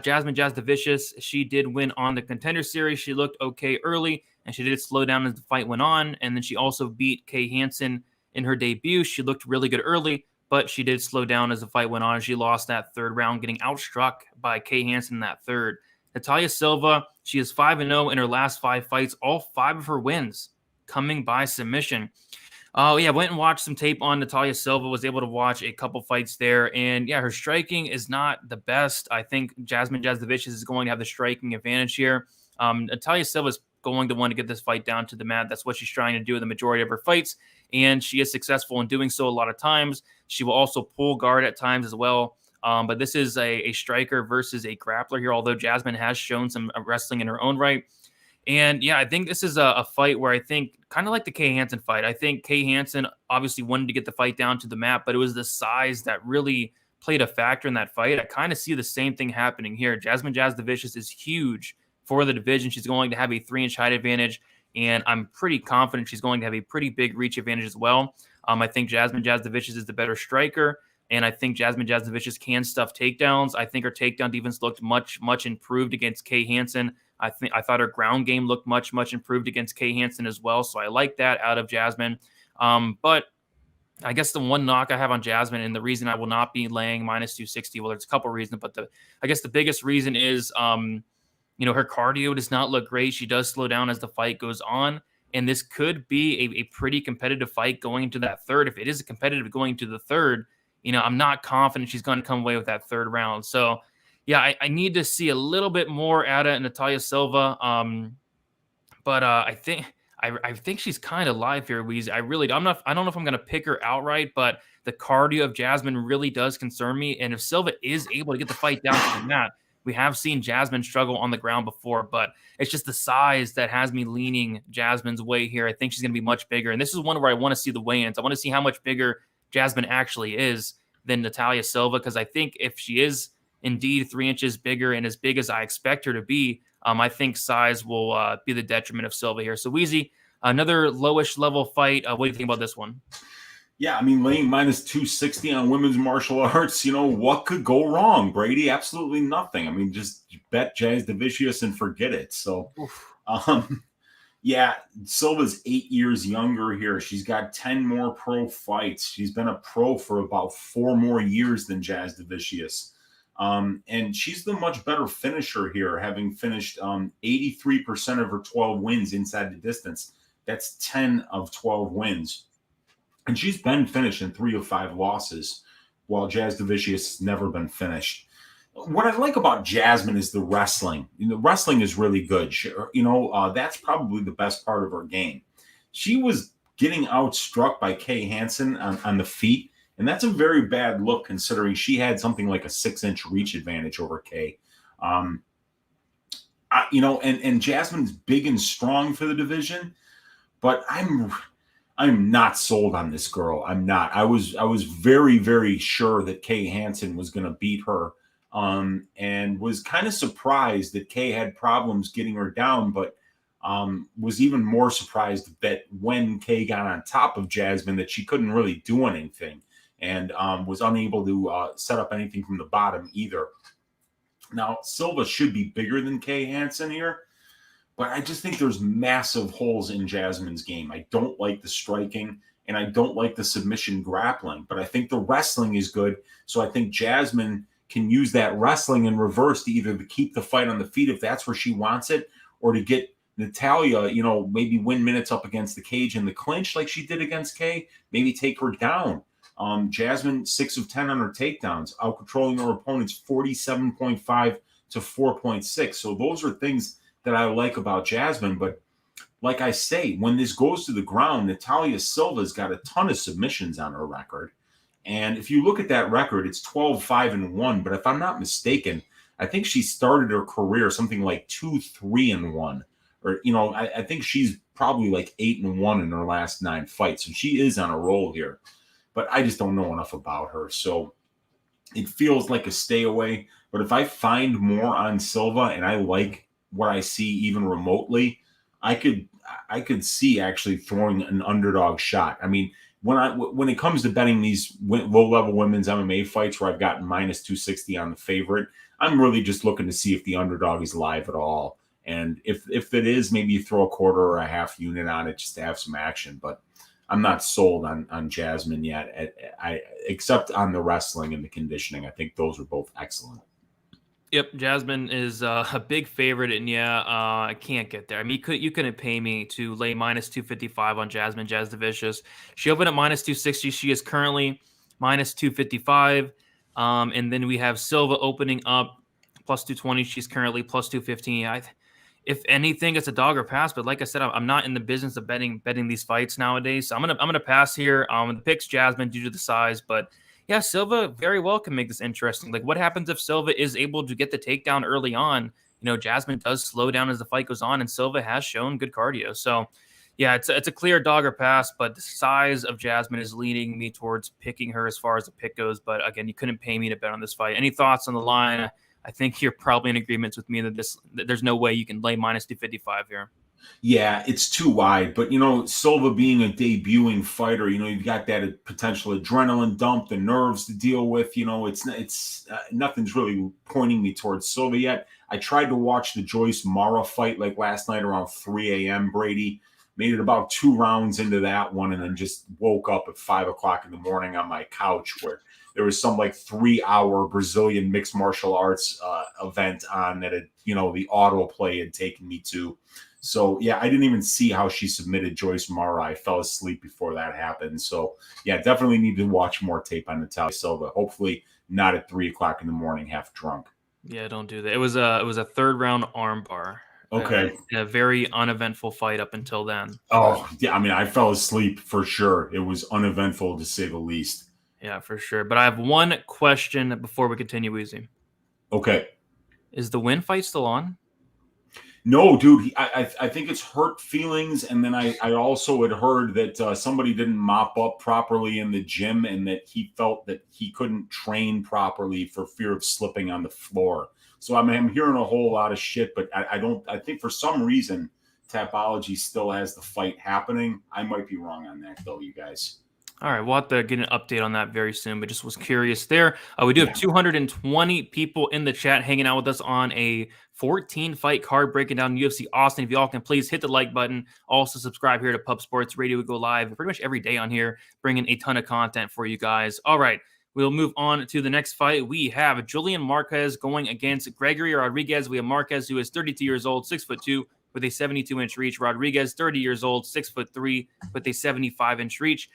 Jasmine Jasudavicius, she did win on the Contender Series. She looked okay early, and she did slow down as the fight went on. And then she also beat Kay Hansen in her debut. She looked really good early, but she did slow down as the fight went on. She lost that third round, getting outstruck by Kay Hansen in that third. Natalia Silva, she is 5-0 in her last 5 fights, all 5 of her wins coming by submission. Yeah, went and watched some tape on Natalia Silva, was able to watch a couple fights there. And yeah, her striking is not the best. I think Jasmine Jasudavicius is going to have the striking advantage here. Natalia Silva is going to want to get this fight down to the mat. That's what she's trying to do in the majority of her fights. And she is successful in doing so a lot of times. She will also pull guard at times as well. But this is a striker versus a grappler here, although Jasmine has shown some wrestling in her own right. And yeah, I think this is a fight where I think kind of like the Kay Hansen fight. I think Kay Hansen obviously wanted to get the fight down to the mat, but it was the size that really played a factor in that fight. I kind of see the same thing happening here. Jasmine Jasudavicius is huge for the division. She's going to have a 3-inch height advantage. and I'm pretty confident she's going to have a pretty big reach advantage as well. I think Jasmine Jasudavicius is the better striker, and I think Jasmine Jasudavicius can stuff takedowns. I think her takedown defense looked much improved against Kay Hansen. I thought her ground game looked much improved against Kay Hansen as well, so I like that out of Jasmine. But I guess the one knock I have on Jasmine, and the reason I will not be laying -260, well, there's a couple reasons, but I guess the biggest reason is, her cardio does not look great. She does slow down as the fight goes on, and this could be a pretty competitive fight going into that third. If it is competitive going into the third, I'm not confident she's going to come away with that third round. So, yeah, I need to see a little bit more out of Natalia Silva. But I think she's kind of live here, Weezy. I don't know if I'm going to pick her outright, but the cardio of Jasmine really does concern me. And if Silva is able to get the fight down to the mat, we have seen Jasmine struggle on the ground before, but it's just the size that has me leaning Jasmine's way here. I think she's going to be much bigger. And this is one where I want to see the weigh-ins. I want to see how much bigger Jasmine actually is than Natalia Silva, because I think if she is indeed 3 inches bigger and as big as I expect her to be, I think size will be the detriment of Silva here. So, Weezy, another lowish level fight. What do you think about this one? Yeah, I mean, laying -260 on women's martial arts, what could go wrong, Brady? Absolutely nothing. I mean, just bet Jasudavicius and forget it. So, yeah, Silva's 8 years younger here. She's got 10 more pro fights. She's been a pro for about 4 more years than Jasudavicius. And she's the much better finisher here, having finished 83% of her 12 wins inside the distance. That's 10 of 12 wins. And she's been finished in 3 of 5 losses, while Jasudavicius has never been finished. What I like about Jasmine is the wrestling. Wrestling is really good. That's probably the best part of her game. She was getting outstruck by Kay Hansen on the feet, and that's a very bad look considering she had something like a 6-inch reach advantage over Kay. And Jasmine's big and strong for the division, but I'm not sold on this girl. I'm not. I was very, very sure that Kay Hansen was going to beat her, and was kind of surprised that Kay had problems getting her down, but was even more surprised that when Kay got on top of Jasmine that she couldn't really do anything, and was unable to set up anything from the bottom either. Now, Silva should be bigger than Kay Hansen here, but I just think there's massive holes in Jasmine's game. I don't like the striking, and I don't like the submission grappling, but I think the wrestling is good. So I think Jasmine can use that wrestling in reverse to either to keep the fight on the feet if that's where she wants it, or to get Natalia, maybe win minutes up against the cage in the clinch like she did against Kay, maybe take her down. Jasmine, 6 of 10 on her takedowns, out-controlling her opponents 47.5 to 4.6. So those are things that I like about Jasmine. But like I say, when this goes to the ground, Natalia Silva's got a ton of submissions on her record. And if you look at that record, it's 12-5-1. But if I'm not mistaken, I think she started her career something like 2-3-1. Or, I think she's probably like 8-1 in her last 9 fights. So she is on a roll here. But I just don't know enough about her. So it feels like a stay away. But if I find more on Silva and I like what I see even remotely, I could see actually throwing an underdog shot. I mean, when it comes to betting these low-level women's MMA fights where I've gotten -260 on the favorite, I'm really just looking to see if the underdog is live at all. And if it is, maybe you throw a quarter or a half unit on it just to have some action. But I'm not sold on Jasmine yet, except on the wrestling and the conditioning. I think those are both excellent. Yep, Jasmine is a big favorite, and I can't get there. I mean, you couldn't pay me to lay -255 on Jasmine Jasudavicius. She opened at -260. She is currently -255. And then we have Silva opening up +220. She's currently +215. If anything, it's a dog or pass. But like I said, I'm not in the business of betting these fights nowadays. So I'm gonna pass here. The pick's Jasmine due to the size, but yeah, Silva very well can make this interesting. Like, what happens if Silva is able to get the takedown early on? Jasmine does slow down as the fight goes on, and Silva has shown good cardio. So, yeah, it's a clear dog or pass, but the size of Jasmine is leaning me towards picking her as far as the pick goes. But again, you couldn't pay me to bet on this fight. Any thoughts on the line? I think you're probably in agreement with me that there's no way you can lay -255 here. Yeah, it's too wide. But, Silva being a debuting fighter, you've got that potential adrenaline dump, the nerves to deal with. It's nothing's really pointing me towards Silva yet. I tried to watch the Joyce Mara fight like last night around 3 a.m. Brady made it about 2 rounds into that one, and then just woke up at 5 o'clock in the morning on my couch where there was some like 3-hour Brazilian mixed martial arts event on that the autoplay had taken me to. So, yeah, I didn't even see how she submitted Joyce Mara. I fell asleep before that happened. So, yeah, definitely need to watch more tape on Natalia Silva. Hopefully not at 3 o'clock in the morning, half drunk. Yeah, don't do that. It was a third round armbar. Okay. A very uneventful fight up until then. Oh, yeah, I mean, I fell asleep for sure. It was uneventful to say the least. Yeah, for sure. But I have one question before we continue, Weezy. Okay. Is the win fight still on? No, dude, I think it's hurt feelings. And then I also had heard that somebody didn't mop up properly in the gym and that he felt that he couldn't train properly for fear of slipping on the floor. So I'm hearing a whole lot of shit, but I think for some reason Tapology still has the fight happening. I might be wrong on that though, you guys. All right, we'll have to get an update on that very soon, but just was curious there. We do have 220 people in the chat hanging out with us on a 14-fight card breaking down UFC Austin. If y'all can please hit the like button. Also subscribe here to Pub Sports Radio. We go live pretty much every day on here, bringing a ton of content for you guys. All right, we'll move on to the next fight. We have Julian Marquez going against Gregory Rodrigues. We have Marquez, who is 32 years old, 6'2", with a 72-inch reach. Rodrigues, 30 years old, 6'3", with a 75-inch reach.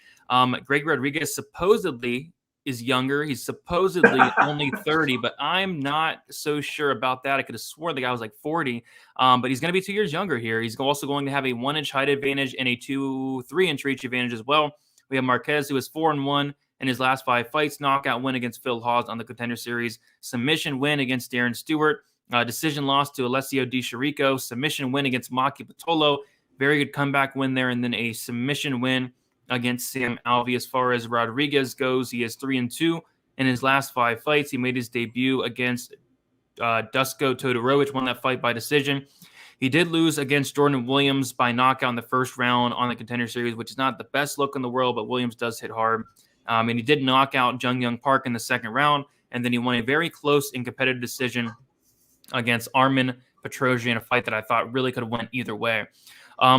Gregory Rodrigues supposedly is younger. He's supposedly only 30, but I'm not so sure about that. I could have sworn the guy was like 40, but he's going to be 2 years younger here. He's also going to have a 1-inch height advantage and a 3-inch reach advantage as well. We have Marquez, who is 4-1 in his last 5 fights. Knockout win against Phil Hawes on the Contender Series. Submission win against Darren Stewart. Decision loss to Alessio Di Chirico. Submission win against Maki Patolo. Very good comeback win there, and then a submission win against Sam Alvey. As far as Rodrigues goes, he is 3-2 in his last 5 fights. He made his debut against Dusko Todorovic, won that fight by decision. He did lose against Jordan Williams by knockout in the first round on the Contender Series, which is not the best look in the world, but Williams does hit hard. And he did knock out Jung Young Park in the second round, and then he won a very close and competitive decision against Armin Petrosian, a fight that I thought really could have went either way.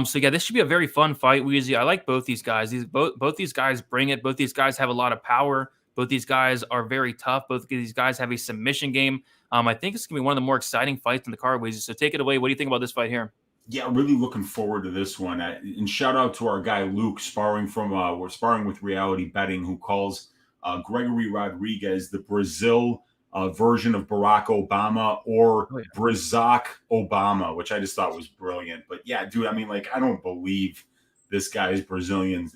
So yeah, this should be a very fun fight, Weezy. I like both these guys. Both these guys bring it. Both these guys have a lot of power. Both these guys are very tough. Both of these guys have a submission game. I think it's going to be one of the more exciting fights in the card, Weezy. So take it away. What do you think about this fight here? Yeah, really looking forward to this one. And shout out to our guy Luke, we're sparring with Reality Betting, who calls Gregory Rodrigues the Brazil version of Barack Obama, or Brazak Obama, which I just thought was brilliant. But yeah, dude, I mean, like, I don't believe this guy's Brazilian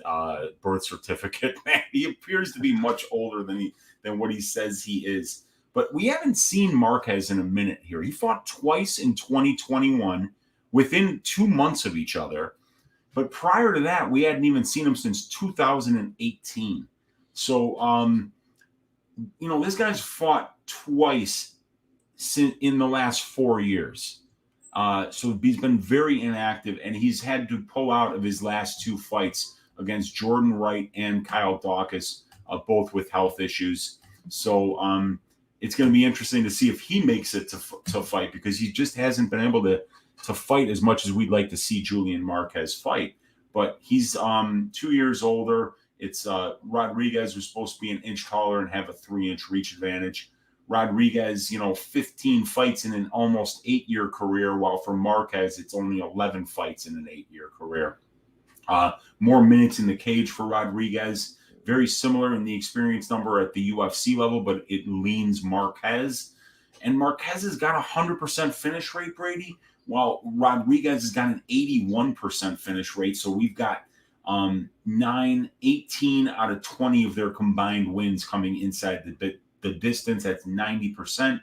birth certificate, man. He appears to be much older than what he says he is. But we haven't seen Marquez in a minute here. He fought twice in 2021 within 2 months of each other. But prior to that, we hadn't even seen him since 2018. So, this guy's fought twice in the last 4 years. So he's been very inactive, and he's had to pull out of his last 2 fights against Jordan Wright and Kyle Daukaus, both with health issues. So it's going to be interesting to see if he makes it to fight, because he just hasn't been able to fight as much as we'd like to see Julian Marquez fight. But he's 2 years older. It's Rodrigues, who's supposed to be an inch taller and have a 3-inch reach advantage. Rodrigues, 15 fights in an almost 8-year career, while for Marquez, it's only 11 fights in an 8-year career. More minutes in the cage for Rodrigues, very similar in the experience number at the UFC level, but it leans Marquez. And Marquez has got a 100% finish rate, Brady, while Rodrigues has got an 81% finish rate. So we've got 18 out of 20 of their combined wins coming inside the distance. That's 90%.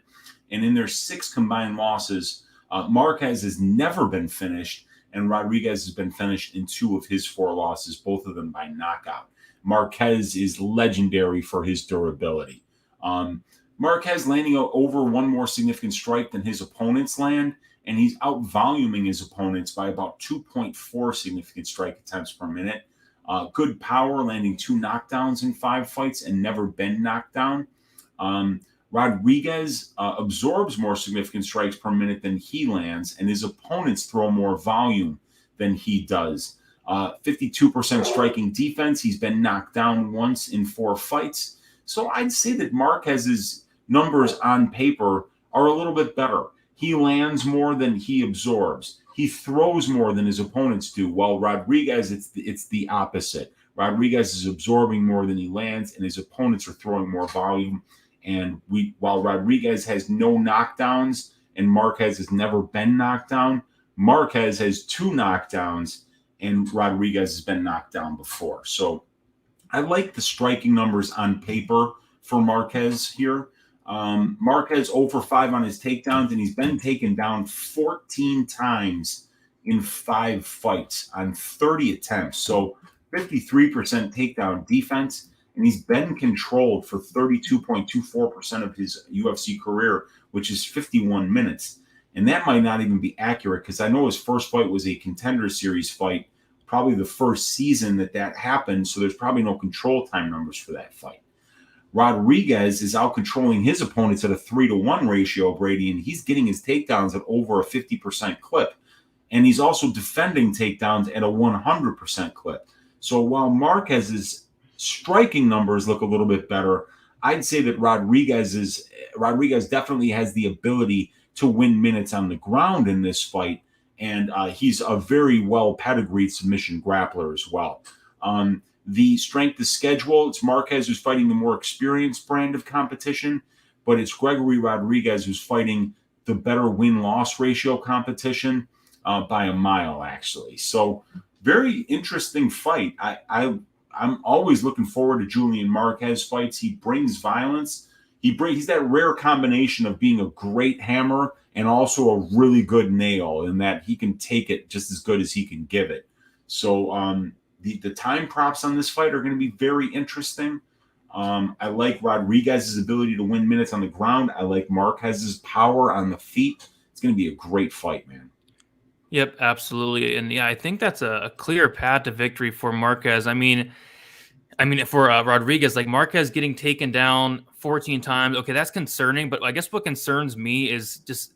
And in their 6 combined losses, Marquez has never been finished, and Rodrigues has been finished in 2 of his 4 losses, both of them by knockout. Marquez is legendary for his durability. Marquez landing over one more significant strike than his opponents land, and he's out-voluming his opponents by about 2.4 significant strike attempts per minute. Good power, landing 2 knockdowns in 5 fights and never been knocked down. Rodrigues absorbs more significant strikes per minute than he lands, and his opponents throw more volume than he does. 52% striking defense. He's been knocked down once in 4 fights. So I'd say that Marquez's numbers on paper are a little bit better. He lands more than he absorbs. He throws more than his opponents do, while Rodrigues, it's the opposite. Rodrigues is absorbing more than he lands, and his opponents are throwing more volume. And while Rodrigues has no knockdowns and Marquez has never been knocked down, Marquez has 2 knockdowns and Rodrigues has been knocked down before. So I like the striking numbers on paper for Marquez here. Marquez 0 for 5 on his takedowns, and he's been taken down 14 times in 5 fights on 30 attempts. So 53% takedown defense, and he's been controlled for 32.24% of his UFC career, which is 51 minutes. And that might not even be accurate because I know his first fight was a Contender Series fight, probably the first season that happened, so there's probably no control time numbers for that fight. Rodrigues is out controlling his opponents at a 3-to-1 ratio, Brady, and he's getting his takedowns at over a 50% clip. And he's also defending takedowns at a 100% clip. So while Marquez's striking numbers look a little bit better, I'd say that Rodrigues definitely has the ability to win minutes on the ground in this fight, and he's a very well pedigreed submission grappler as well. The strength of schedule, it's Marquez who's fighting the more experienced brand of competition, but it's Gregory Rodrigues who's fighting the better win-loss ratio competition by a mile, actually. So very interesting fight. I'm always looking forward to Julian Marquez fights. He brings violence. He's that rare combination of being a great hammer and also a really good nail, in that he can take it just as good as he can give it. So the time props on this fight are going to be very interesting. I like Rodrigues' ability to win minutes on the ground. I like Marquez's power on the feet. It's going to be a great fight, man. Yep, absolutely. And yeah, I think that's a clear path to victory for Marquez. I mean, for Rodrigues, like Marquez getting taken down 14 times, okay, that's concerning. But I guess what concerns me is just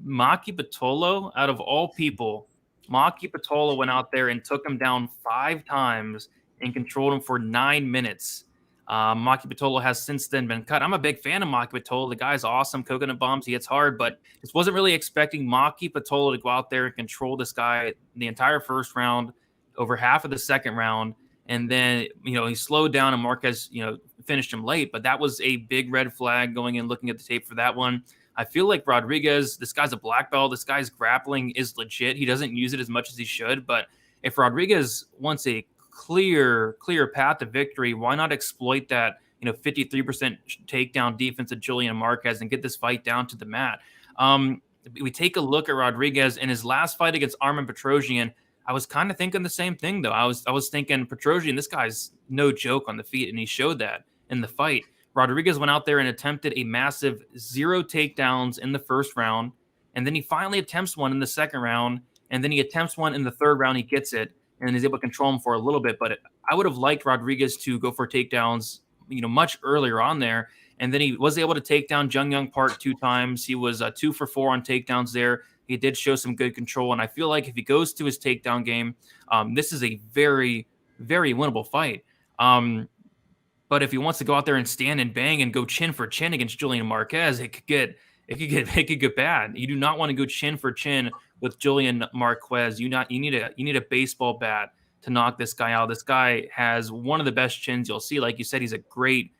Maki Pitolo, out of all people. Maki Pitolo went out there and took him down 5 times and controlled him for 9 minutes. Maki Pitolo has since then been cut. I'm a big fan of Maki Pitolo. The guy's awesome. Coconut bombs. He hits hard, but just wasn't really expecting Maki Pitolo to go out there and control this guy the entire first round, over half of the second round. And then, he slowed down and Marquez, finished him late. But that was a big red flag going in, looking at the tape for that one. I feel like Rodrigues, this guy's a black belt. This guy's grappling is legit. He doesn't use it as much as he should. But if Rodrigues wants a clear path to victory, why not exploit that 53% takedown defense of Julian Marquez and get this fight down to the mat? We take a look at Rodrigues in his last fight against Armen Petrosyan. I was kind of thinking the same thing, though. I was thinking Petrosyan, this guy's no joke on the feet, and he showed that in the fight. Rodrigues went out there and attempted a massive 0 takedowns in the first round, and then he finally attempts one in the second round, and then he attempts one in the third round. He gets it, and he's able to control him for a little bit. But I would have liked Rodrigues to go for takedowns, much earlier on there. And then he was able to take down Jung Young Park 2 times. He was 2 for 4 on takedowns there. He did show some good control. And I feel like if he goes to his takedown game, this is a very, very winnable fight. But if he wants to go out there and stand and bang and go chin for chin against Julian Marquez, it could get bad. You do not want to go chin for chin with Julian Marquez. You need a baseball bat to knock this guy out. This guy has one of the best chins you'll see. Like you said, he's a great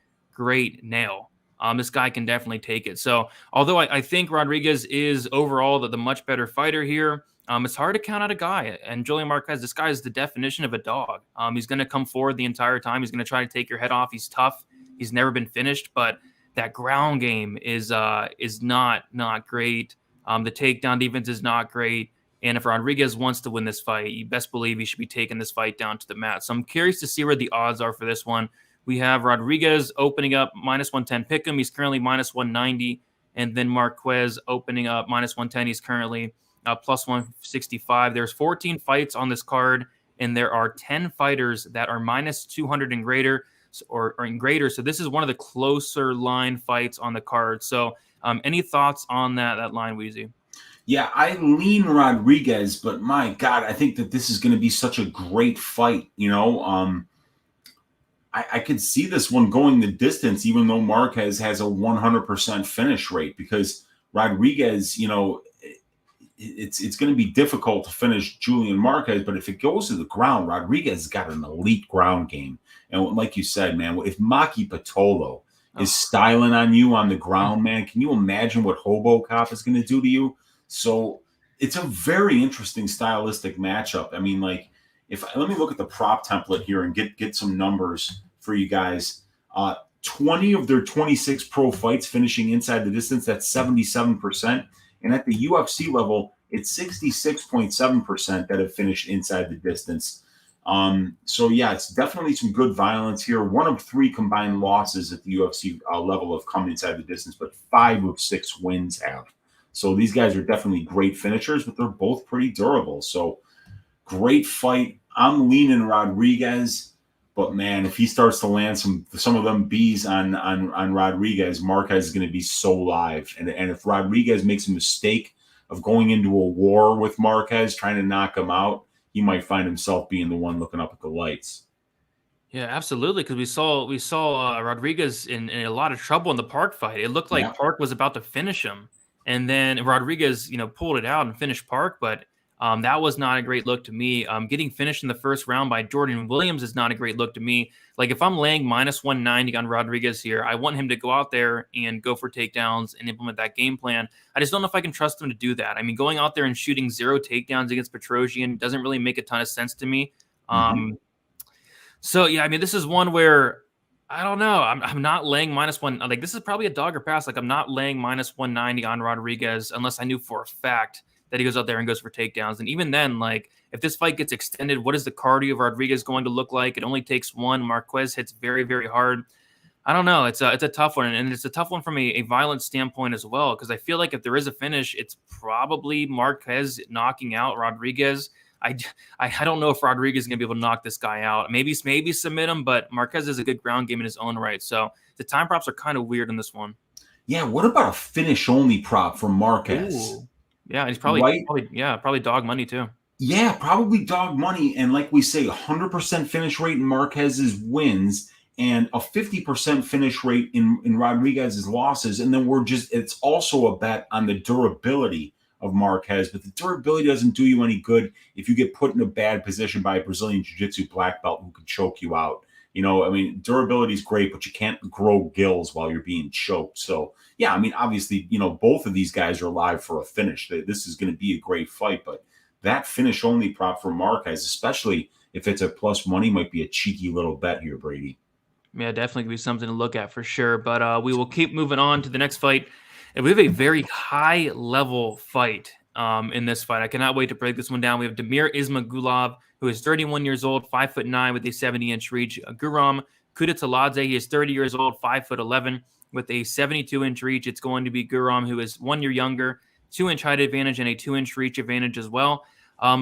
nail. This guy can definitely take it. So although I think Rodrigues is overall the much better fighter here, it's hard to count out a guy. And Julian Marquez, this guy is the definition of a dog. He's going to come forward the entire time. He's going to try to take your head off. He's tough. He's never been finished, but that ground game is not great. The takedown defense is not great. And if Rodrigues wants to win this fight, you best believe he should be taking this fight down to the mat. So I'm curious to see where the odds are for this one. We have Rodrigues opening up -110 pick'em. He's currently -190. And then Marquez opening up -110. He's currently +165. There's 14 fights on this card, and there are 10 fighters that are -200 and greater, or in greater. So this is one of the closer line fights on the card. So any thoughts on that line, Weezy? Yeah, I lean Rodrigues, but my God, I think that this is going to be such a great fight. I could see this one going the distance, even though Marquez has a 100% finish rate, because Rodrigues, it's going to be difficult to finish Julian Marquez, but if it goes to the ground, Rodrigues has got an elite ground game. And like you said, man, if Maki Pitolo is styling on you on the ground, man, can you imagine what Hobocop is going to do to you? So it's a very interesting stylistic matchup. I mean, like, let me look at the prop template here and get some numbers for you guys. 20 of their 26 pro fights finishing inside the distance. That's 77%. And at the UFC level, it's 66.7% that have finished inside the distance. So yeah, it's definitely some good violence here. 1 of 3 combined losses at the UFC level have come inside the distance, but 5 of 6 wins have. So these guys are definitely great finishers, but they're both pretty durable. So great fight. I'm leaning Rodrigues, but man, if he starts to land some of them bees on Rodrigues, Marquez is going to be so live. And if Rodrigues makes a mistake of going into a war with Marquez, trying to knock him out, he might find himself being the one looking up at the lights. Yeah, absolutely. Because we saw Rodrigues in a lot of trouble in the Park fight. It looked like Park was about to finish him, and then Rodrigues, pulled it out and finished Park. But that was not a great look to me. Getting finished in the first round by Jordan Williams is not a great look to me. Like, if I'm laying -190 on Rodrigues here, I want him to go out there and go for takedowns and implement that game plan. I just don't know if I can trust him to do that. I mean, going out there and shooting 0 takedowns against Petrosian doesn't really make a ton of sense to me. So yeah, I mean, this is one where I don't know. I'm not laying -1. Like, this is probably a dog or pass. Like, I'm not laying -190 on Rodrigues unless I knew for a fact that he goes out there and goes for takedowns. And even then, like, if this fight gets extended, what is the cardio of Rodrigues going to look like? It only takes 1. Marquez hits very, very hard. I don't know. It's a tough one, and it's a tough one from a violent standpoint as well, because I feel like if there is a finish, it's probably Marquez knocking out Rodrigues. I don't know if Rodrigues is going to be able to knock this guy out. Maybe submit him, but Marquez has a good ground game in his own right. So the time props are kind of weird in this one. Yeah, what about a finish-only prop for Marquez? Ooh. Yeah, he's probably dog money too. Yeah, probably dog money. And like we say, 100% finish rate in Marquez's wins and a 50% finish rate in Rodriguez's losses. And then it's also a bet on the durability of Marquez, but the durability doesn't do you any good if you get put in a bad position by a Brazilian Jiu-Jitsu black belt who can choke you out. I mean, durability is great, but you can't grow gills while you're being choked. So, yeah, I mean, obviously, both of these guys are alive for a finish. This is going to be a great fight, but that finish-only prop for Marquez, especially if it's a plus money, might be a cheeky little bet here, Brady. Yeah, definitely could be something to look at for sure. But we will keep moving on to the next fight. And we have a very high-level fight in this fight. I cannot wait to break this one down. We have Damir Ismagulov, who is 31 years old, 5'9", with a 70-inch reach. Guram Kutateladze, he is 30 years old, 5'11", with a 72-inch reach. It's going to be Guram, who is 1 year younger, 2-inch height advantage, and a 2-inch reach advantage as well.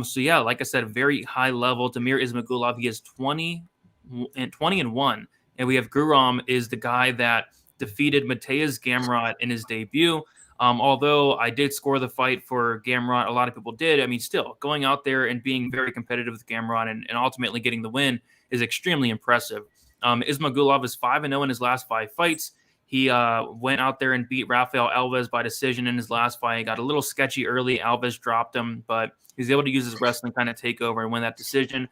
So yeah, like I said, very high level. Damir Ismagulov, he is 20-1, and we have Guram is the guy that defeated Mateusz Gamrot in his debut. Although I did score the fight for Gamrot, a lot of people did. I mean, still, going out there and being very competitive with Gamrot and ultimately getting the win is extremely impressive. Ismagulov is 5-0 in his last 5 fights. He went out there and beat Rafael Alves by decision in his last fight. He got a little sketchy early. Alves dropped him, but he was able to use his wrestling kind of take over and win that decision.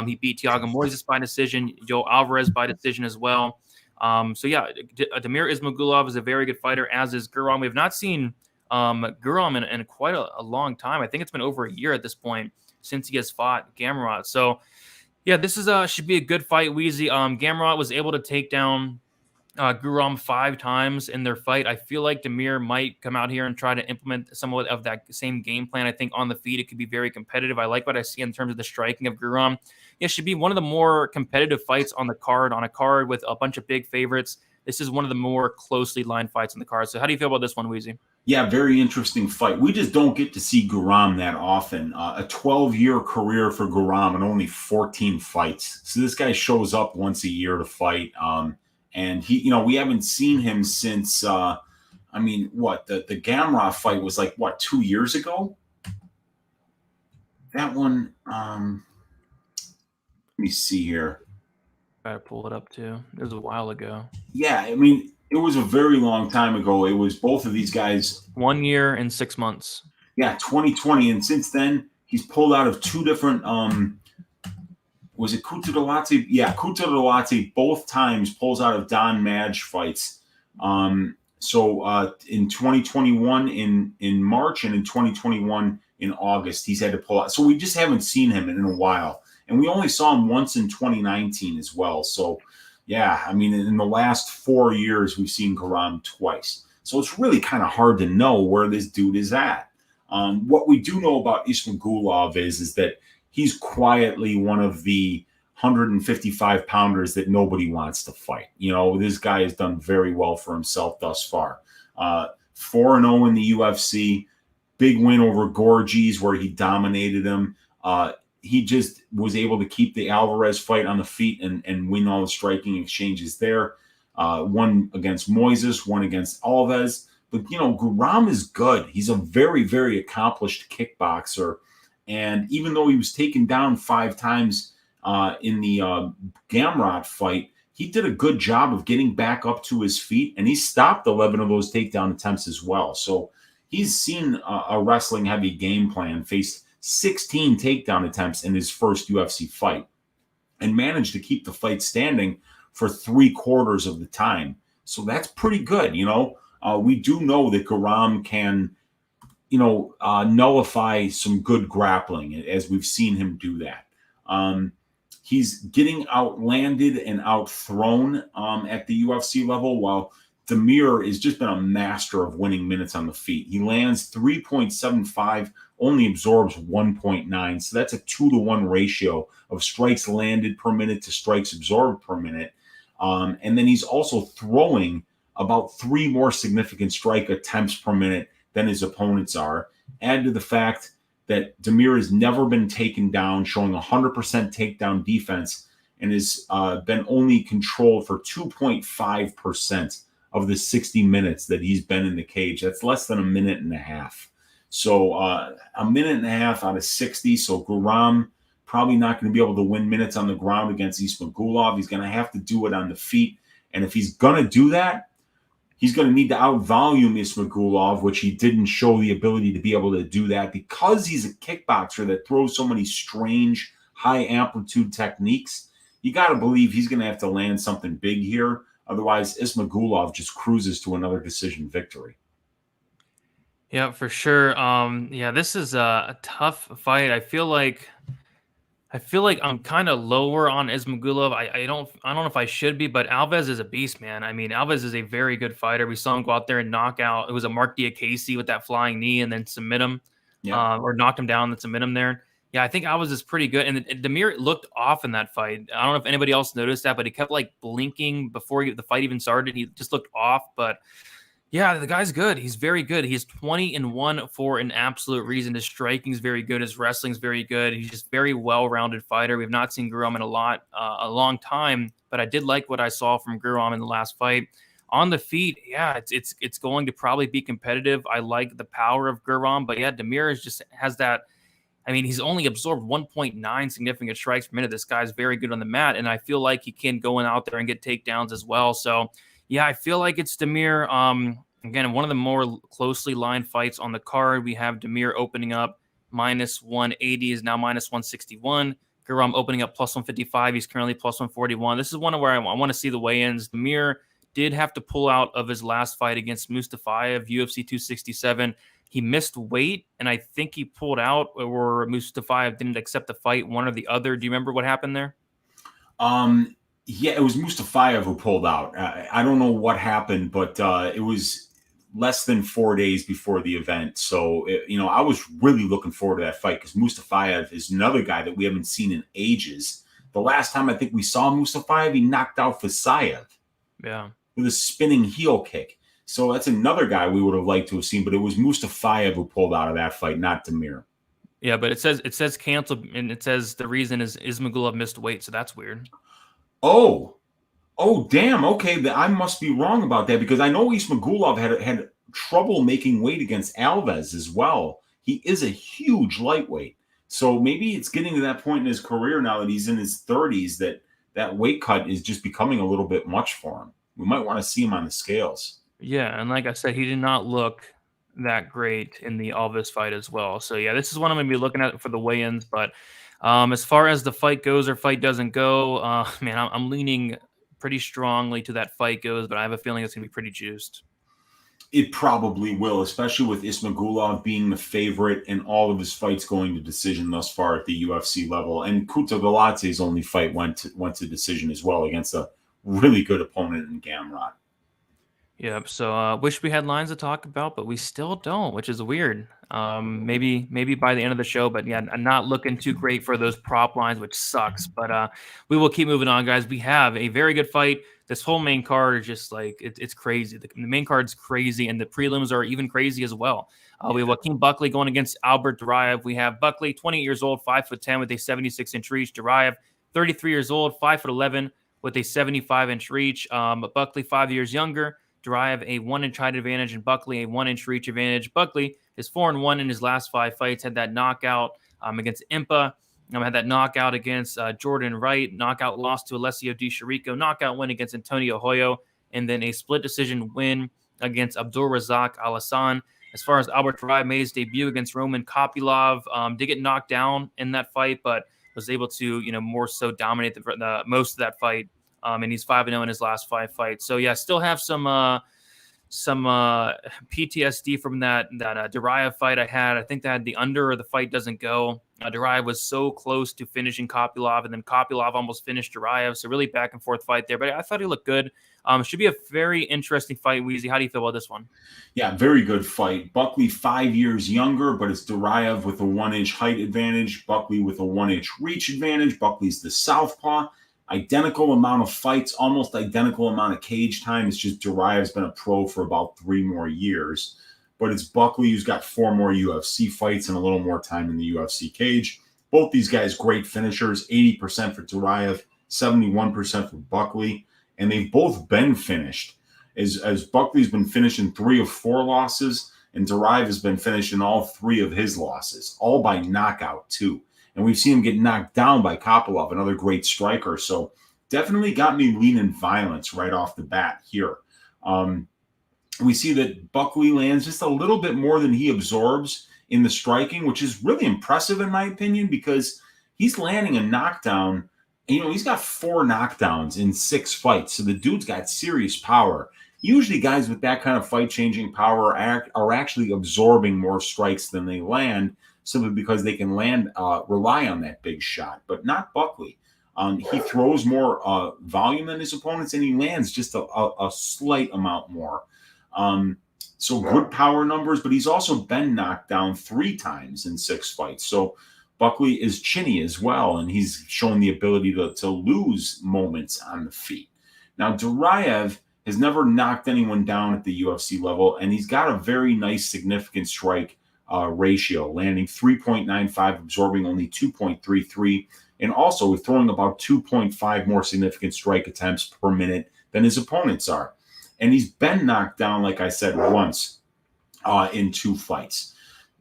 He beat Thiago Moises by decision, Joe Alvarez by decision as well. So yeah, Damir Ismagulov is a very good fighter, as is Guram. We have not seen Guram in quite a long time. I think it's been over a year at this point since he has fought Gamrot. So yeah, this is should be a good fight, Weezy. Gamrot was able to take down Guram 5 times in their fight. I feel like Damir might come out here and try to implement somewhat of that same game plan. I think on the feet, it could be very competitive. I like what I see in terms of the striking of Guram. It should be one of the more competitive fights on the card, on a card with a bunch of big favorites. This is one of the more closely lined fights on the card. So how do you feel about this one, Weezy? Yeah, very interesting fight. We just don't get to see Guram that often. A 12-year career for Guram and only 14 fights. So this guy shows up once a year to fight. And we haven't seen him since, the Gamrot fight was like, 2 years ago? That one, let me see here. Try to pull it up too. It was a while ago. Yeah, I mean, it was a very long time ago. It was both of these guys. 1 year and 6 months. Yeah, 2020. And since then, he's pulled out of two different, was it Kutateladze? Yeah, Kutateladze both times pulls out of Don Madge fights. So in 2021 in March and in 2021 in August, he's had to pull out. So we just haven't seen him in a while. And we only saw him once in 2019 as well. So, yeah, I mean, in the last 4 years, we've seen Guram twice. So it's really kind of hard to know where this dude is at. What we do know about Ismagulov is that he's quietly one of the 155-pounders that nobody wants to fight. This guy has done very well for himself thus far. 4-0 in the UFC, big win over Gorgees where he dominated him. He just was able to keep the Alvarez fight on the feet and win all the striking exchanges there. One against Moises, one against Alves. But, Guram is good. He's a very, very accomplished kickboxer. And even though he was taken down 5 times in the Gamrot fight, he did a good job of getting back up to his feet. And he stopped 11 of those takedown attempts as well. So he's seen a wrestling-heavy game plan, faced 16 takedown attempts in his first UFC fight, and managed to keep the fight standing for 3/4 of the time. So that's pretty good. We do know that Guram can, nullify some good grappling, as we've seen him do that. He's getting outlanded and outthrown at the UFC level, while Damir has just been a master of winning minutes on the feet. He lands 3.75, only absorbs 1.9. So that's a 2-to-1 ratio of strikes landed per minute to strikes absorbed per minute. And then he's also throwing about 3 more significant strike attempts per minute than his opponents are. Add to the fact that Damir has never been taken down, showing 100% takedown defense, and has been only controlled for 2.5% of the 60 minutes that he's been in the cage. That's less than a minute and a half. So a minute and a half out of 60. So Guram probably not going to be able to win minutes on the ground against Ismagulov. He's going to have to do it on the feet. And if he's going to do that, he's going to need to outvolume Ismagulov, which he didn't show the ability to be able to do that because he's a kickboxer that throws so many strange high amplitude techniques. You got to believe he's going to have to land something big here. Otherwise, Ismagulov just cruises to another decision victory. Yeah, for sure. This is a tough fight. I feel like I'm kind of lower on Ismagulov. I don't know if I should be, but Alves is a beast, man. I mean, Alves is a very good fighter. We saw him go out there and knock out. It was a Mark Diakese with that flying knee and then submit him, or knocked him down and submit him there. Yeah, I think Alves is pretty good. And Damir looked off in that fight. I don't know if anybody else noticed that, but he kept like blinking before the fight even started. He just looked off, but yeah, the guy's good. He's very good. He's 20-1 for an absolute reason. His striking is very good. His wrestling is very good. He's just very well-rounded fighter. We've not seen Guram in a long time, but I did like what I saw from Guram in the last fight. On the feet, yeah, it's going to probably be competitive. I like the power of Guram, but yeah, Damir just has that. I mean, he's only absorbed 1.9 significant strikes per minute. This guy's very good on the mat, and I feel like he can go out there and get takedowns as well. So, yeah, I feel like it's Damir. Again, one of the more closely lined fights on the card. We have Damir opening up minus 180, is now minus 161. Guram opening up plus 155. He's currently plus 141. This is one where I want to see the weigh-ins. Damir did have to pull out of his last fight against Mustafayev, UFC 267. He missed weight, and I think he pulled out, or Mustafayev didn't accept the fight, one or the other. Do you remember what happened there? Yeah, it was Mustafayev who pulled out. I don't know what happened, but it was less than 4 days before the event. So, I was really looking forward to that fight because Mustafayev is another guy that we haven't seen in ages. The last time I think we saw Mustafayev, he knocked out Fasayev with a spinning heel kick. So that's another guy we would have liked to have seen, but it was Mustafayev who pulled out of that fight, not Damir. Yeah, but it says canceled, and it says the reason is Ismagulov missed weight, so that's weird. Oh, damn. Okay, I must be wrong about that because I know Ismagulov had trouble making weight against Alves as well. He is a huge lightweight. So maybe it's getting to that point in his career now that he's in his 30s that weight cut is just becoming a little bit much for him. We might want to see him on the scales. Yeah, and like I said, he did not look that great in the Alves fight as well. So yeah, this is one I'm going to be looking at for the weigh-ins. But as far as the fight goes or fight doesn't go, man, I'm leaning pretty strongly to that fight goes, but I have a feeling it's going to be pretty juiced. It probably will, especially with Ismagulov being the favorite and all of his fights going to decision thus far at the UFC level. And Kutateladze's only fight went to decision as well against a really good opponent in Gamrot. Yep. So wish we had lines to talk about, but we still don't, which is weird. Maybe by the end of the show, but yeah, I'm not looking too great for those prop lines, which sucks. But we will keep moving on, guys. We have a very good fight. This whole main card is just like it's crazy. The main card's crazy, and the prelims are even crazy as well. We have Joaquin Buckley going against Albert Duraev. We have Buckley, 20 years old, 5'10" with a 76-inch reach. Duraev, 33 years old, 5'11" with a 75-inch reach. Buckley, 5 years younger. Duraev a 1-inch height advantage, and Buckley a 1-inch reach advantage. Buckley is 4-1 in his last 5 fights. Had that knockout against Impa. Had that knockout against Jordan Wright. Knockout loss to Alessio Di Chirico. Knockout win against Antonio Hoyo. And then a split decision win against Abdulrazak Al-Hassan. As far as Albert Duraev made his debut against Roman Kopylov, did get knocked down in that fight, but was able to, more so dominate the most of that fight. And he's 5-0 in his last 5 fights. So yeah, still have some PTSD from that Duraev fight I had. I think that the under or the fight doesn't go. Duraev was so close to finishing Kopylov, and then Kopylov almost finished Duraev. So really back and forth fight there. But I thought he looked good. Should be a very interesting fight, Weezy. How do you feel about this one? Yeah, very good fight. Buckley 5 years younger, but it's Duraev with a 1-inch height advantage. Buckley with a 1-inch reach advantage. Buckley's the southpaw. Identical amount of fights, almost identical amount of cage time. It's just Duraev's been a pro for about 3 more years. But it's Buckley who's got 4 more UFC fights and a little more time in the UFC cage. Both these guys, great finishers, 80% for Duraev, 71% for Buckley. And they've both been finished. As Buckley's been finishing 3 of 4 losses, and Duraev has been finishing all 3 of his losses, all by knockout too. And we've seen him get knocked down by Kopylov, another great striker. So definitely got me leaning violence right off the bat here. We see that Buckley lands just a little bit more than he absorbs in the striking, which is really impressive in my opinion, because he's landing a knockdown. He's got 4 knockdowns in 6 fights. So the dude's got serious power. Usually guys with that kind of fight-changing power are actually absorbing more strikes than they land, simply because they can rely on that big shot, but not Buckley. He throws more volume than his opponents, and he lands just a slight amount more. So good power numbers, but he's also been knocked down 3 times in 6 fights. So Buckley is chinny as well, and he's shown the ability to lose moments on the feet. Now, Duraev has never knocked anyone down at the UFC level, and he's got a very nice, significant strike ratio, landing 3.95, absorbing only 2.33, and also throwing about 2.5 more significant strike attempts per minute than his opponents are. And he's been knocked down, like I said, once in 2 fights.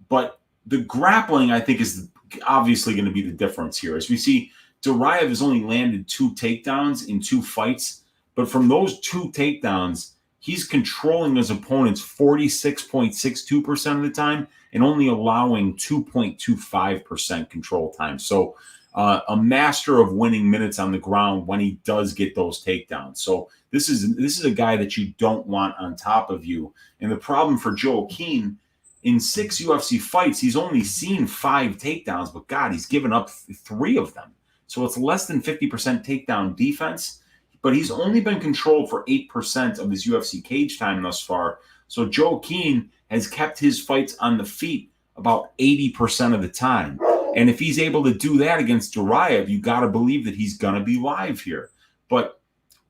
But the grappling, I think, is obviously going to be the difference here. As we see, Duraev has only landed 2 takedowns in 2 fights, but from those 2 takedowns, he's controlling his opponents 46.62% of the time and only allowing 2.25% control time. So a master of winning minutes on the ground when he does get those takedowns. So this is a guy that you don't want on top of you. And the problem for Joaquin, in 6 UFC fights, he's only seen 5 takedowns, but God, he's given up 3 of them. So it's less than 50% takedown defense. but he's only been controlled for 8% of his UFC cage time thus far. So Joaquin has kept his fights on the feet about 80% of the time. And if he's able to do that against Duraev, you got to believe that he's going to be live here. But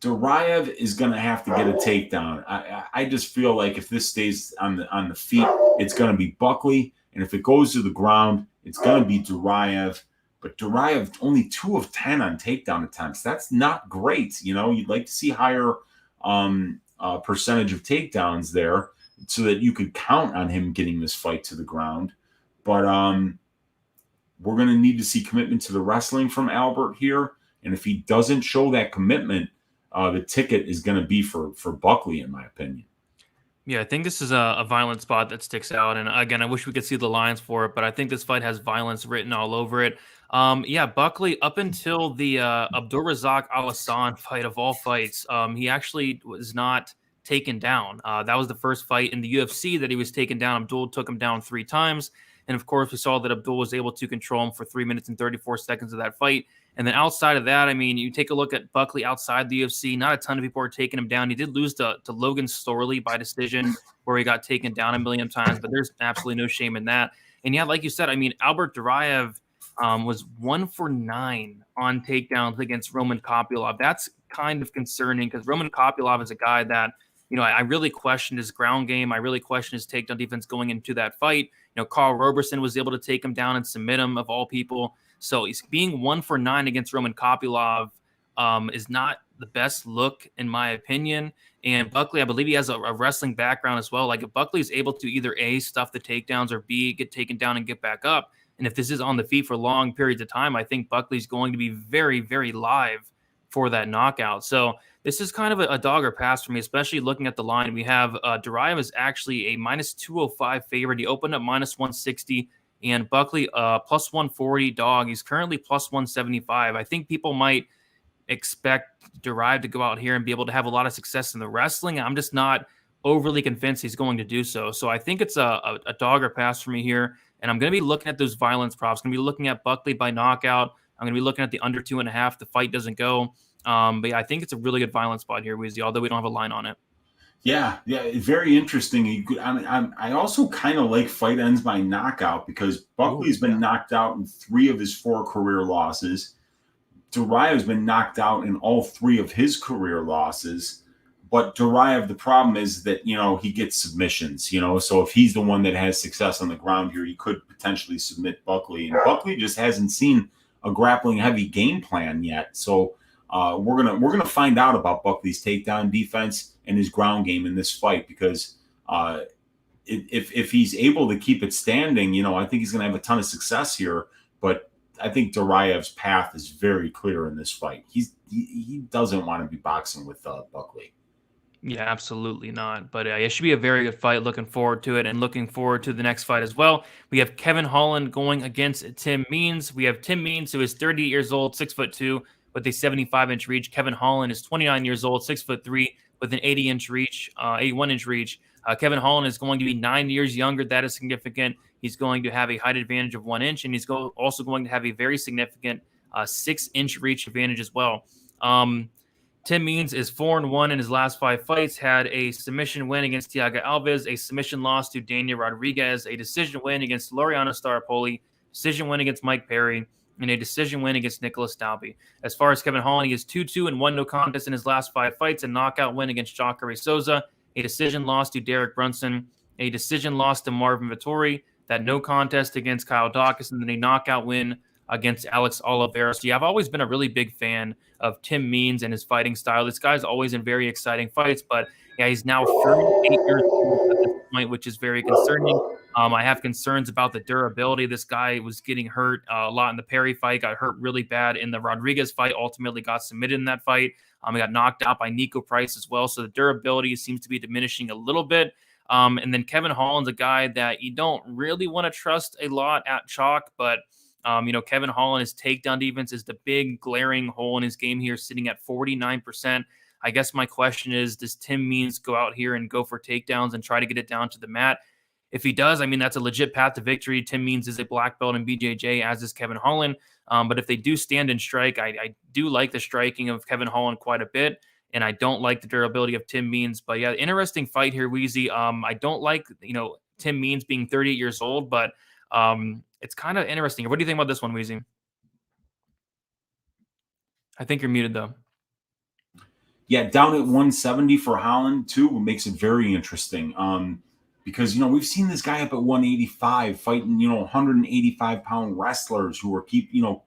Duraev is going to have to get a takedown. I just feel like if this stays on the feet, it's going to be Buckley. And if it goes to the ground, it's going to be Duraev. But Duraev only 2 of 10 on takedown attempts. That's not great. You know, you'd like to see higher percentage of takedowns there so that you could count on him getting this fight to the ground. But we're going to need to see commitment to the wrestling from Albert here. And if he doesn't show that commitment, the ticket is going to be for Buckley, in my opinion. Yeah, I think this is a violent spot that sticks out. And again, I wish we could see the lines for it, but I think this fight has violence written all over it. Yeah, Buckley, up until the Abdulrazak Al-Hassan fight of all fights, he actually was not taken down. That was the first fight in the UFC that he was taken down. Abdul took him down 3 times. And of course, we saw that Abdul was able to control him for 3 minutes and 34 seconds of that fight. And then outside of that, I mean, you take a look at Buckley outside the UFC, not a ton of people are taking him down. He did lose to Logan Storley by decision where he got taken down a million times, but there's absolutely no shame in that. And yeah, like you said, I mean, Albert Duraev was 1 for 9 on takedowns against Roman Kopylov. That's kind of concerning because Roman Kopylov is a guy that, you know, I really questioned his ground game. I really questioned his takedown defense going into that fight. You know, Carl Roberson was able to take him down and submit him, of all people. So he's being 1 for 9 against Roman Kopylov is not the best look, in my opinion. And Buckley, I believe he has a wrestling background as well. Like if Buckley is able to either A, stuff the takedowns, or B, get taken down and get back up, and if this is on the feet for long periods of time, I think Buckley's going to be very, very live for that knockout. So this is kind of a dog or pass for me, especially looking at the line. We have Duraev is actually a minus 205 favorite. He opened up minus 160, and Buckley plus 140 dog. He's currently plus 175. I think people might expect Duraev to go out here and be able to have a lot of success in the wrestling. I'm just not overly convinced he's going to do so. So I think it's a dog or pass for me here. And I'm going to be looking at those violence props. I'm going to be looking at Buckley by knockout. I'm going to be looking at the under 2.5. The fight doesn't go. But yeah, I think it's a really good violence spot here, Weezy, although we don't have a line on it. Yeah, very interesting. I also kind of like fight ends by knockout because Buckley's been knocked out in 3 of his 4 career losses. Duraev's been knocked out in all 3 of his career losses. But Duraev, the problem is that, you know, he gets submissions, you know, so if he's the one that has success on the ground here, he could potentially submit Buckley. And Buckley just hasn't seen a grappling heavy game plan yet. So we're gonna find out about Buckley's takedown defense and his ground game in this fight because if he's able to keep it standing, you know, I think he's gonna have a ton of success here. But I think Duraev's path is very clear in this fight. He doesn't want to be boxing with Buckley. Yeah, absolutely not. But it should be a very good fight. Looking forward to it and looking forward to the next fight as well. We have Kevin Holland going against Tim Means. We have Tim Means, who is 38 years old, 6'2", with a 75-inch reach. Kevin Holland is 29 years old, 6'3", with an 80-inch reach, 81-inch reach. Kevin Holland is going to be 9 years younger. That is significant. He's going to have a height advantage of 1 inch, and he's also going to have a very significant 6-inch reach advantage as well. Tim Means is 4-1 in his last 5 fights, had a submission win against Thiago Alves, a submission loss to Daniel Rodriguez, a decision win against Laureano Staropoli, decision win against Mike Perry, and a decision win against Nicholas Dalby. As far as Kevin Holland, he is 2-2 and 1 no contest in his last 5 fights, a knockout win against Jacare Souza, a decision loss to Derek Brunson, a decision loss to Marvin Vittori, that no contest against Kyle Dawkins, and then a knockout win against Alex Oliveira. So yeah, I've always been a really big fan of Tim Means and his fighting style. This guy's always in very exciting fights, but yeah, he's now 38 years old at this point, which is very concerning. I have concerns about the durability. This guy was getting hurt a lot in the Perry fight, got hurt really bad in the Rodriguez fight, ultimately got submitted in that fight. He got knocked out by Nico Price as well. So the durability seems to be diminishing a little bit. And then Kevin Holland's a guy that you don't really want to trust a lot at chalk, but you know, Kevin Holland, his takedown defense is the big glaring hole in his game here, sitting at 49%. I guess my question is, does Tim Means go out here and go for takedowns and try to get it down to the mat? If he does, I mean, that's a legit path to victory. Tim Means is a black belt in BJJ, as is Kevin Holland. But if they do stand and strike, I do like the striking of Kevin Holland quite a bit. And I don't like the durability of Tim Means. But yeah, interesting fight here, Weezy. I don't like, Tim Means being 38 years old, but it's kind of interesting. What do you think about this one, Weezy? I think you're muted, though. Yeah, down at 170 for Holland, too, makes it very interesting. Because, we've seen this guy up at 185 fighting, 185-pound wrestlers who are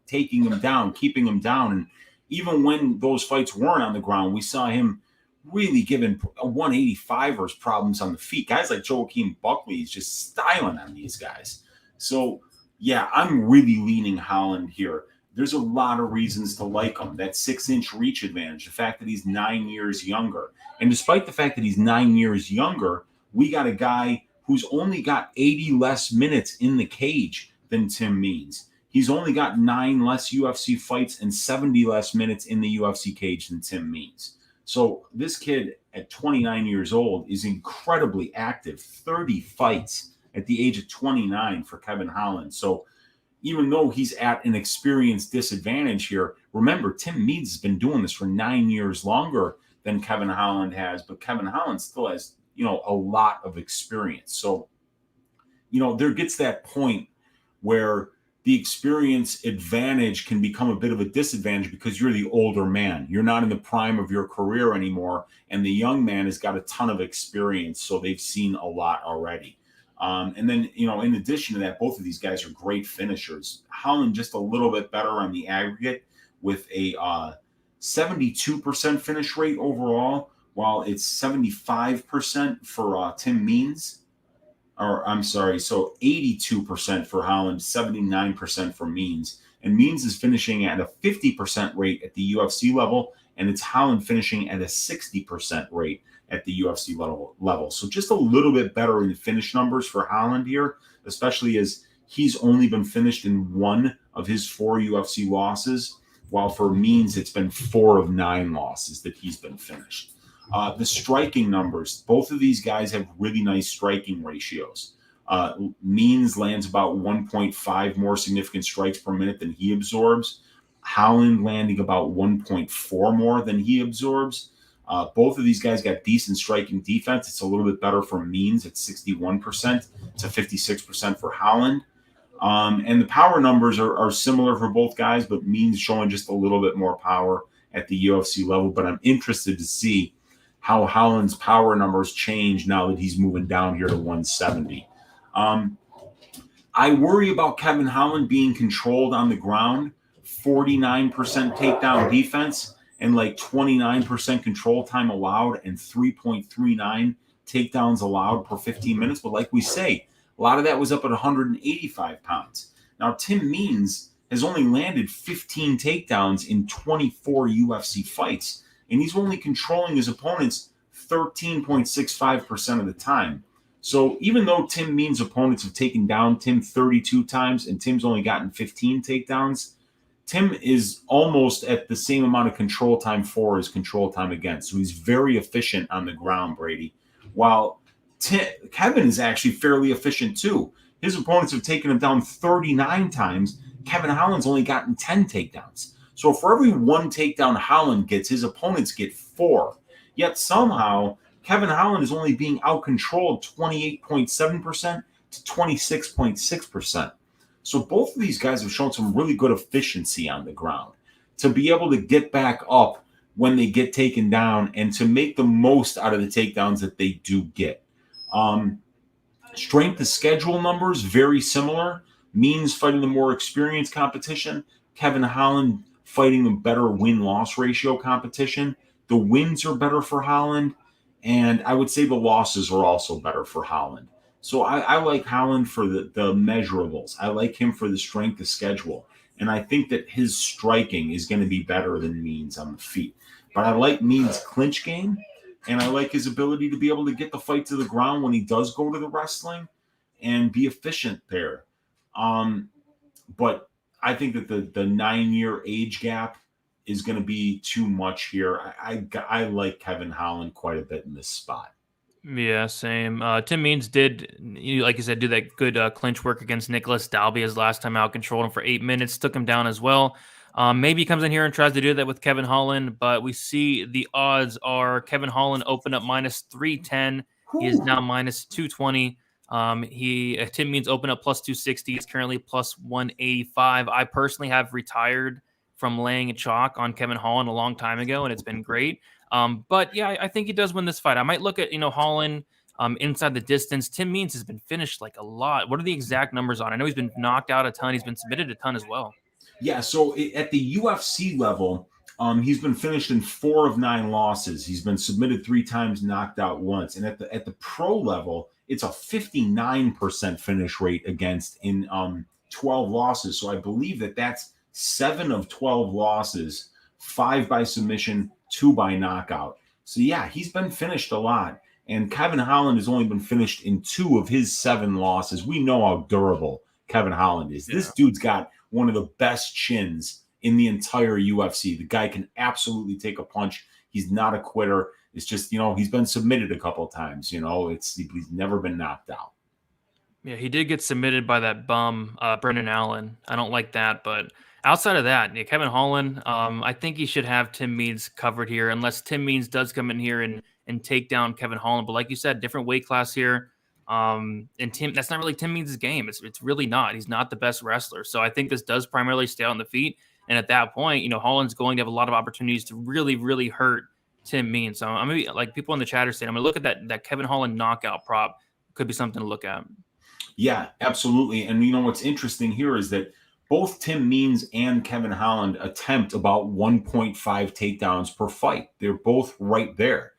taking him down, keeping him down. And even when those fights weren't on the ground, we saw him really giving 185ers problems on the feet. Guys like Joaquin Buckley is just styling on these guys. So, yeah, I'm really leaning Holland here. There's a lot of reasons to like him. That 6-inch reach advantage, the fact that he's 9 years younger. And despite the fact that he's 9 years younger, we got a guy who's only got 80 less minutes in the cage than Tim Means. He's only got 9 less UFC fights and 70 less minutes in the UFC cage than Tim Means. So this kid at 29 years old is incredibly active. 30 fights at the age of 29 for Kevin Holland. So even though he's at an experience disadvantage here, remember, Tim Means has been doing this for 9 years longer than Kevin Holland has, but Kevin Holland still has, a lot of experience. So, there gets that point where the experience advantage can become a bit of a disadvantage because you're the older man. You're not in the prime of your career anymore, and the young man has got a ton of experience, so they've seen a lot already. And then, in addition to that, both of these guys are great finishers. Holland just a little bit better on the aggregate with a 72% finish rate overall, while it's 75% for Tim Means. Or I'm sorry, so 82% for Holland, 79% for Means. And Means is finishing at a 50% rate at the UFC level, and it's Holland finishing at a 60% rate at the UFC level. So just a little bit better in the finish numbers for Holland here, especially as he's only been finished in 1 of his 4 UFC losses, while for Means, it's been 4 of 9 losses that he's been finished. The striking numbers, both of these guys have really nice striking ratios. Means lands about 1.5 more significant strikes per minute than he absorbs. Holland landing about 1.4 more than he absorbs. Both of these guys got decent striking defense. It's a little bit better for Means at 61% to 56% for Holland. And the power numbers are similar for both guys, but Means showing just a little bit more power at the UFC level. But I'm interested to see how Holland's power numbers change now that he's moving down here to 170. I worry about Kevin Holland being controlled on the ground, 49% takedown defense, and like 29% control time allowed and 3.39 takedowns allowed per 15 minutes. But like we say, a lot of that was up at 185 pounds. Now, Tim Means has only landed 15 takedowns in 24 UFC fights, and he's only controlling his opponents 13.65% of the time. So even though Tim Means' opponents have taken down Tim 32 times and Tim's only gotten 15 takedowns, Tim is almost at the same amount of control time for as control time against. So he's very efficient on the ground, Brady. While Kevin is actually fairly efficient too. His opponents have taken him down 39 times. Kevin Holland's only gotten 10 takedowns. So for every 1 takedown Holland gets, his opponents get 4. Yet somehow, Kevin Holland is only being out-controlled 28.7% to 26.6%. So both of these guys have shown some really good efficiency on the ground to be able to get back up when they get taken down and to make the most out of the takedowns that they do get. Strength of schedule numbers, very similar. Means fighting the more experienced competition. Kevin Holland fighting the better win-loss ratio competition. The wins are better for Holland, and I would say the losses are also better for Holland. So I like Holland for the measurables. I like him for the strength of schedule. And I think that his striking is going to be better than Means on the feet. But I like Means' clinch game, and I like his ability to be able to get the fight to the ground when he does go to the wrestling and be efficient there. But I think that the 9-year age gap is going to be too much here. I like Kevin Holland quite a bit in this spot. Yeah, same. Tim Means did, like you said, do that good clinch work against Nicholas Dalby his last time out, controlled him for 8 minutes, took him down as well. Maybe he comes in here and tries to do that with Kevin Holland, but we see the odds are Kevin Holland opened up minus 310. He is Whew. now minus 220. Tim Means opened up plus 260. He's currently plus 185. I personally have retired from laying a chalk on Kevin Holland a long time ago, and it's been great. But yeah, I think he does win this fight. I might look at, Holland inside the distance. Tim Means has been finished like a lot. What are the exact numbers on? I know he's been knocked out a ton. He's been submitted a ton as well. Yeah, so at the UFC level, he's been finished in 4 of 9 losses. He's been submitted 3 times, knocked out once. And at the pro level, it's a 59% finish rate against in 12 losses. So I believe that's 7 of 12 losses, 5 by submission, 2 by knockout. So yeah, he's been finished a lot. And Kevin Holland has only been finished in 2 of his 7 losses. We know how durable Kevin Holland is. Yeah. This dude's got one of the best chins in the entire UFC. The guy can absolutely take a punch. He's not a quitter. It's just, he's been submitted a couple of times. He's never been knocked out. Yeah, he did get submitted by that bum, Brendan Allen. I don't like that, but outside of that, yeah, Kevin Holland, I think he should have Tim Means covered here, unless Tim Means does come in here and take down Kevin Holland. But like you said, different weight class here. And that's not really Tim Means' game. It's really not. He's not the best wrestler. So I think this does primarily stay on the feet. And at that point, Holland's going to have a lot of opportunities to really, really hurt Tim Means. So I'm gonna be like people in the chat are saying, I'm gonna look at that Kevin Holland knockout prop. Could be something to look at. Yeah, absolutely. And what's interesting here is that both Tim Means and Kevin Holland attempt about 1.5 takedowns per fight. They're both right there.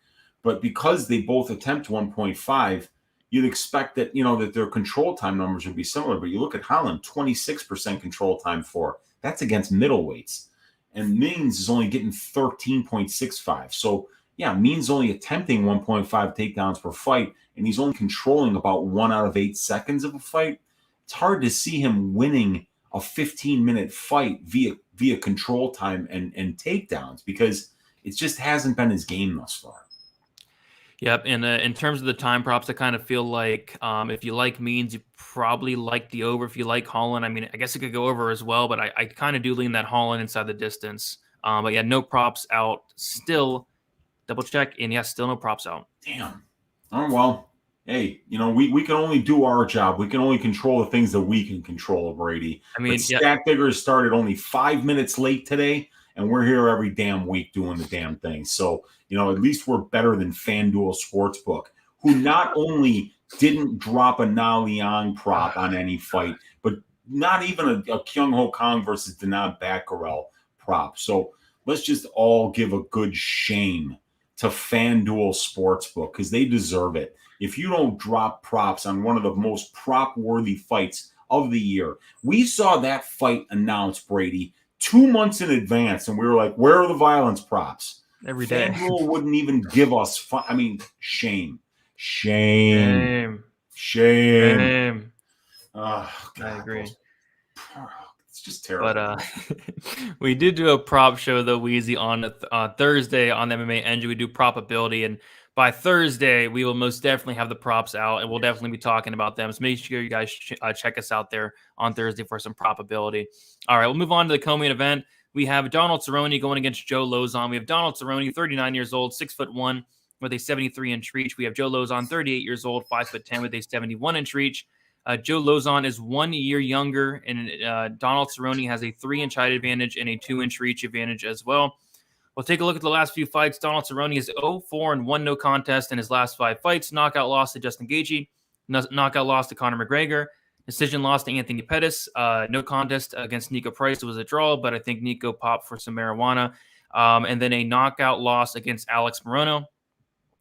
But because they both attempt 1.5, you'd expect that, that their control time numbers would be similar. But you look at Holland, 26% control time for. That's against middleweights. And Means is only getting 13.65. So, yeah, Means only attempting 1.5 takedowns per fight, and he's only controlling about 1 out of 8 seconds of a fight. It's hard to see him winning a 15-minute fight via control time and takedowns because it just hasn't been his game thus far. Yep, and in terms of the time props, I kind of feel like if you like Means, you probably like the over. If you like Holland, I mean, I guess it could go over as well, but I kind of do lean that Holland inside the distance. But yeah, no props out still. Double check, and yeah, still no props out. Damn. Oh, well, hey, we can only do our job. We can only control the things that we can control, Brady. I mean, Stack Diggers started only 5 minutes late today, and we're here every damn week doing the damn thing. So, at least we're better than FanDuel Sportsbook, who not only didn't drop a Na Liang prop on any fight, but not even a Kyung Ho Kong versus Denab Bakkarel prop. So let's just all give a good shame to FanDuel Sportsbook because they deserve it. If you don't drop props on one of the most prop-worthy fights of the year, we saw that fight announced, Brady, 2 months in advance, and we were like, where are the violence props? Every day. FanDuel wouldn't even give us shame. Oh, God, I agree. It's just terrible. But we did do a prop show, though, Weezy, on Thursday on the MMA Engine. We do probability, and by Thursday, we will most definitely have the props out, and we'll definitely be talking about them. So make sure you guys check us out there on Thursday for some probability. All right, we'll move on to the co-main event. We have Donald Cerrone going against Joe Lauzon. We have Donald Cerrone, 39 years old, 6'1", with a 73-inch reach. We have Joe Lauzon, 38 years old, 5'10", with a 71-inch reach. Joe Lauzon is 1 year younger, and Donald Cerrone has a 3-inch height advantage and a 2-inch reach advantage as well. We'll take a look at the last few fights. Donald Cerrone is 0-4-1 no contest in his last 5 fights. Knockout loss to Justin Gaethje. Knockout loss to Conor McGregor. Decision loss to Anthony Pettis. No contest against Nico Price. It was a draw, but I think Nico popped for some marijuana. And then a knockout loss against Alex Morono.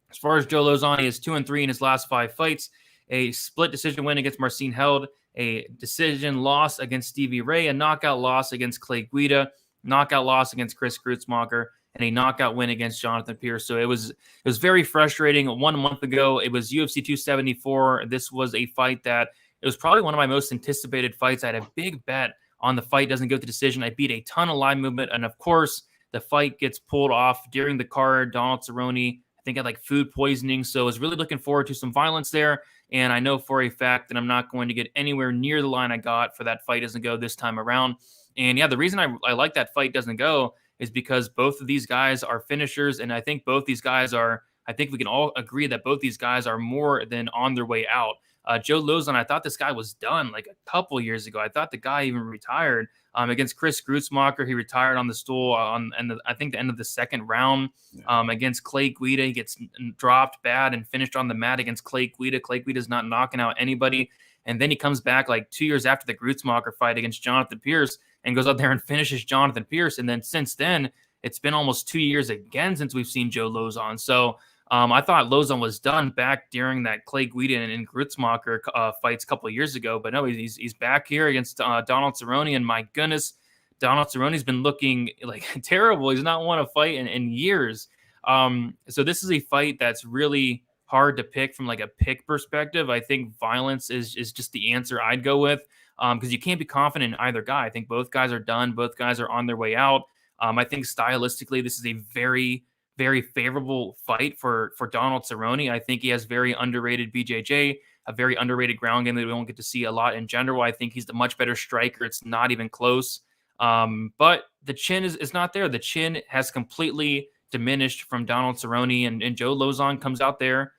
As far as Joe Lauzon, he is 2-3 in his last 5 fights. A split decision win against Marcin Held. A decision loss against Stevie Ray. A knockout loss against Clay Guida. Knockout loss against Chris Grutzmacher. And a knockout win against Jonathan Pierce. So it was very frustrating. 1 month ago, it was UFC 274. This was a fight that it was probably one of my most anticipated fights. I had a big bet on the fight doesn't go to decision. I beat a ton of live movement. And of course, the fight gets pulled off during the card. Donald Cerrone, I think had like food poisoning. So I was really looking forward to some violence there. And I know for a fact that I'm not going to get anywhere near the line I got for that fight doesn't go this time around. And yeah, the reason I like that fight doesn't go is because both of these guys are finishers. And I think both these guys are, I think we can all agree that both these guys are more than on their way out. Joe Lauzon, I thought this guy was done like a couple years ago. I thought the guy even retired. Against Chris Grutzmacher, he retired on the stool I think the end of the second round. Against Clay Guida, he gets dropped bad and finished on the mat against Clay Guida. Clay Guida's not knocking out anybody. And then he comes back like 2 years after the Grutzmacher fight against Jonathan Pierce and goes out there and finishes Jonathan Pierce. And then since then, it's been almost 2 years again since we've seen Joe Lauzon. So I thought Lauzon was done back during that Clay Guida and Grutzmacher fights a couple of years ago. But no, he's back here against Donald Cerrone. And my goodness, Donald Cerrone's been looking like terrible. He's not won a fight in years. So this is a fight that's really hard to pick from like a pick perspective. I think violence is just the answer I'd go with because you can't be confident in either guy. I think both guys are done. Both guys are on their way out. I think stylistically, this is a very, very favorable fight for Donald Cerrone. I think he has very underrated BJJ, a very underrated ground game that we don't get to see a lot in general. I think he's the much better striker. It's not even close. But the chin is not there. The chin has completely diminished from Donald Cerrone, and Joe Lauzon comes out there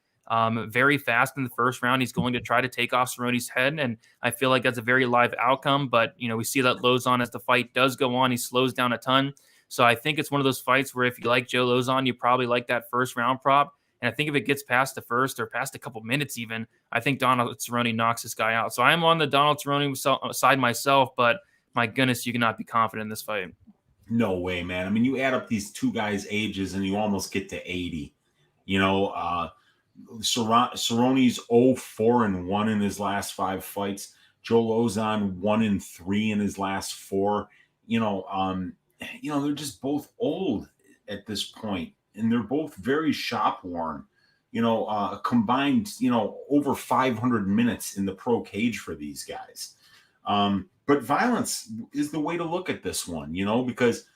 very fast in the first round. He's going to try to take off Cerrone's head, and I feel like that's a very live outcome. But, we see that Lauzon, as the fight does go on, he slows down a ton. So I think it's one of those fights where if you like Joe Lauzon, you probably like that first round prop. And I think if it gets past the first or past a couple minutes even, I think Donald Cerrone knocks this guy out. So I'm on the Donald Cerrone side myself, but my goodness, you cannot be confident in this fight. No way, man. I mean, you add up these two guys' ages and you almost get to 80. Cerrone's 0-4-1 in his last 5 fights. Joe Lauzon 1-3 in his last 4. They're just both old at this point, and they're both very shop worn. Combined, over 500 minutes in the pro cage for these guys. But violence is the way to look at this one, because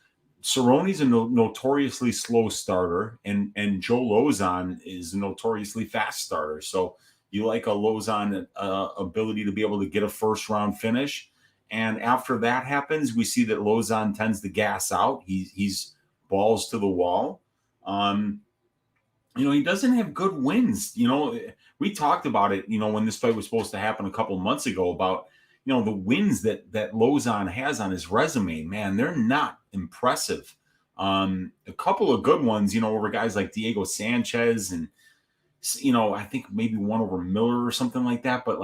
Cerrone's a notoriously slow starter, and Joe Lauzon is a notoriously fast starter. So you like a Lauzon ability to be able to get a first round finish. And after that happens, we see that Lauzon tends to gas out. He's balls to the wall. He doesn't have good wins. We talked about it, when this fight was supposed to happen a couple of months ago about, the wins that Lauzon has on his resume. Man, they're not impressive. A couple of good ones, over guys like Diego Sanchez and, I think maybe one over Miller or something like that. But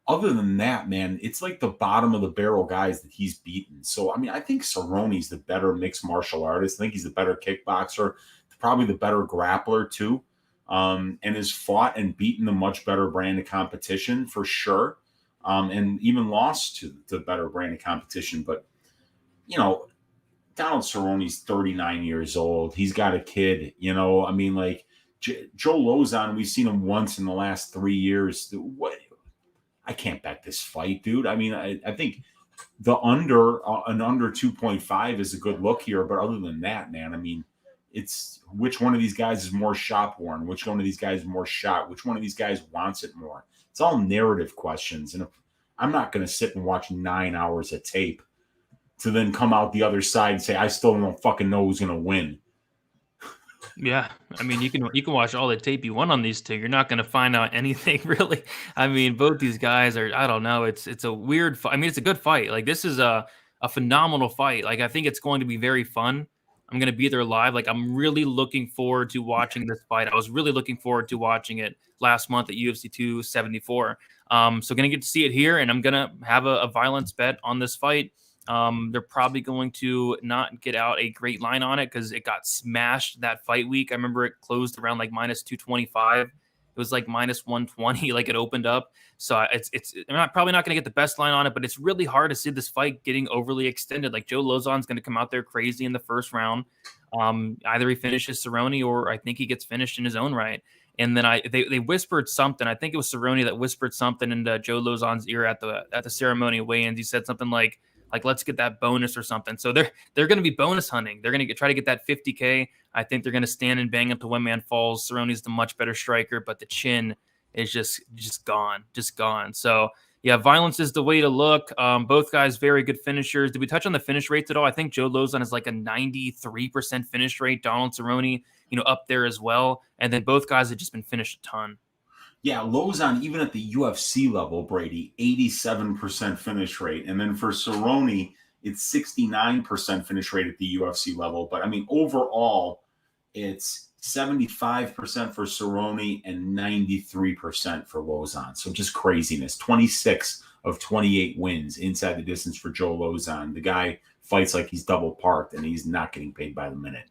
other than that, man, it's like the bottom of the barrel guys that he's beaten. So, I think Cerrone's the better mixed martial artist. I think he's the better kickboxer, probably the better grappler too, and has fought and beaten a much better brand of competition for sure, and even lost to the better brand of competition. But, Donald Cerrone's 39 years old. He's got a kid, Joe Lauzon, we've seen him once in the last 3 years. What? I can't bet this fight, dude. I think the under 2.5 is a good look here. But other than that, man, it's which one of these guys is more shop worn? Which one of these guys is more shot? Which one of these guys wants it more? It's all narrative questions. And I'm not going to sit and watch 9 hours of tape to then come out the other side and say, I still don't fucking know who's going to win. Yeah, you can watch all the tape you want on these two. You're not going to find out anything really. Both these guys are. I don't know. It's a weird fight. It's a good fight. This is a phenomenal fight. I think it's going to be very fun. I'm going to be there live. I'm really looking forward to watching this fight. I was really looking forward to watching it last month at UFC 274. So going to get to see it here, and I'm going to have a violence bet on this fight. They're probably going to not get out a great line on it because it got smashed that fight week. I remember it closed around minus 225. It was minus 120, it opened up. So I'm probably not going to get the best line on it, but it's really hard to see this fight getting overly extended. Joe Lauzon's going to come out there crazy in the first round. Either he finishes Cerrone or I think he gets finished in his own right. And then they whispered something. I think it was Cerrone that whispered something into Joe Lauzon's ear at the ceremony weigh-ins. He said something like Like, let's get that bonus or something. So they're going to be bonus hunting. They're going to try to get that 50K. I think they're going to stand and bang up to one man falls. Cerrone's the much better striker, but the chin is just gone. So yeah, violence is the way to look. Both guys, very good finishers. Did we touch on the finish rates at all? I think Joe Lauzon is like a 93% finish rate. Donald Cerrone, up there as well. And then both guys have just been finished a ton. Yeah, Lauzon, even at the UFC level, Brady, 87% finish rate. And then for Cerrone, it's 69% finish rate at the UFC level. But I mean, overall, it's 75% for Cerrone and 93% for Lauzon. So just craziness. 26 of 28 wins inside the distance for Joe Lauzon. The guy fights like he's double parked, and he's not getting paid by the minute.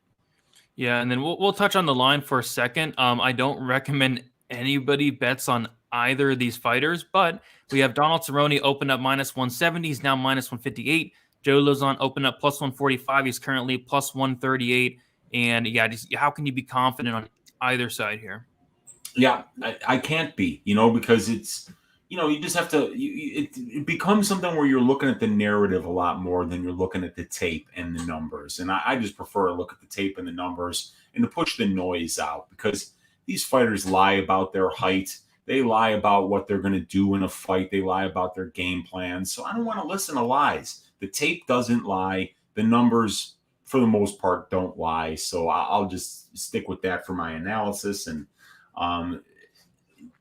Yeah, and then we'll touch on the line for a second. I don't recommend anybody bets on either of these fighters, but we have Donald Cerrone open up -170. He's now -158. Joe Lauzon opened up +145. He's currently +138. And yeah, how can you be confident on either side here? Yeah, I can't be, because it's, you just have to, it becomes something where you're looking at the narrative a lot more than you're looking at the tape and the numbers. And I just prefer to look at the tape and the numbers and to push the noise out, because these fighters lie about their height. They lie about what they're going to do in a fight. They lie about their game plans. So I don't want to listen to lies. The tape doesn't lie. The numbers, for the most part, don't lie. So I'll just stick with that for my analysis. And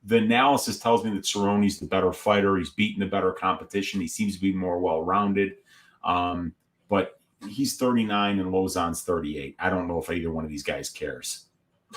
the analysis tells me that Cerrone's the better fighter. He's beaten the better competition. He seems to be more well-rounded. But he's 39 and Lauzon's 38. I don't know if either one of these guys cares.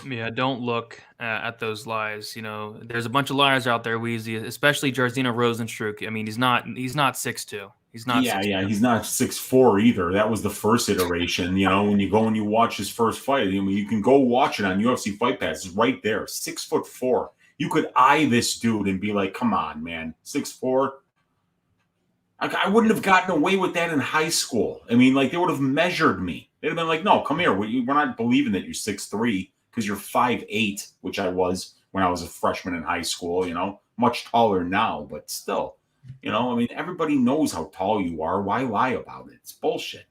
Yeah, don't look at those lies. There's a bunch of liars out there, Weezy, especially Jairzinho Rozenstruik. I mean, he's not 6'2". He's not. Yeah, he's not 6'4" either. That was the first iteration. When you go and you watch his first fight, you can go watch it on UFC Fight Pass. It's right there, 6'4". You could eye this dude and be like, "Come on, man, 6'4". I wouldn't have gotten away with that in high school. I mean, like, they would have measured me. They'd have been like, "No, come here. We're not believing that you're 6'3". Because you're 5'8", which I was when I was a freshman in high school, much taller now, but still, I mean, everybody knows how tall you are. Why lie about it? It's bullshit.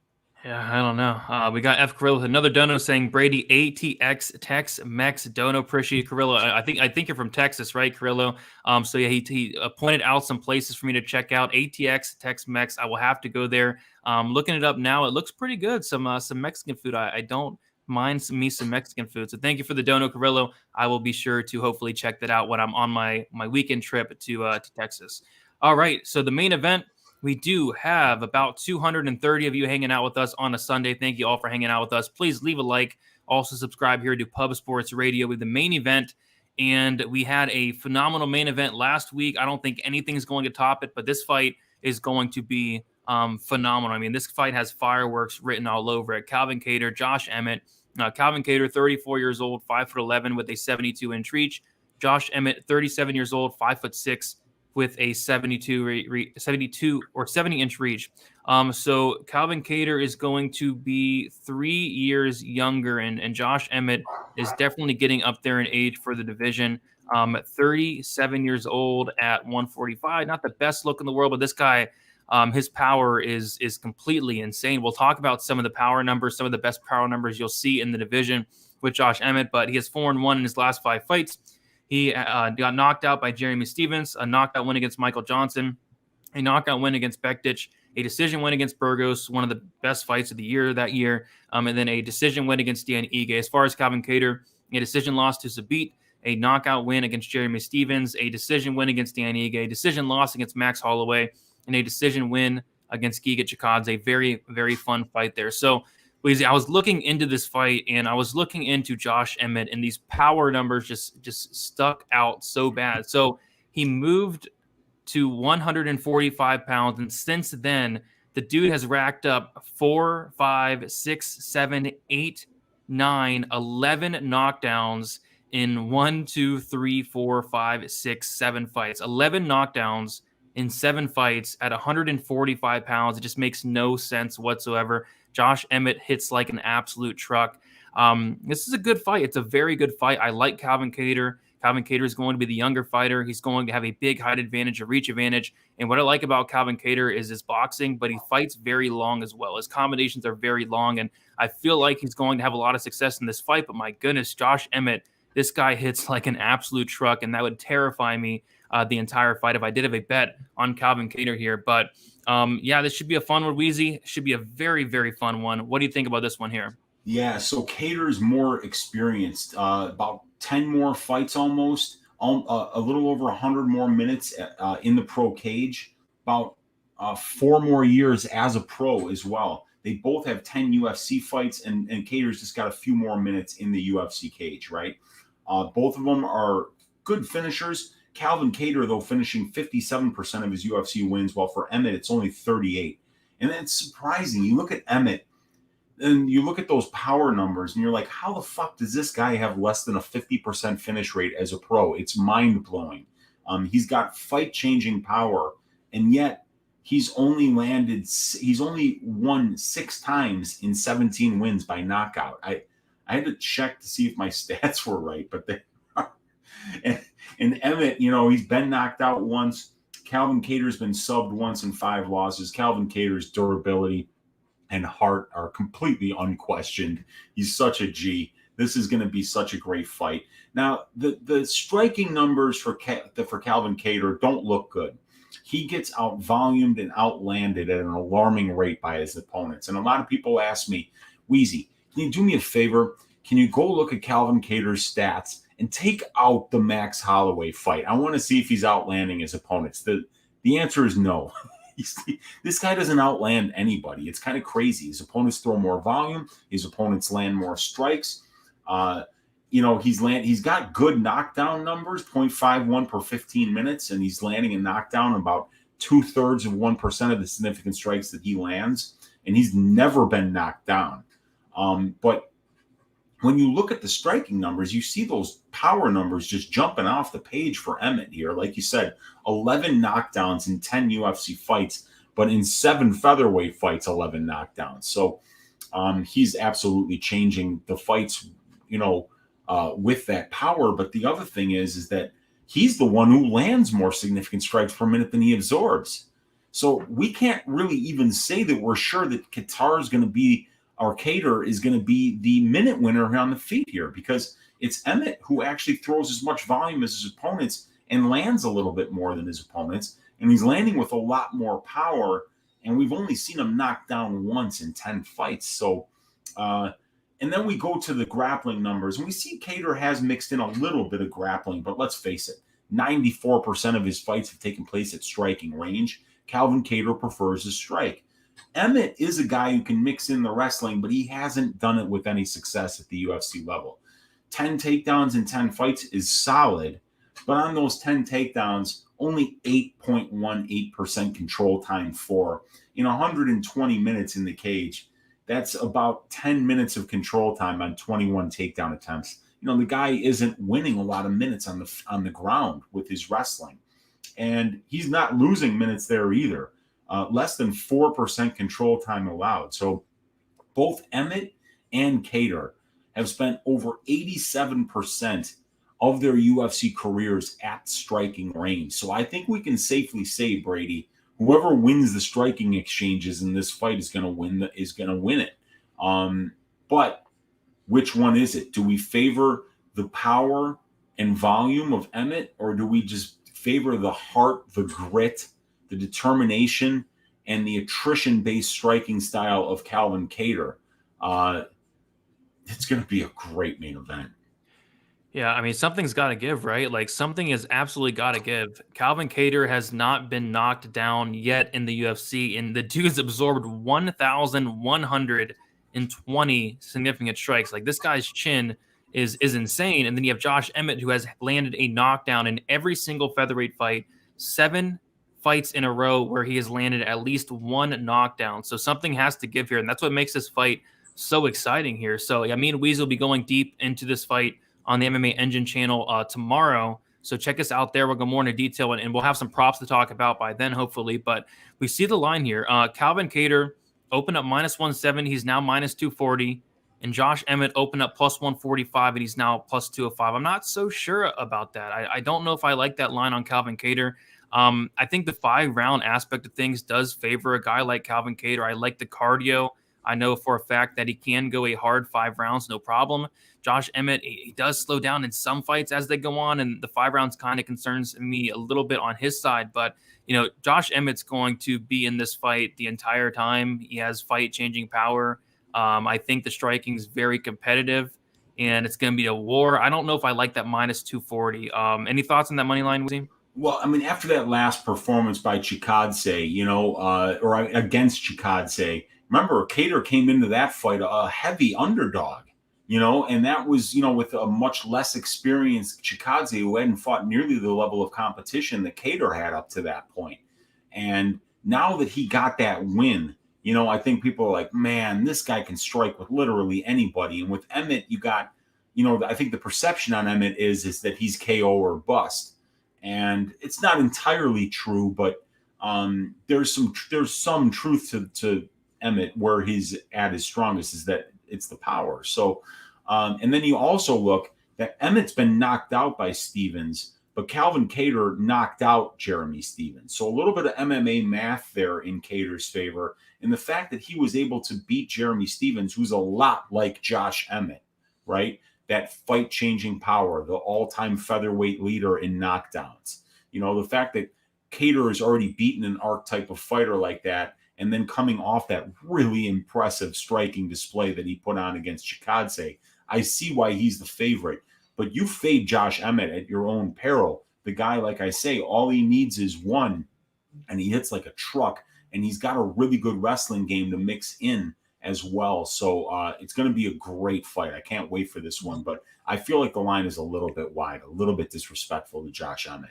Yeah, I don't know. We got F. Carrillo with another dono saying Brady ATX Tex Mex dono. Appreciate Carrillo. I think you're from Texas, right, Carrillo? So yeah, he pointed out some places for me to check out. ATX Tex Mex. I will have to go there. Looking it up now, it looks pretty good. Some Mexican food. I don't mind some Mexican food. So thank you for the dono, Carrillo. I will be sure to hopefully check that out when I'm on my weekend trip to Texas. All right, so the main event, we do have about 230 of you hanging out with us on a Sunday. Thank you all for hanging out with us. Please leave a like. Also subscribe here to Pub Sports Radio with the main event. And we had a phenomenal main event last week. I don't think anything's going to top it, but this fight is going to be phenomenal. I mean, this fight has fireworks written all over it. Calvin Kattar, Josh Emmett. Calvin Kattar, 34 years old, 5'11" with a 72-inch reach. Josh Emmett, 37 years old, 5'6" with a 72 or 70-inch reach. So Calvin Kattar is going to be 3 years younger, and Josh Emmett is definitely getting up there in age for the division. 37 years old at 145, not the best look in the world, but this guy, his power is completely insane. We'll talk about some of the power numbers, some of the best power numbers you'll see in the division with Josh Emmett, but he has 4-1 in his last 5 fights. He got knocked out by Jeremy Stevens, a knockout win against Michael Johnson, a knockout win against Bektic, a decision win against Burgos, one of the best fights of the year that year, and then a decision win against Dan Ige. As far as Calvin Kattar, a decision loss to Zabit, a knockout win against Jeremy Stevens, a decision win against Dan Ige, a decision loss against Max Holloway, and a decision win against Giga Chikadze. A very, very fun fight there. So I was looking into this fight, and I was looking into Josh Emmett, and these power numbers just stuck out so bad. So he moved to 145 pounds, and since then, the dude has racked up 4, 5, 6, 7, 8, 9, 11 knockdowns in 1, 2, 3, 4, 5, 6, 7 fights. 11 knockdowns in 7 fights at 145 pounds. It just makes no sense whatsoever. Josh Emmett hits like an absolute truck. This is a good fight. It's a very good fight. I like Calvin Kattar. Calvin Kattar is going to be the younger fighter. He's going to have a big height advantage, a reach advantage. And what I like about Calvin Kattar is his boxing, but he fights very long as well. His combinations are very long, and I feel like he's going to have a lot of success in this fight. But my goodness, Josh Emmett, this guy hits like an absolute truck, and that would terrify me the entire fight if I did have a bet on Calvin Kattar here. But yeah, this should be a fun one, Weezy. It should be a very, very fun one. What do you think about this one here? Yeah, so Cater's more experienced, about 10 more fights almost, a little over 100 more minutes in the pro cage, about 4 more years as a pro as well. They both have 10 UFC fights, and Cater's just got a few more minutes in the UFC cage, right? Both of them are good finishers. Calvin Kattar, though, finishing 57% of his UFC wins, while for Emmett, it's only 38. And it's surprising. You look at Emmett, and you look at those power numbers and you're like, how the fuck does this guy have less than a 50% finish rate as a pro? It's mind-blowing. He's got fight-changing power, and yet he's only won 6 times in 17 wins by knockout. I had to check to see if my stats were right, but they are. And Emmett, he's been knocked out once. Calvin Kattar's been subbed once in 5 losses. Calvin Kattar's durability and heart are completely unquestioned. He's such a G. This is going to be such a great fight. Now, the striking numbers for Calvin Kattar don't look good. He gets out-volumed and outlanded at an alarming rate by his opponents. And a lot of people ask me, Weezy, can you do me a favor? Can you go look at Calvin Kattar's stats and take out the Max Holloway fight? I want to see if he's outlanding his opponents. The answer is no. This guy doesn't outland anybody. It's kind of crazy. His opponents throw more volume. His opponents land more strikes. He's got good knockdown numbers, 0.51 per 15 minutes, and he's landing a knockdown about 2/3 of 1% of the significant strikes that he lands, and he's never been knocked down. But when you look at the striking numbers, you see those power numbers just jumping off the page for Emmett here. Like you said, 11 knockdowns in 10 UFC fights, but in 7 featherweight fights, 11 knockdowns. So he's absolutely changing the fights, with that power. But the other thing is that he's the one who lands more significant strikes per minute than he absorbs. So we can't really even say that we're sure that Kattar is going to be, or Kattar is going to be the minute winner on the feet here, because it's Emmett who actually throws as much volume as his opponents and lands a little bit more than his opponents. And he's landing with a lot more power. And we've only seen him knocked down once in 10 fights. So, and then we go to the grappling numbers, and we see Kattar has mixed in a little bit of grappling, but let's face it, 94% of his fights have taken place at striking range. Calvin Kattar prefers his strike. Emmett is a guy who can mix in the wrestling, but he hasn't done it with any success at the UFC level. 10 takedowns in 10 fights is solid, but on those 10 takedowns, only 8.18% control time for. In 120 minutes in the cage, that's about 10 minutes of control time on 21 takedown attempts. The guy isn't winning a lot of minutes on the ground with his wrestling, and he's not losing minutes there either. Less than 4% control time allowed. So both Emmett and Kattar have spent over 87% of their UFC careers at striking range. So I think we can safely say, Brady, whoever wins the striking exchanges in this fight is going to win it. But which one is it? Do we favor the power and volume of Emmett, or do we just favor the heart, the grit, the determination, and the attrition-based striking style of Calvin Kattar? It's going to be a great main event. Yeah, I mean, something's got to give, right? Like, something has absolutely got to give. Calvin Kattar has not been knocked down yet in the UFC, and the dude's absorbed 1,120 significant strikes. Like, this guy's chin is insane. And then you have Josh Emmett, who has landed a knockdown in every single featherweight fight, 7 fights in a row where he has landed at least 1 knockdown. So something has to give here, and that's what makes this fight so exciting here. So, me and Weezy will be going deep into this fight on the MMA Engine channel tomorrow. So check us out there. We'll go more into detail, and we'll have some props to talk about by then, hopefully. But we see the line here. Calvin Kattar opened up -170. He's now -240. and Josh Emmett opened up plus 145, and he's now plus 205. I'm not so sure about that. I don't know if I like that line on Calvin Kattar. I think the 5-round aspect of things does favor a guy like Calvin Kattar. I like the cardio. I know for a fact that he can go a hard 5 rounds, no problem. Josh Emmett, he does slow down in some fights as they go on, and the 5 rounds kind of concerns me a little bit on his side. But, Josh Emmett's going to be in this fight the entire time. He has fight-changing power. I think the striking is very competitive, and it's going to be a war. I don't know if I like that minus 240. Any thoughts on that money line, Weezy? Well, I mean, after that last performance by Kutateladze, or against Kutateladze, remember, Kattar came into that fight a heavy underdog, and that was, with a much less experienced Kutateladze who hadn't fought nearly the level of competition that Kattar had up to that point. And now that he got that win, I think people are like, man, this guy can strike with literally anybody. And with Emmett, you got, I think the perception on Emmett is that he's KO or bust. And it's not entirely true, but there's some truth to Emmett where he's at his strongest, is that it's the power. So, and then you also look that Emmett's been knocked out by Stevens, but Calvin Kattar knocked out Jeremy Stevens. So a little bit of MMA math there in Kattar's favor. And the fact that he was able to beat Jeremy Stevens, who's a lot like Josh Emmett, right? That fight-changing power, the all-time featherweight leader in knockdowns. The fact that Kattar has already beaten an archetype of fighter like that, and then coming off that really impressive striking display that he put on against Kutateladze, I see why he's the favorite. But you fade Josh Emmett at your own peril. The guy, like I say, all he needs is one, and he hits like a truck, and he's got a really good wrestling game to mix in as well. So it's going to be a great fight. I can't wait for this one, but I feel like the line is a little bit wide, a little bit disrespectful to Josh Emmett.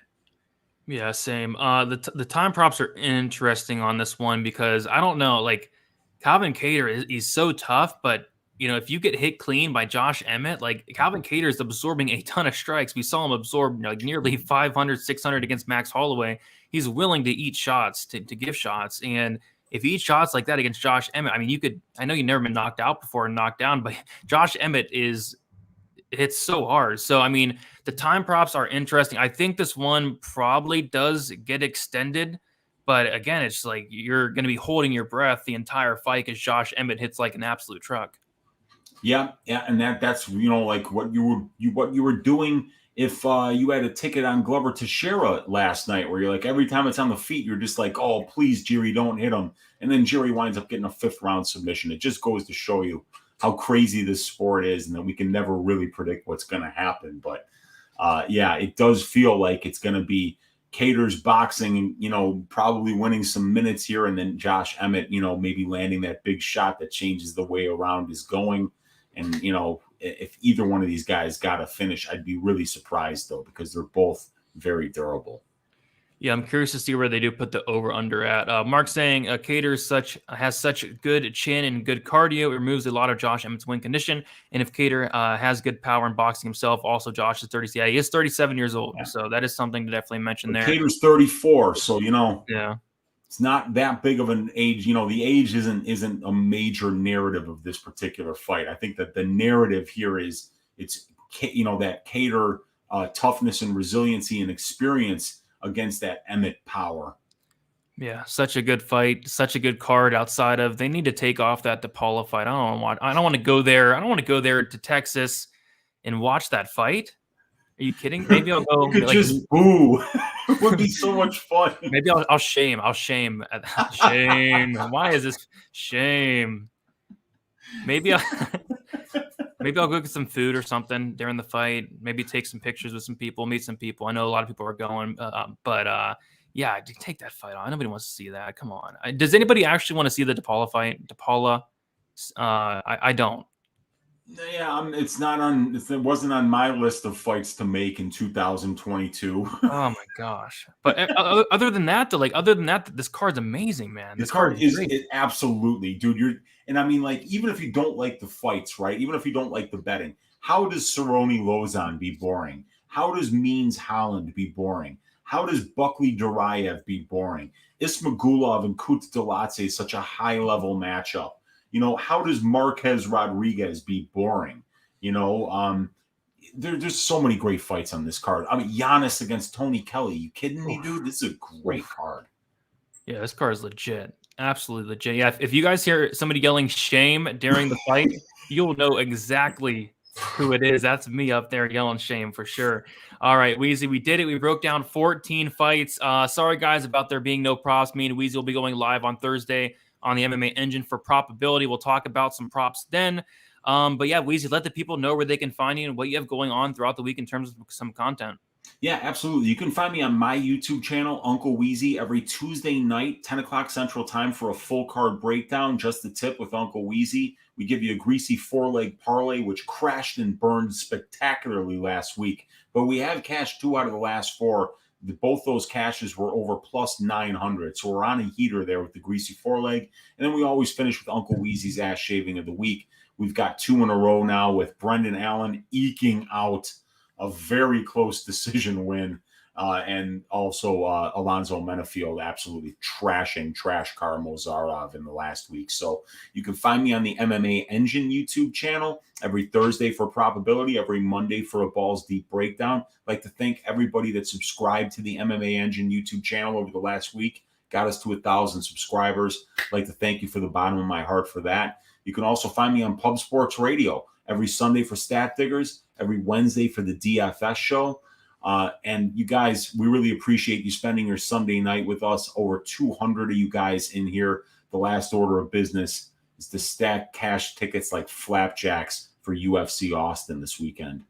Yeah, same. The time props are interesting on this one because I don't know, like Calvin Kattar he's so tough, but if you get hit clean by Josh Emmett, like Calvin Kattar is absorbing a ton of strikes. We saw him absorb nearly 500, 600 against Max Holloway. He's willing to eat shots, to give shots. And if he eats shots like that against Josh Emmett, I mean, I know you've never been knocked out before and knocked down, but Josh Emmett hits so hard. So, I mean, the time props are interesting. I think this one probably does get extended, but again, it's like you're going to be holding your breath the entire fight because Josh Emmett hits like an absolute truck. Yeah, and that's like what you were doing if you had a ticket on Glover Teixeira last night, where you're like, every time it's on the feet, you're just like, oh, please, Jerry, don't hit him. And then Jerry winds up getting a 5th-round submission. It just goes to show you how crazy this sport is, and that we can never really predict what's going to happen. But yeah, it does feel like it's going to be Kattar's boxing, probably winning some minutes here, and then Josh Emmett, maybe landing that big shot that changes the way a round is going. And, if either one of these guys got a finish, I'd be really surprised, though, because they're both very durable. Yeah, I'm curious to see where they do put the over-under at. Mark saying Kattar has such good chin and good cardio. It removes a lot of Josh Emmett's win condition. And if Kattar has good power in boxing himself, also Josh is 30. Yeah, he is 37 years old. Yeah. So that is something to definitely mention there. Kattar's 34, so, yeah. It's not that big of an age. The age isn't a major narrative of this particular fight. I think that the narrative here is it's that Kattar toughness and resiliency and experience against that Emmett power. Yeah, such a good fight, such a good card. Outside of, they need to take off that DePaula fight. I don't want to go there. I don't want to go there to Texas and watch that fight. Are you kidding? Maybe I'll go. You could just boo. It would be so much fun. Maybe I'll shame. Shame. Why is this shame? Maybe I'll go get some food or something during the fight. Maybe take some pictures with some people, meet some people. I know a lot of people are going, but yeah, take that fight on. Nobody wants to see that. Come on. Does anybody actually want to see the DePaula fight? DePaula? I don't. Yeah, it wasn't on my list of fights to make in 2022. Oh my gosh! But other than that, this card's amazing, man. This card is absolutely, dude. And I mean, like, even if you don't like the fights, right? Even if you don't like the betting, how does Cerrone Lauzon be boring? How does Means Holland be boring? How does Buckley Duraev be boring? Ismagulov and Kutateladze is such a high level matchup. How does Marquez Rodrigues be boring? There's so many great fights on this card. I mean, Yanez against Tony Kelley. You kidding me, dude? This is a great card. Yeah, this card is legit. Absolutely legit. Yeah, if you guys hear somebody yelling shame during the fight, you'll know exactly who it is. That's me up there yelling shame for sure. All right, Weezy, we did it. We broke down 14 fights. Sorry, guys, about there being no props. Me and Weezy will be going live on Thursday on the MMA Engine for Propability. We'll talk about some props then. But yeah, Weezy, let the people know where they can find you and what you have going on throughout the week in terms of some content. Yeah, absolutely. You can find me on my YouTube channel, Uncle Weezy, every Tuesday night, 10 o'clock Central Time for a full card breakdown, just the tip with Uncle Weezy. We give you a greasy 4-leg parlay, which crashed and burned spectacularly last week. But we have cashed 2 out of the last 4. Both those cashes were over plus 900. So we're on a heater there with the greasy 4-leg. And then we always finish with Uncle Weezy's ass shaving of the week. We've got 2 in a row now with Brendan Allen eking out a very close decision win, and also Alonzo Menafield absolutely trashing Car Mozarov in the last week. So you can find me on the MMA Engine YouTube channel every Thursday for Probability, every Monday for a Balls Deep breakdown. I'd like to thank everybody that subscribed to the MMA Engine YouTube channel over the last week. Got us to 1,000 subscribers. I'd like to thank you for the bottom of my heart for that. You can also find me on Pub Sports Radio every Sunday for Stat Figures, every Wednesday for the DFS show. And you guys, we really appreciate you spending your Sunday night with us. Over 200 of you guys in here. The last order of business is to stack cash tickets like flapjacks for UFC Austin this weekend.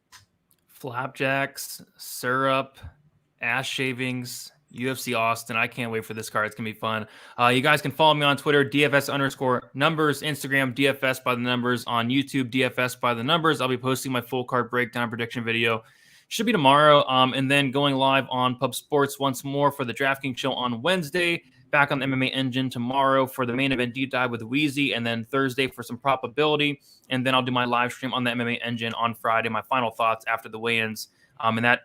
Flapjacks, syrup, ass shavings, UFC Austin. I can't wait for this card. It's going to be fun. You guys can follow me on Twitter, DFS_numbers, Instagram, DFS by the numbers, on YouTube, DFS by the numbers. I'll be posting my full card breakdown prediction video. Should be tomorrow. And then going live on Pub Sports once more for the DraftKings show on Wednesday. Back on the MMA Engine tomorrow for the main event deep dive with Weezy. And then Thursday for some probability. And then I'll do my live stream on the MMA Engine on Friday. My final thoughts after the weigh-ins. And that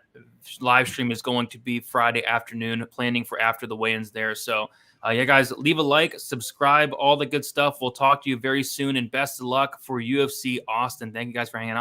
live stream is going to be Friday afternoon, planning for after the weigh-ins there. So, yeah, guys, leave a like, subscribe, all the good stuff. We'll talk to you very soon, and best of luck for UFC Austin. Thank you guys for hanging out.